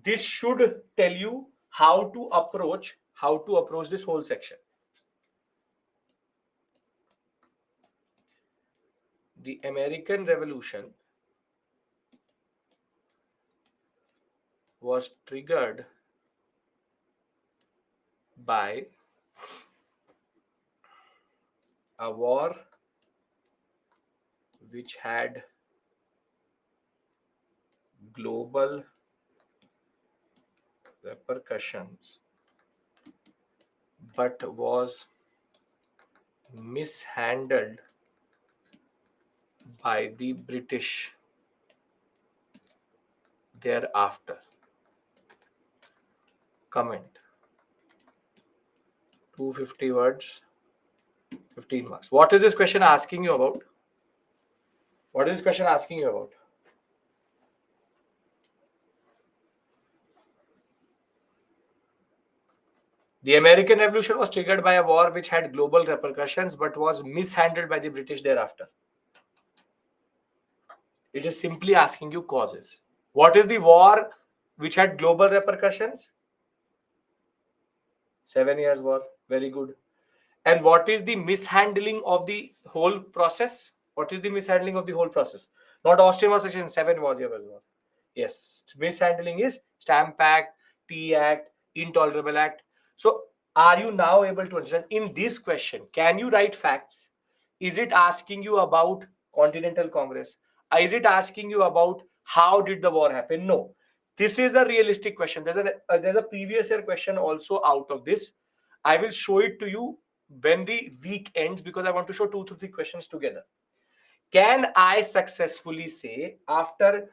This should tell you how to approach this whole section. The American Revolution was triggered by a war which had global repercussions but was mishandled by the British thereafter. Comment. 250 words, 15 marks. What is this question asking you about? What is this question asking you about? The American Revolution was triggered by a war which had global repercussions but was mishandled by the British thereafter. It is simply asking you causes. What is the war which had global repercussions? 7 Years' War. Very good. And what is the mishandling of the whole process? What is the mishandling of the whole process? Not Austrian War Section 7 was your war. Yes, mishandling is Stamp Act, Tea Act, Intolerable Act. So, are you now able to understand? In this question, can you write facts? Is it asking you about Continental Congress? Is it asking you about how did the war happen? No. This is a realistic question. There's a previous year question also out of this. I will show it to you when the week ends because I want to show 2 to 3 questions together. Can I successfully say after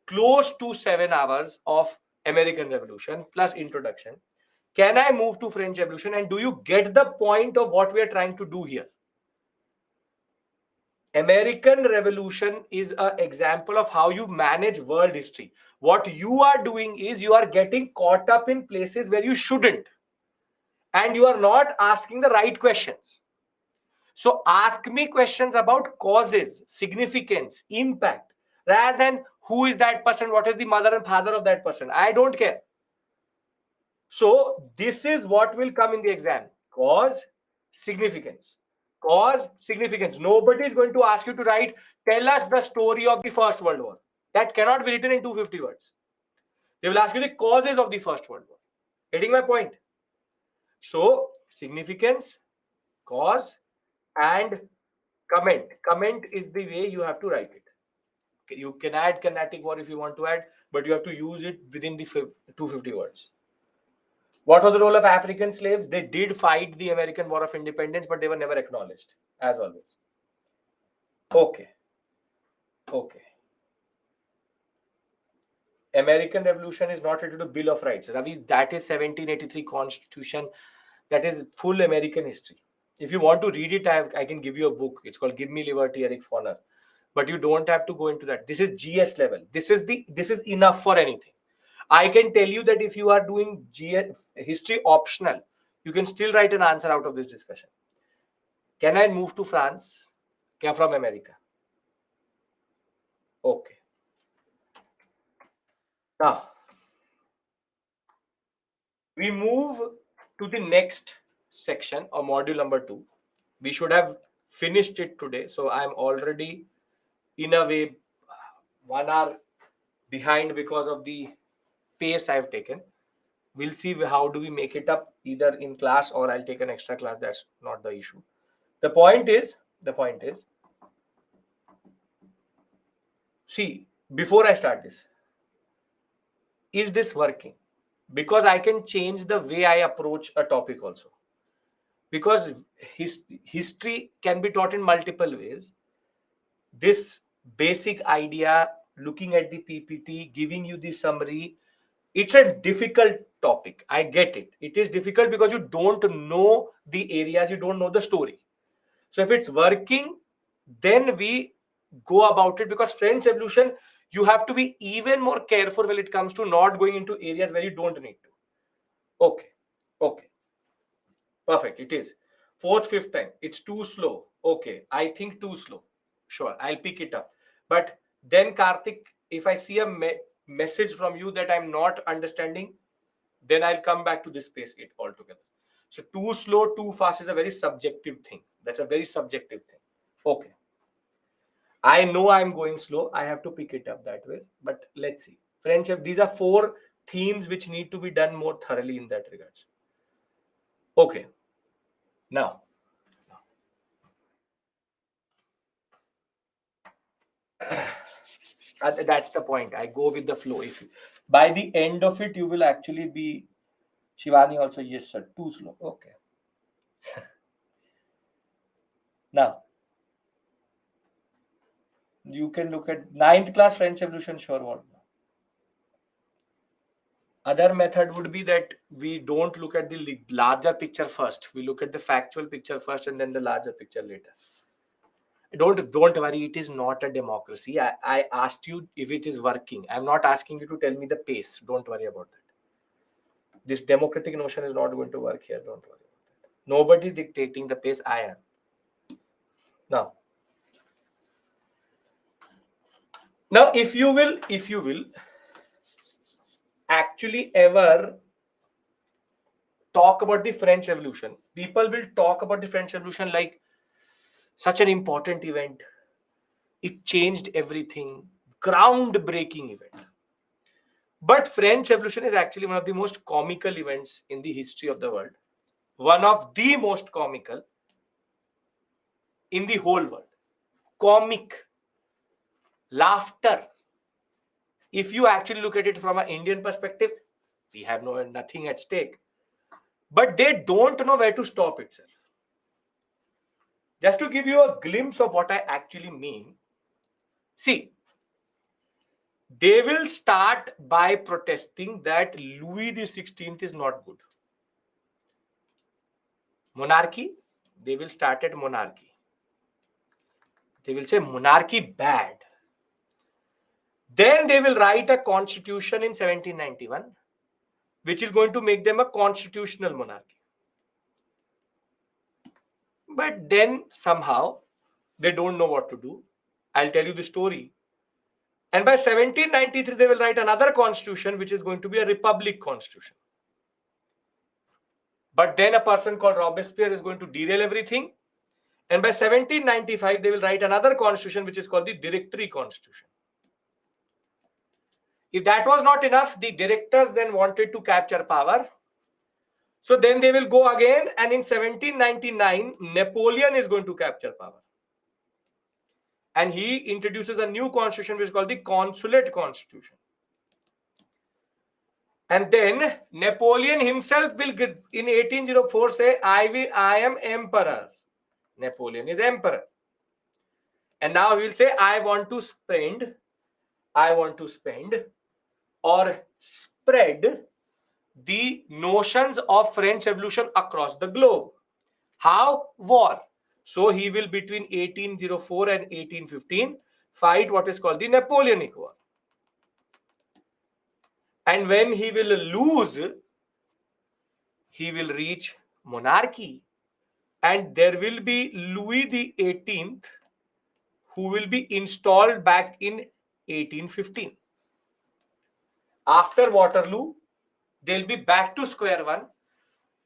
close to 7 hours of American Revolution plus introduction, can I move to French Revolution? And do you get the point of what we are trying to do here? American Revolution is an example of how you manage world history. What you are doing is you are getting caught up in places where you shouldn't. And you are not asking the right questions. So ask me questions about causes, significance, impact, rather than who is that person, what is the mother and father of that person. I don't care. So this is what will come in the exam. Cause, significance. Cause, significance. Nobody is going to ask you to write, tell us the story of the First World War. That cannot be written in 250 words. They will ask you the causes of the First World War. Getting my point? So, significance, cause, and comment. Comment is the way you have to write it. You can add kinetic war if you want to add, but you have to use it within the 250 words. What was the role of African slaves? They did fight the American War of Independence, but they were never acknowledged, as always. Okay. American Revolution is not related to Bill of Rights. Ravi, that is 1783 Constitution. That is full American history. If you want to read it, I can give you a book. It's called Give Me Liberty, Eric Foner. But you don't have to go into that. This is GS level. This is enough for anything. I can tell you that if you are doing history optional, you can still write an answer out of this discussion. Can I move to France? From America? Okay. Now, we move to the next section or module number 2. We should have finished it today. So I'm already in a way 1 hour behind because of the pace I've taken. We'll see how do we make it up either in class or I'll take an extra class. That's not the issue. The point is, see, before I start this, is this working? Because I can change the way I approach a topic also. Because history can be taught in multiple ways. This basic idea, looking at the PPT, giving you the summary, it's a difficult topic. I get it. It is difficult because you don't know the areas, you don't know the story. So if it's working, then we go about it, because French Revolution, you have to be even more careful when it comes to not going into areas where you don't need to. Okay. Perfect. It is. 4th, 5th time. It's too slow. Okay. I think too slow. Sure. I'll pick it up. But Then Karthik, if I see a message from you that I'm not understanding, then I'll come back to this space it altogether. So too slow, too fast is a very subjective thing. That's a very subjective thing. Okay. I know I'm going slow. I have to pick it up that way. But let's see. Friendship, these are 4 themes which need to be done more thoroughly in that regards. Okay. Now. That's the point. I go with the flow. If by the end of it, you will actually be Shivani also, yes, sir. Too slow. Okay. Now, you can look at 9th class French Revolution, sure what. Other method would be that we don't look at the larger picture first. We look at the factual picture first and then the larger picture later. Don't worry, it is not a democracy. I asked you if it is working. I'm not asking you to tell me the pace. Don't worry about that. This democratic notion is not going to work here. Don't worry about that. Nobody is dictating the pace. I am. Now, if you will actually ever talk about the French Revolution, people will talk about the French Revolution like such an important event. It changed everything, groundbreaking event. But French Revolution is actually one of the most comical events in the history of the world. One of the most comical in the whole world. Comic. Laughter. If you actually look at it from an Indian perspective, we have nothing at stake. But they don't know where to stop itself. Just to give you a glimpse of what I actually mean, see, they will start by protesting that Louis XVI is not good. Monarchy, they will start at monarchy. They will say monarchy bad. Then they will write a constitution in 1791, which is going to make them a constitutional monarchy. But then somehow they don't know what to do. I'll tell you the story. And by 1793, they will write another constitution, which is going to be a republic constitution. But then a person called Robespierre is going to derail everything. And by 1795, they will write another constitution, which is called the Directory Constitution. If that was not enough, the directors then wanted to capture power. So then they will go again, and in 1799, Napoleon is going to capture power. And he introduces a new constitution, which is called the Consulate Constitution. And then Napoleon himself will, in 1804, say, I am emperor. Napoleon is emperor. And now he will say, I want to spend or spread the notions of French Revolution across the globe. How? War. So he will, between 1804 and 1815, fight what is called the Napoleonic War. And when he will lose, he will reach monarchy. And there will be Louis XVIII, who will be installed back in 1815. After Waterloo, they'll be back to square one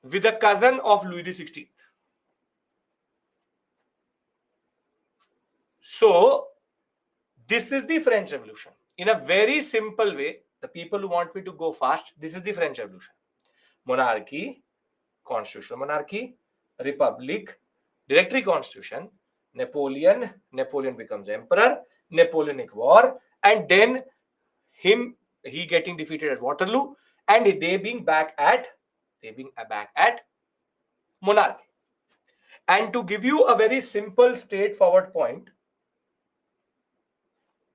with a cousin of Louis XVI. So, this is the French Revolution. In a very simple way, the people who want me to go fast, this is the French Revolution. Monarchy, constitutional monarchy, republic, directory constitution, Napoleon becomes emperor, Napoleonic War, and then he getting defeated at Waterloo, and they being back at monarchy. And to give you a very simple, straightforward point,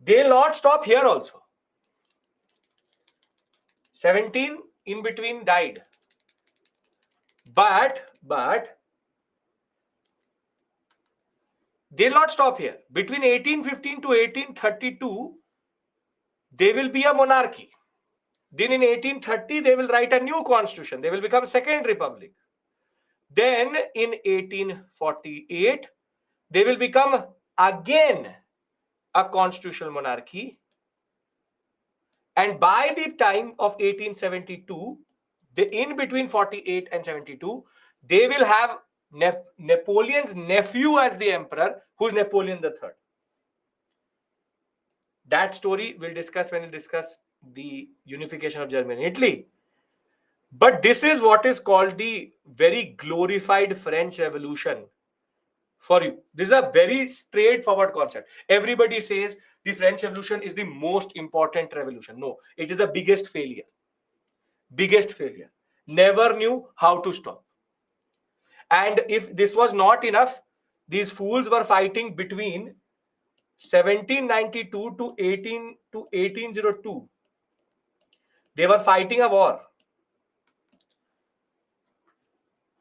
they'll not stop here also. 17 in between died. But they'll not stop here. Between 1815 to 1832, they will be a monarchy. Then in 1830, they will write a new constitution. They will become Second Republic. Then in 1848, they will become again a constitutional monarchy. And by the time of 1872, in between 48 and 72, they will have Napoleon's nephew as the emperor, who's Napoleon III. That story we'll discuss when we discuss the unification of Germany and Italy. But this is what is called the very glorified French Revolution for you. This is a very straightforward concept. Everybody says the French Revolution is the most important revolution. No, it is the biggest failure. Biggest failure. Never knew how to stop. And if this was not enough, these fools were fighting between 1792 to 1802. They were fighting a war.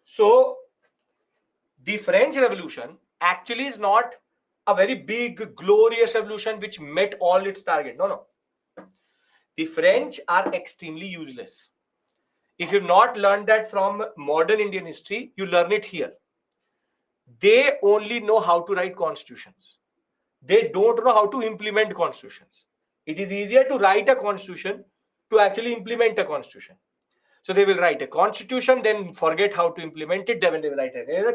So the French Revolution actually is not a very big, glorious revolution which met all its target. No, no. The French are extremely useless. If you've not learned that from modern Indian history, you learn it here. They only know how to write constitutions. They don't know how to implement constitutions. It is easier to write a constitution to actually implement a constitution. So they will write a constitution, then forget how to implement it. Then they will write a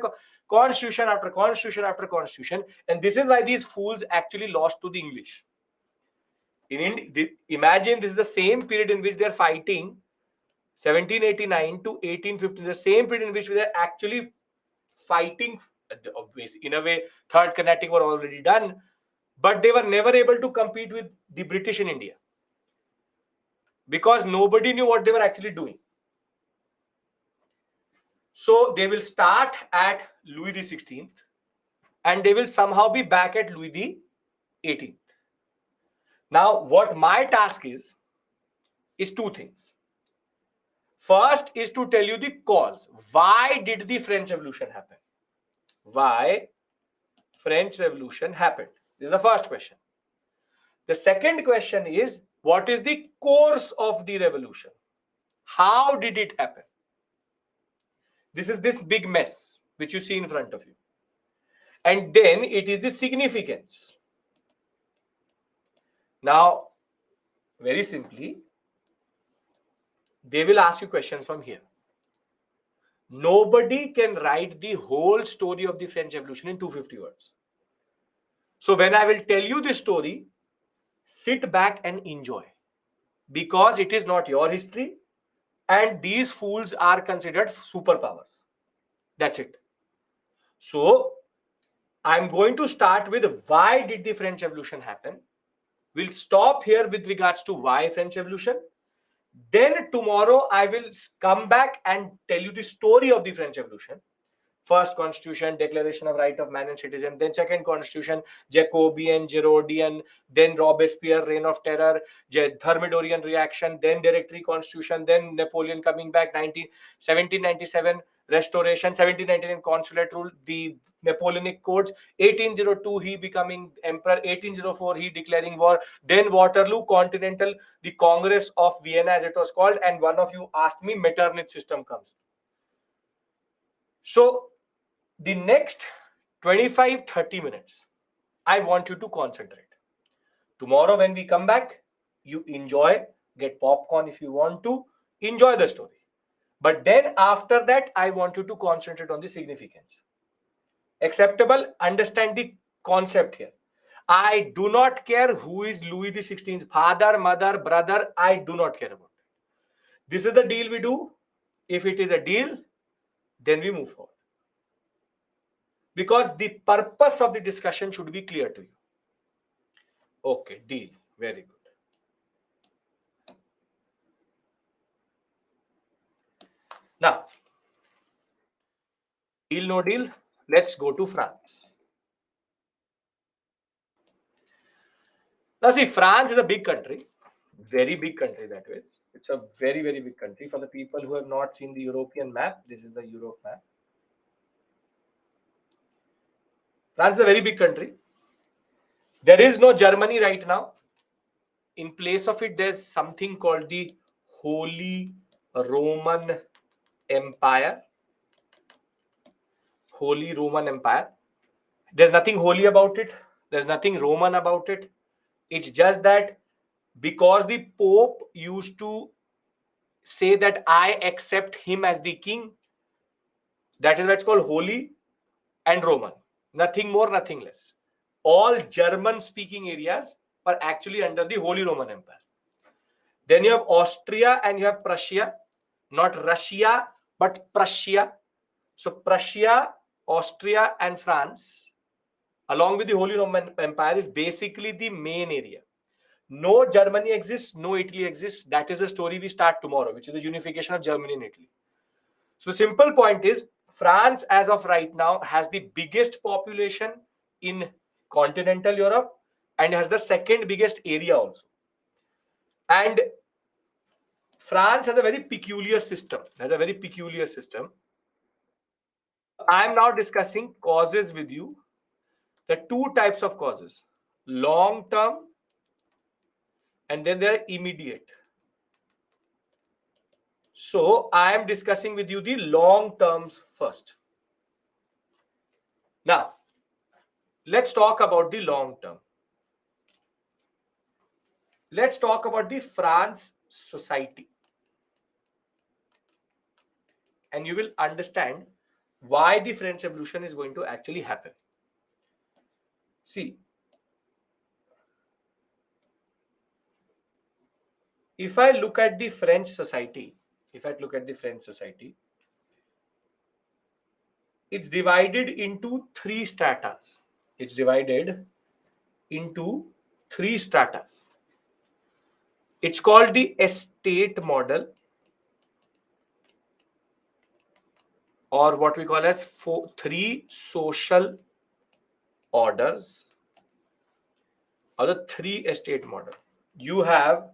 constitution after constitution after constitution. And this is why these fools actually lost to the English. In India, imagine this is the same period in which they are fighting 1789 to 1815, the same period in which they are actually fighting. In a way, Third Carnatic were already done, but they were never able to compete with the British in India because nobody knew what they were actually doing. So they will start at Louis XVI and they will somehow be back at Louis XVIII. Now, what my task is two things. First is to tell you the cause. Why did the French Revolution happen? Why French Revolution happened? This is the first question. The second question is, what is the course of the revolution? How did it happen? This is this big mess which you see in front of you. And then it is the significance. Now, very simply, they will ask you questions from here. Nobody can write the whole story of the French Revolution in 250 words. So when I will tell you this story, sit back and enjoy. Because it is not your history and these fools are considered superpowers. That's it. So I'm going to start with why did the French Revolution happen? We'll stop here with regards to why French Revolution. Then tomorrow I will come back and tell you the story of the French Revolution. First Constitution, Declaration of Right of Man and Citizen. Then Second Constitution, Jacobean, Girondin. Then Robespierre, Reign of Terror, Thermidorian Reaction. Then Directory Constitution. Then Napoleon coming back, 1797 Restoration, 1799 Consulate Rule, the Napoleonic Codes. 1802 he becoming emperor. 1804 he declaring war. Then Waterloo, Continental, the Congress of Vienna as it was called. And one of you asked me, Metternich system comes. So the next 25-30 minutes, I want you to concentrate. Tomorrow when we come back, you enjoy, get popcorn if you want to, enjoy the story. But then after that, I want you to concentrate on the significance. Acceptable? Understand the concept here. I do not care who is Louis XVI's father, mother, brother. I do not care about it. This is the deal we do. If it is a deal, then we move forward. Because the purpose of the discussion should be clear to you. Okay, deal. Very good. Now, deal, no deal. Let's go to France. Now, see, France is a big country. Very big country, that is. It's a very, very big country. For the people who have not seen the European map, this is the Europe map. France is a very big country. There is no Germany right now. In place of it, there's something called the Holy Roman Empire. Holy Roman Empire. There's nothing holy about it. There's nothing Roman about it. It's just that because the Pope used to say that I accept him as the king, that is why it's called Holy and Roman. Nothing more, nothing less. All German speaking areas are actually under the Holy Roman Empire. Then you have Austria and you have Prussia, not Russia, but Prussia. So Prussia, Austria, and France, along with the Holy Roman Empire, is basically the main area. No Germany exists, no Italy exists. That is the story we start tomorrow, which is the unification of Germany and Italy. So the simple point is, France, as of right now, has the biggest population in continental Europe and has the second biggest area also. And France has a very peculiar system. I am now discussing causes with you. The two types of causes: long term, and then there are immediate. So I am discussing with you the long terms first. Now, let's talk about the long term. Let's talk about the France society. And you will understand why the French Revolution is going to actually happen. See, if I look at the French society, it's divided into three stratas. It's called the estate model, or what we call as three social orders, or the three estate model. You have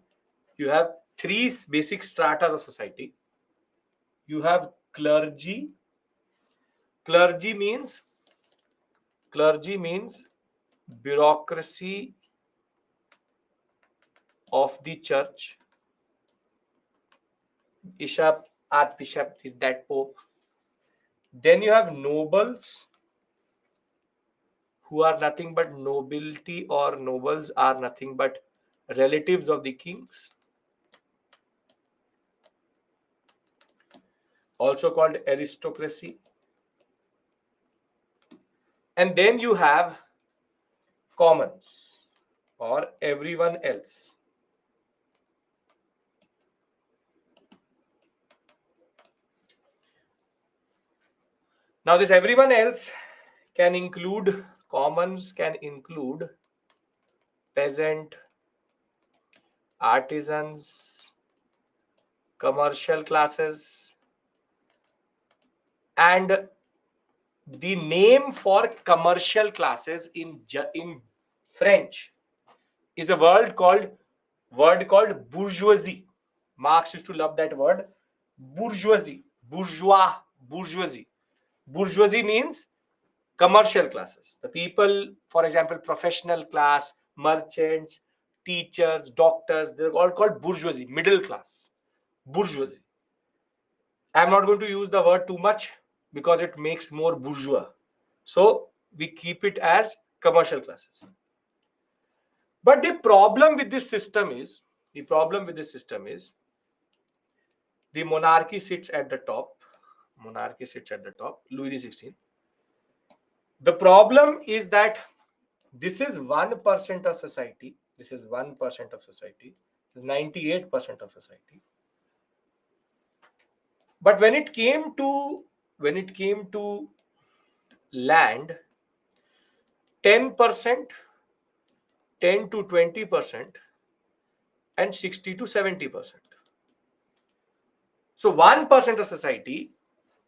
three basic strata of society. You have clergy. Clergy means bureaucracy of the church. Bishop, archbishop is that pope. Then you have nobles, who are nothing but nobility, or nobles are nothing but relatives of the kings, also called aristocracy. And then you have commons, or everyone else. Now this everyone else can include, commons can include peasant, artisans, commercial classes, and the name for commercial classes in French is a word called bourgeoisie. Marx used to love that word, bourgeoisie. Bourgeoisie. Bourgeoisie means commercial classes. The people, for example, professional class, merchants, teachers, doctors, they're all called bourgeoisie, middle class. Bourgeoisie. I'm not going to use the word too much because it makes more bourgeois. So we keep it as commercial classes. But the problem with this system is, the monarchy sits at the top. Louis XVI. The problem is that this is 1% of society. 98% of society. But when it came to land, 10%, 10 to 20%, and 60 to 70%. So 1% of society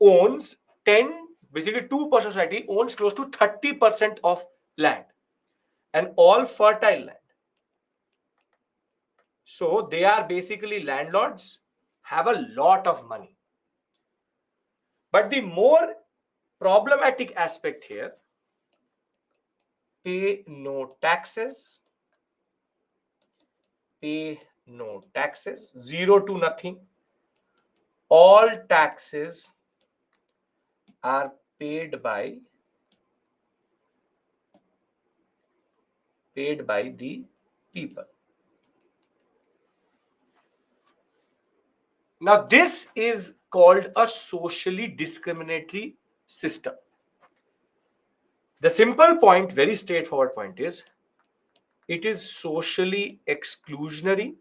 owns 2% of society owns close to 30% of land, and all fertile land. So they are basically landlords, have a lot of money. But the more problematic aspect here, pay no taxes, 0 to nothing. All taxes are paid by paid by the people. Now, this is called a socially discriminatory system. The simple point, very straightforward point is, it is socially exclusionary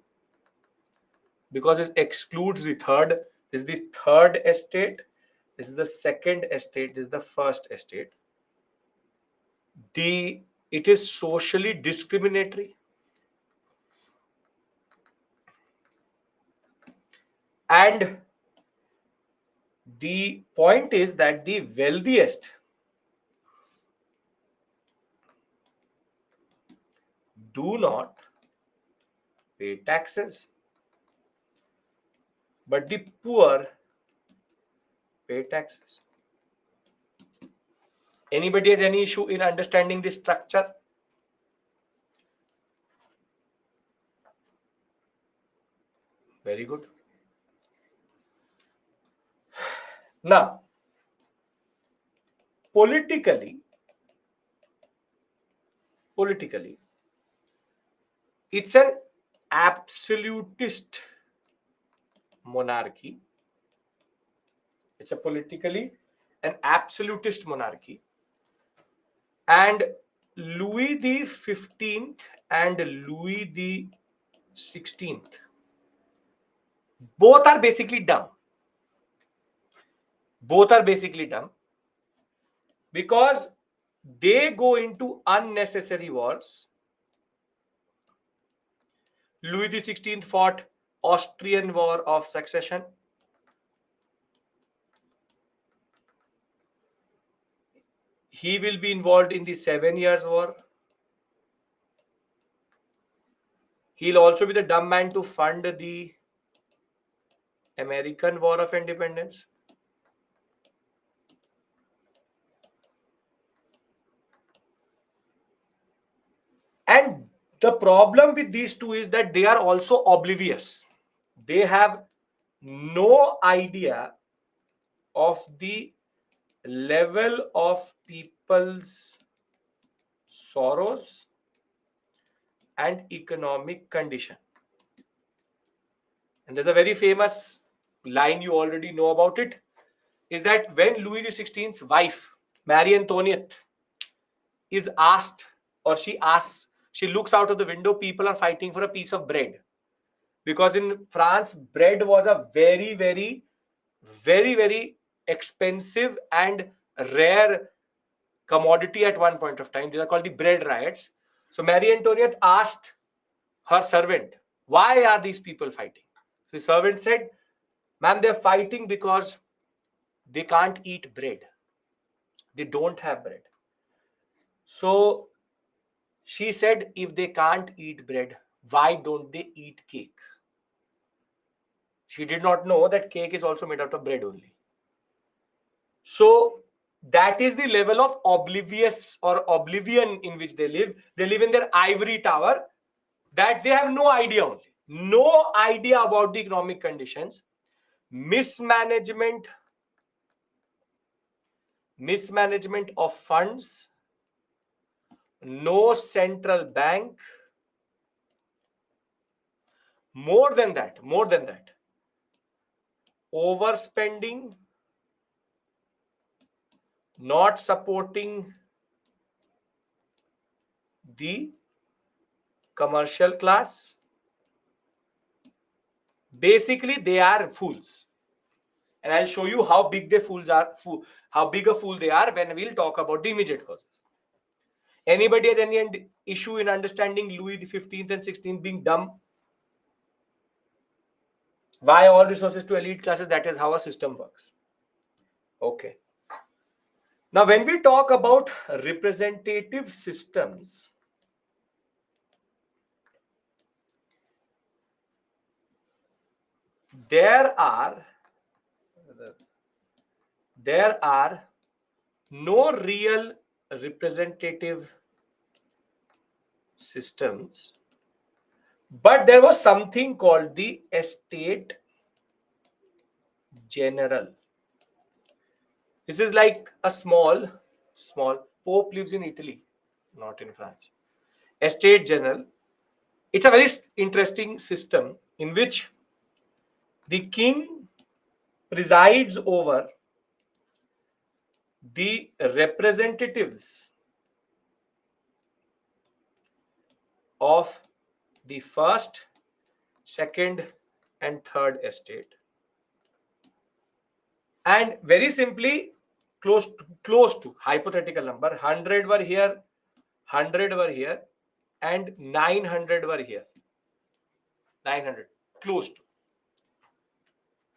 because it excludes the third. This is the third estate. This is the second estate. This is the first estate. It is socially discriminatory. And the point is that the wealthiest do not pay taxes, but the poor pay taxes. Anybody has any issue in understanding this structure? Very good. Now, politically, it's an absolutist monarchy. It's a politically an absolutist monarchy. And Louis the 15th and Louis the 16th, both are basically dumb. Both are basically dumb because they go into unnecessary wars. Louis the 16th fought Austrian War of Succession. He will be involved in the 7 Years' War. He'll also be the dumb man to fund the American War of Independence. And the problem with these two is that they are also oblivious. They have no idea of the level of people's sorrows and economic condition. And there's a very famous line, you already know about it, is that when Louis XVI's wife, Marie Antoinette, is asked, or she asks, she looks out of the window, people are fighting for a piece of bread. Because in France, bread was a very, very, very, very expensive and rare commodity at one point of time. These are called the bread riots. So Marie Antoinette asked her servant, why are these people fighting? The servant said, ma'am, they're fighting because they can't eat bread. They don't have bread. So she said, if they can't eat bread, why don't they eat cake? She did not know that cake is also made out of bread only. So that is the level of oblivious or oblivion in which they live. They live in their ivory tower, that they have no idea only. No idea about the economic conditions. Mismanagement of funds. No central bank. More than that, overspending, not supporting the commercial class. Basically, they are fools. And I'll show you how big the fools are, how big a fool they are when we'll talk about the immediate causes. Anybody has any issue in understanding Louis the 15th and 16th being dumb? Why all resources to elite classes? That is how a system works. Okay. Now, when we talk about representative systems, there are no real representative systems, but there was something called the estate general. This is like a small Pope lives in Italy, not in France. estate general. It's a very interesting system in which the king presides over the representatives of the first, second, and third estate. And very simply, close to hypothetical number, 100 were here, 100 were here, and 900 were here. 900, close to.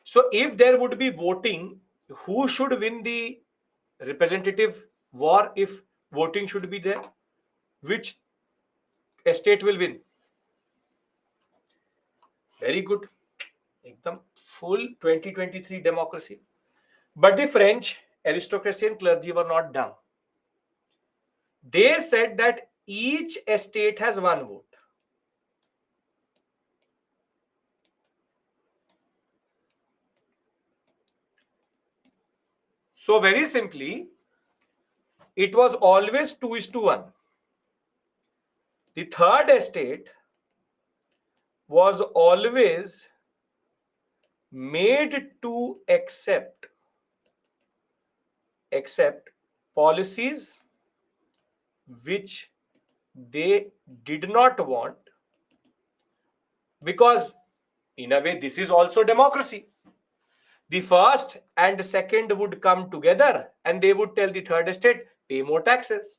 So if there would be voting, who should win the representative war? If voting should be there, which estate will win? Very good. Ekdam full 2023 democracy. But the French aristocracy and clergy were not dumb. They said that each estate has one vote. So very simply, it was always 2:1. The third estate was always made to accept policies which they did not want, because in a way this is also democracy. The first and second would come together and they would tell the third estate, pay more taxes.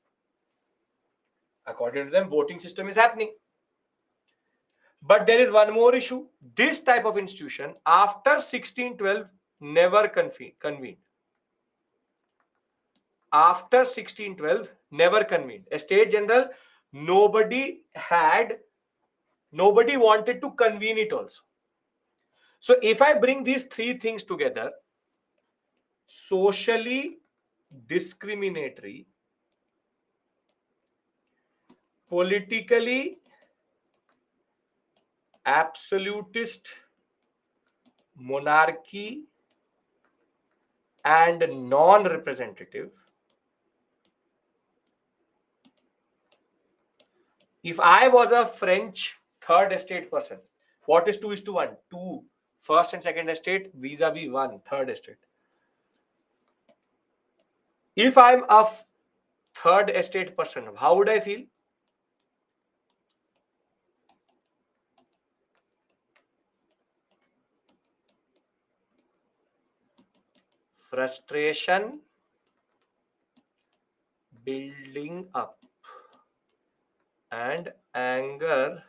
According to them, voting system is happening. But there is one more issue. This type of institution after 1612 never convened. After 1612 never convened. Estate general, nobody wanted to convene it also. So if I bring these three things together, socially discriminatory, politically absolutist monarchy, and non-representative. If I was a French third estate person, what is 2:1? 2 first and second estate vis-a-vis 1 third estate. If I'm a third estate person, how would I feel? Frustration building up and anger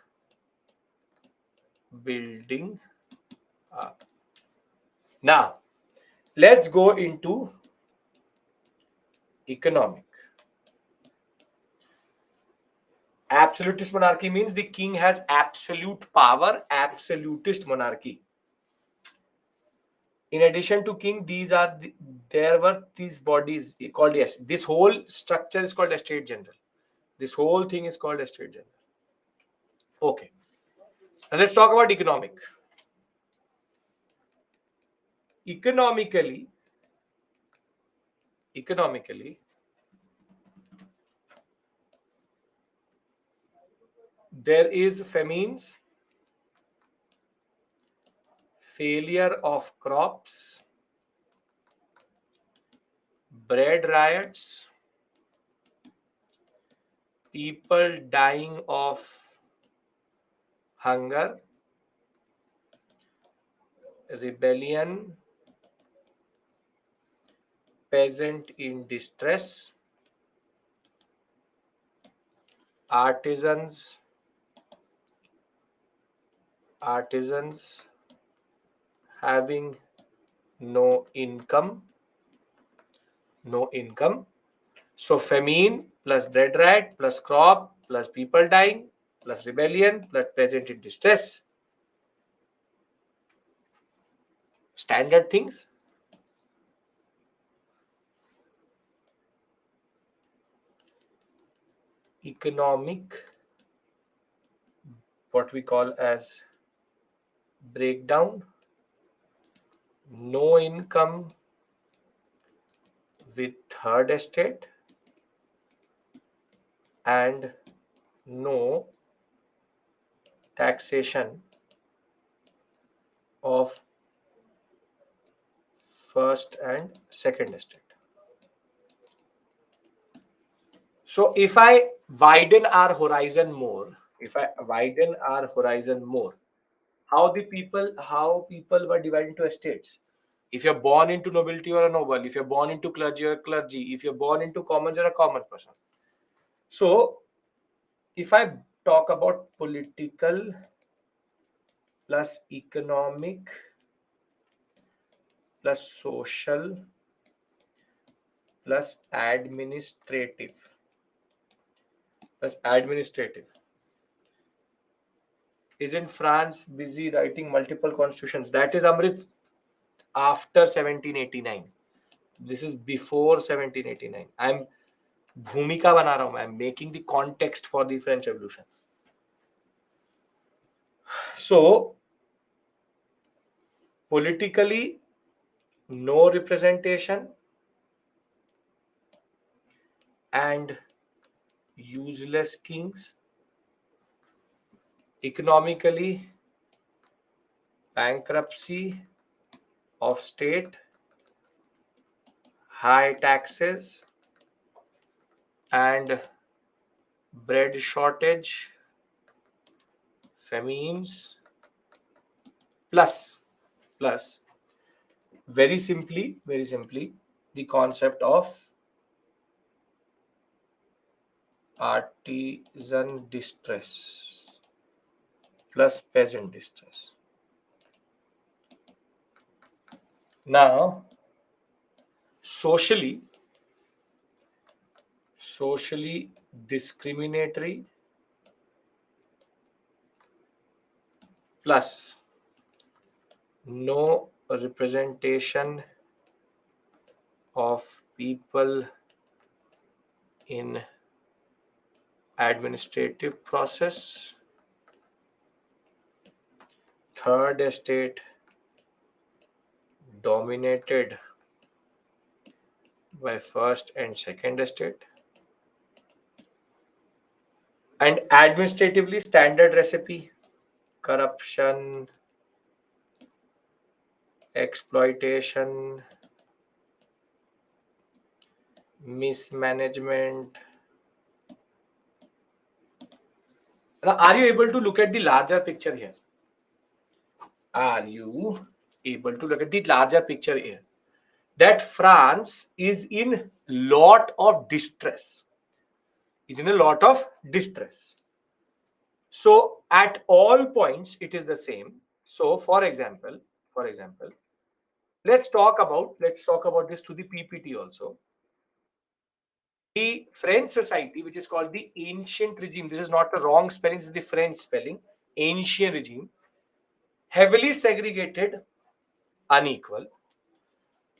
building up. Now, let's go into economic. Absolutist monarchy means the king has absolute power, absolutist monarchy. In addition to king, there were these bodies called, yes, this whole structure is called estate general. This whole thing is called estate general. Okay. Now let's talk about economic. Economically, there is famines, failure of crops, bread riots, people dying of hunger, rebellion, peasant in distress, artisans having no income. So famine plus bread riot plus crop plus people dying plus rebellion plus peasant in distress. Standard things. Economic, what we call as breakdown. No income with third estate and no taxation of first and second estate. So if I widen our horizon more, how people were divided into estates. If you're born into nobility, or a noble. If you're born into clergy, or clergy. If you're born into commons, you're a common person. So if I talk about political plus economic plus social plus administrative isn't France busy writing multiple constitutions? That is, Amrit, after 1789. This is before 1789. I'm भूमिका बना रहा हूं मैं. I'm making the context for the French Revolution. So politically, no representation and useless kings. Economically, bankruptcy of state, high taxes, and bread shortage, famines, plus very simply, the concept of artisan distress plus peasant distress. Now, socially discriminatory plus no representation of people in administrative process. Third estate dominated by first and second estate. And administratively, standard recipe: corruption, exploitation, mismanagement. Now, are you able to look at the larger picture here? That France is in lot of distress. So at all points, it is the same. So for example, let's talk about this to the PPT also. The French society, which is called the ancient regime, this is not the wrong spelling, this is the French spelling, ancient regime, heavily segregated, unequal,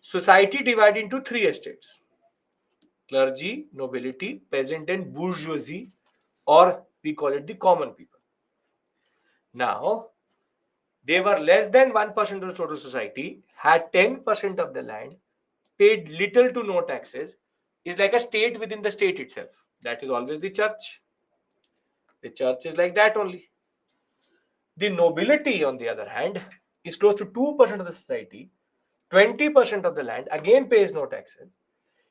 society divided into three estates: clergy, nobility, peasant, and bourgeoisie, or we call it the common people. Now, they were less than 1% of the total society, had 10% of the land, paid little to no taxes, is like a state within the state itself. That is always the church. The church is like that only. The nobility, on the other hand, is close to 2% of the society, 20% of the land, again pays no taxes.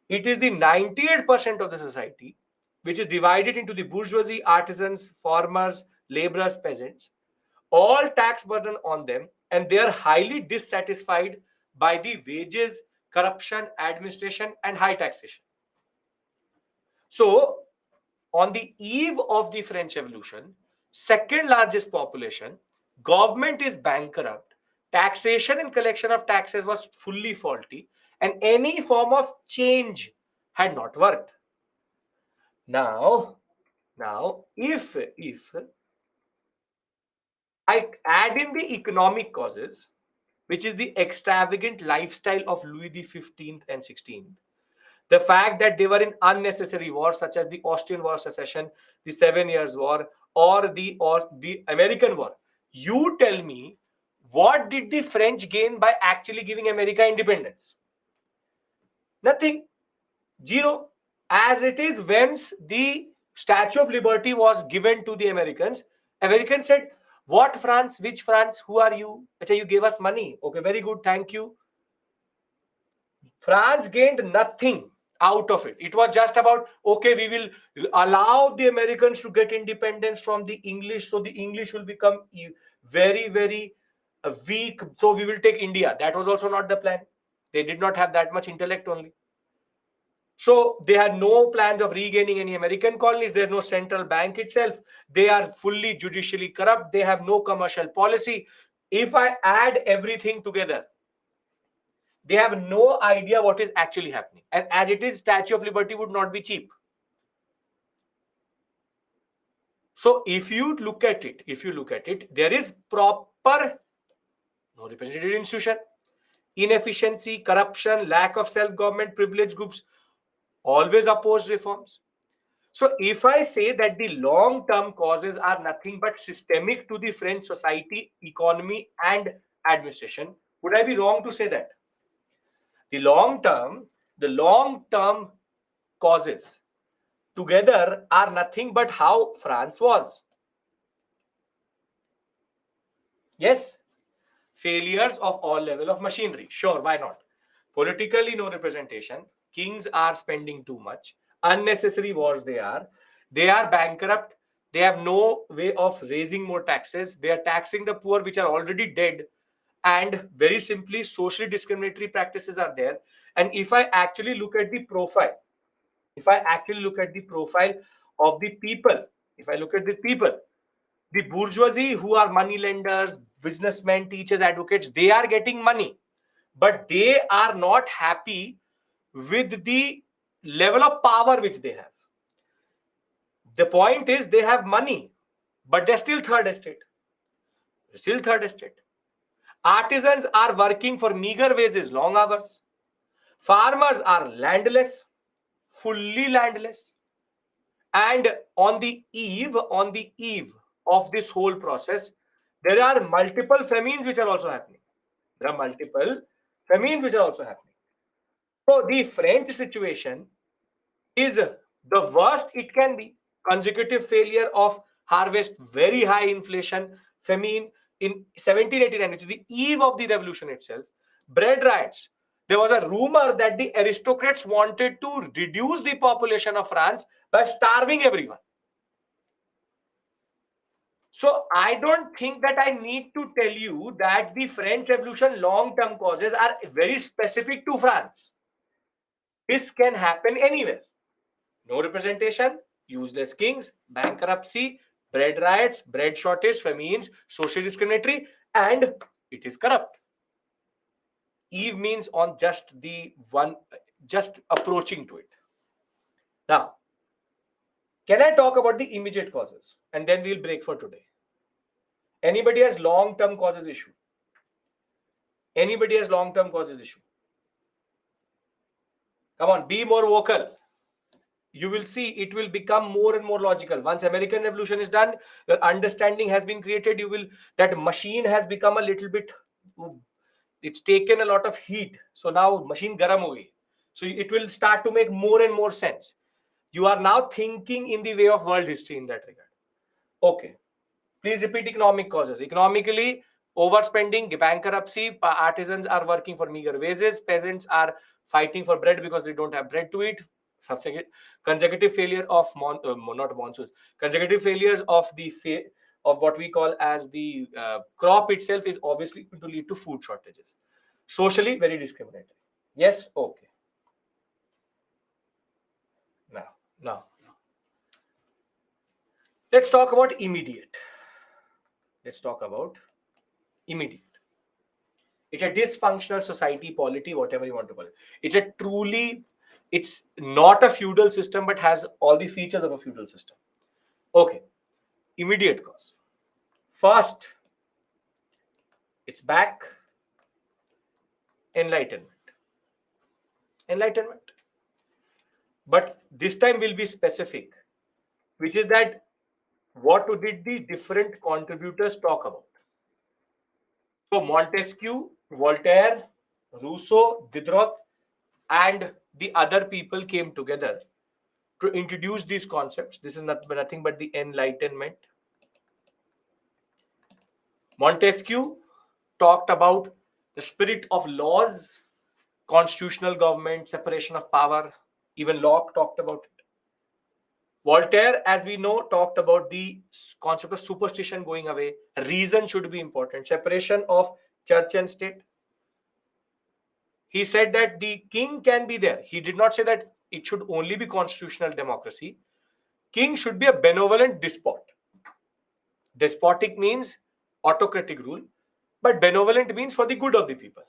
It is the 98% of the society, which is divided into the bourgeoisie, artisans, farmers, laborers, peasants, all tax burden on them, and they are highly dissatisfied by the wages, corruption, administration, and high taxation. So, on the eve of the French Revolution, second largest population, government is bankrupt, taxation and collection of taxes was fully faulty, and any form of change had not worked. Now, if I add in the economic causes, which is the extravagant lifestyle of Louis XV and XVI, the fact that they were in unnecessary wars such as the Austrian War of Secession, the 7 Years' War, or the American War. You tell me, what did the French gain by actually giving America independence? Nothing. Zero. As it is, whence the Statue of Liberty was given to the Americans. Americans said, what France? Which France? Who are you? You gave us money. Okay, very good. Thank you. France gained nothing out of it. It was just about, okay, we will allow the Americans to get independence from the English, so the English will become very, very weak. So we will take India. That was also not the plan. They did not have that much intellect only. So they had no plans of regaining any American colonies. There's no central bank itself. They are fully judicially corrupt. They have no commercial policy. If I add everything together, they have no idea what is actually happening. And as it is, Statue of Liberty would not be cheap. So if you look at it, there is proper no representative institution, inefficiency, corruption, lack of self-government, privileged groups, always oppose reforms. So if I say that the long-term causes are nothing but systemic to the French society, economy, and administration, would I be wrong to say that? The long-term causes together are nothing but how France was. Yes, failures of all level of machinery. Sure, why not? Politically, no representation. Kings are spending too much. Unnecessary wars they are. They are bankrupt. They have no way of raising more taxes. They are taxing the poor, which are already dead. And very simply, socially discriminatory practices are there. And if I actually look at the profile, of the people, the bourgeoisie, who are money lenders, businessmen, teachers, advocates, they are getting money, but they are not happy with the level of power which they have. The point is, they have money, but they're still third estate. Artisans are working for meager wages, long hours. Farmers are landless, fully landless. And on the eve of this whole process, there are multiple famines which are also happening. So the French situation is the worst it can be. Consecutive failure of harvest, very high inflation, famine in 1789, which is the eve of the revolution itself. Bread riots. There was a rumor that the aristocrats wanted to reduce the population of France by starving everyone. So I don't think that I need to tell you that the French Revolution long-term causes are very specific to France. This can happen anywhere. No representation, useless kings, bankruptcy, bread riots, bread shortage, famines, social discriminatory, and it is corrupt. Eve means on just approaching to it. Now, can I talk about the immediate causes? And then we'll break for today. Anybody has long-term causes issue? Come on, be more vocal. You will see it will become more and more logical. Once American Revolution is done, your understanding has been created. That machine has become a little bit, it's taken a lot of heat. So now machine garam ho gayi. So it will start to make more and more sense. You are now thinking in the way of world history in that regard. Okay. Please repeat economic causes. Economically, overspending, bankruptcy, artisans are working for meager wages, peasants are fighting for bread because they don't have bread to eat. Consecutive failure of consecutive failures of of what we call as the crop itself is obviously going to lead to food shortages. Socially, very discriminatory. Yes, okay. Now, let's talk about immediate. It's a dysfunctional society, polity, whatever you want to call it. It's not a feudal system, but has all the features of a feudal system. Okay. Immediate cause. First, it's back. Enlightenment. But this time will be specific, which is that what did the different contributors talk about? So Montesquieu, Voltaire, Rousseau, Diderot, and the other people came together to introduce these concepts. This is nothing but the Enlightenment. Montesquieu talked about the spirit of laws, constitutional government, separation of power. Even Locke talked about it. Voltaire, as we know, talked about the concept of superstition going away. Reason should be important. Separation of church and state. He said that the king can be there. He did not say that it should only be constitutional democracy. King should be a benevolent despot. Despotic means autocratic rule, but benevolent means for the good of the people.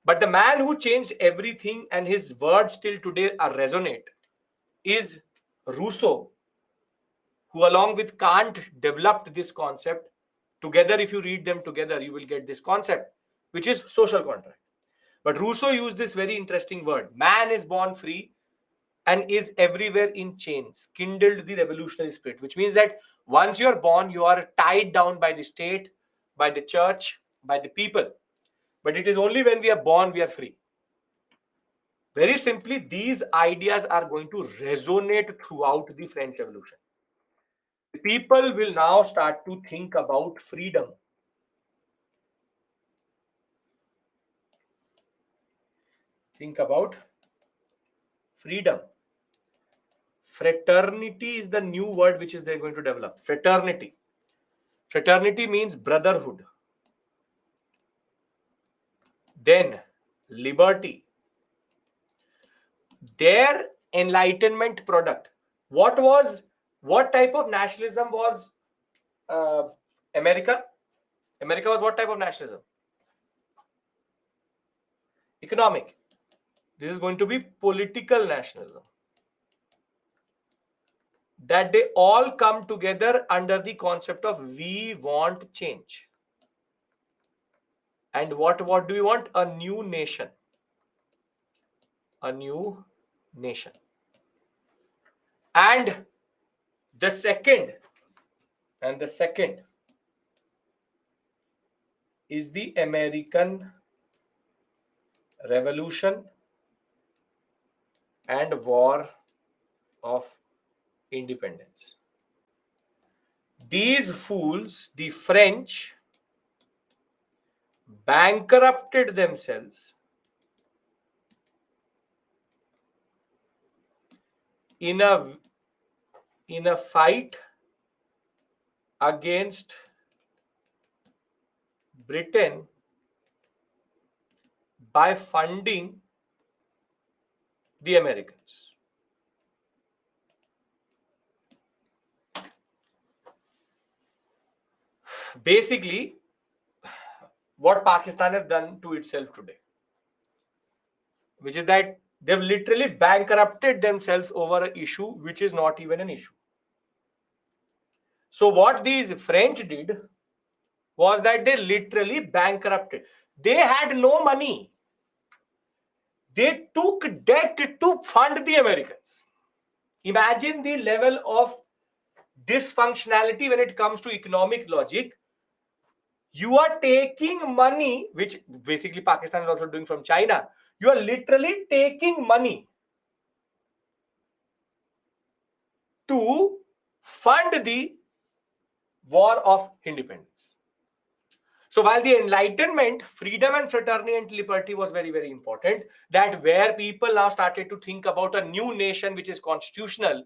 But the man who changed everything and his words still today are resonate is Rousseau, who along with Kant developed this concept. Together, if you read them together, you will get this concept, which is social contract. But Rousseau used this very interesting word. Man is born free and is everywhere in chains, kindled the revolutionary spirit, which means that once you are born, you are tied down by the state, by the church, by the people. But it is only when we are born, we are free. Very simply, these ideas are going to resonate throughout the French Revolution. People will now start to think about freedom. Think about freedom. Fraternity is the new word which is they're going to develop. Fraternity. Fraternity means brotherhood. Then liberty. Their Enlightenment product. What type of nationalism was America? America was what type of nationalism? Economic. This is going to be political nationalism. That they all come together under the concept of we want change. And what do we want? A new nation. A new nation. And the second is the American Revolution and War of Independence. These fools, the French, bankrupted themselves in a fight against Britain by funding the Americans. Basically, what Pakistan has done to itself today, which is that they've literally bankrupted themselves over an issue which is not even an issue. So what these French did was that they literally bankrupted. They had no money. They took debt to fund the Americans. Imagine the level of dysfunctionality when it comes to economic logic. You are taking money, which basically Pakistan is also doing from China. You are literally taking money to fund the War of Independence. So while the Enlightenment, freedom and fraternity and liberty was very, very important, that where people now started to think about a new nation which is constitutional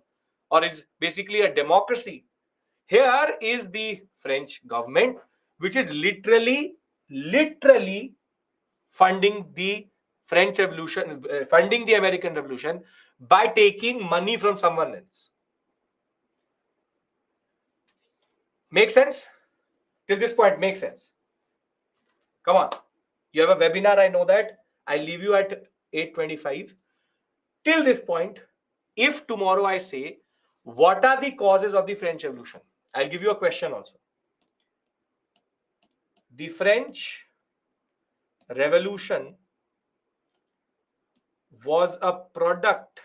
or is basically a democracy, here is the French government, which is literally funding the French Revolution, funding the American Revolution by taking money from someone else. Make sense? Till this point, make sense. Come on. You have a webinar, I know that. I'll leave you at 8:25. Till this point, if tomorrow I say, what are the causes of the French Revolution? I'll give you a question also. The French Revolution was a product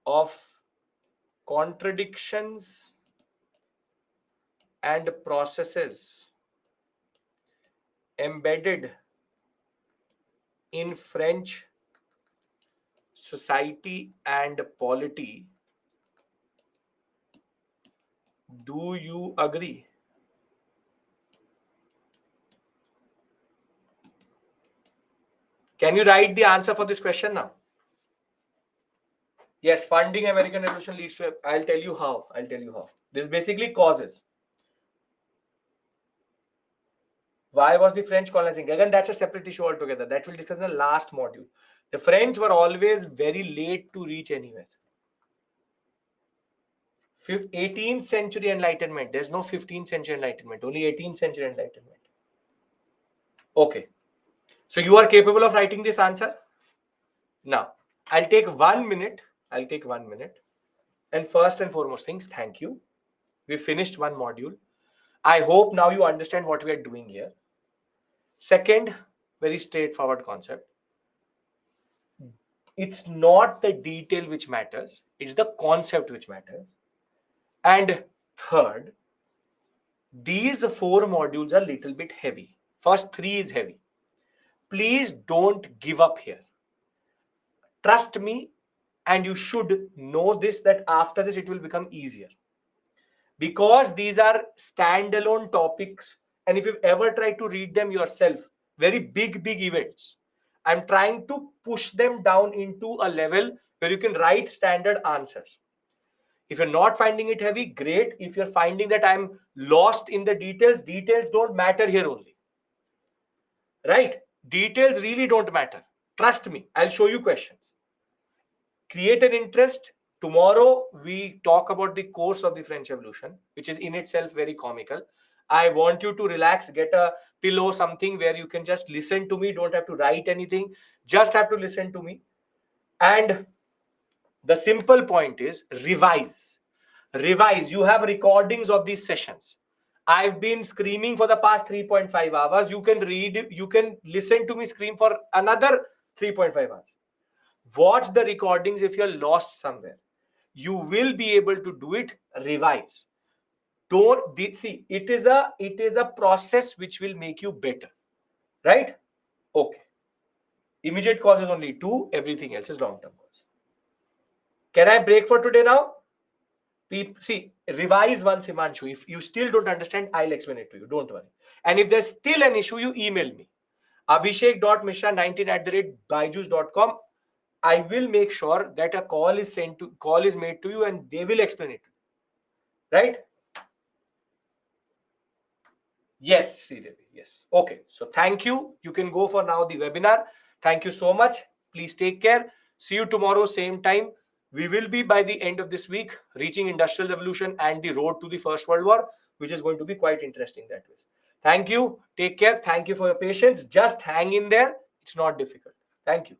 of contradictions and processes embedded in French society and polity. Do you agree? Can you write the answer for this question now? Yes, funding American Revolution leads to. I'll tell you how. This basically causes. Why was the French colonizing? Again, that's a separate issue altogether. That we'll discuss in the last module. The French were always very late to reach anywhere. 18th century Enlightenment. There's no 15th century Enlightenment. Only 18th century Enlightenment. Okay. So you are capable of writing this answer? Now, I'll take 1 minute. And first and foremost things, thank you. We finished one module. I hope now you understand what we are doing here. Second, very straightforward concept. It's not the detail which matters. It's the concept which matters. And third, these 4 modules are a little bit heavy. First 3 is heavy. Please don't give up here. Trust me, and you should know this, that after this it will become easier. Because these are standalone topics, and if you've ever tried to read them yourself, very big events, I'm trying to push them down into a level where you can write standard answers. If you're not finding it heavy, great. If you're finding that I'm lost in the details don't matter here only. Right? Details really don't matter. Trust me, I'll show you questions. Create an interest. Tomorrow, we talk about the course of the French Revolution, which is in itself very comical. I want you to relax, get a pillow, something where you can just listen to me. Don't have to write anything. Just have to listen to me. And the simple point is revise. Revise. You have recordings of these sessions. I've been screaming for the past 3.5 hours. You can read, you can listen to me scream for another 3.5 hours. Watch the recordings if you're lost somewhere. You will be able to do it. Revise. Don't see, it is a process which will make you better. Right? Okay. Immediate cause is only 2, everything else is long-term cause. Can I break for today now? See, revise once, Himanshu. If you still don't understand, I'll explain it to you. Don't worry. And if there's still an issue, you email me. abhishek.mishra19@byju's.com. I will make sure that a call is made to you and they will explain it. Right? Yes, Sridevi. Yes. Okay. So thank you. You can go for now the webinar. Thank you so much. Please take care. See you tomorrow, same time. We will be, by the end of this week, reaching Industrial Revolution and the road to the First World War, which is going to be quite interesting that way. Thank you. Take care. Thank you for your patience. Just hang in there. It's not difficult. Thank you.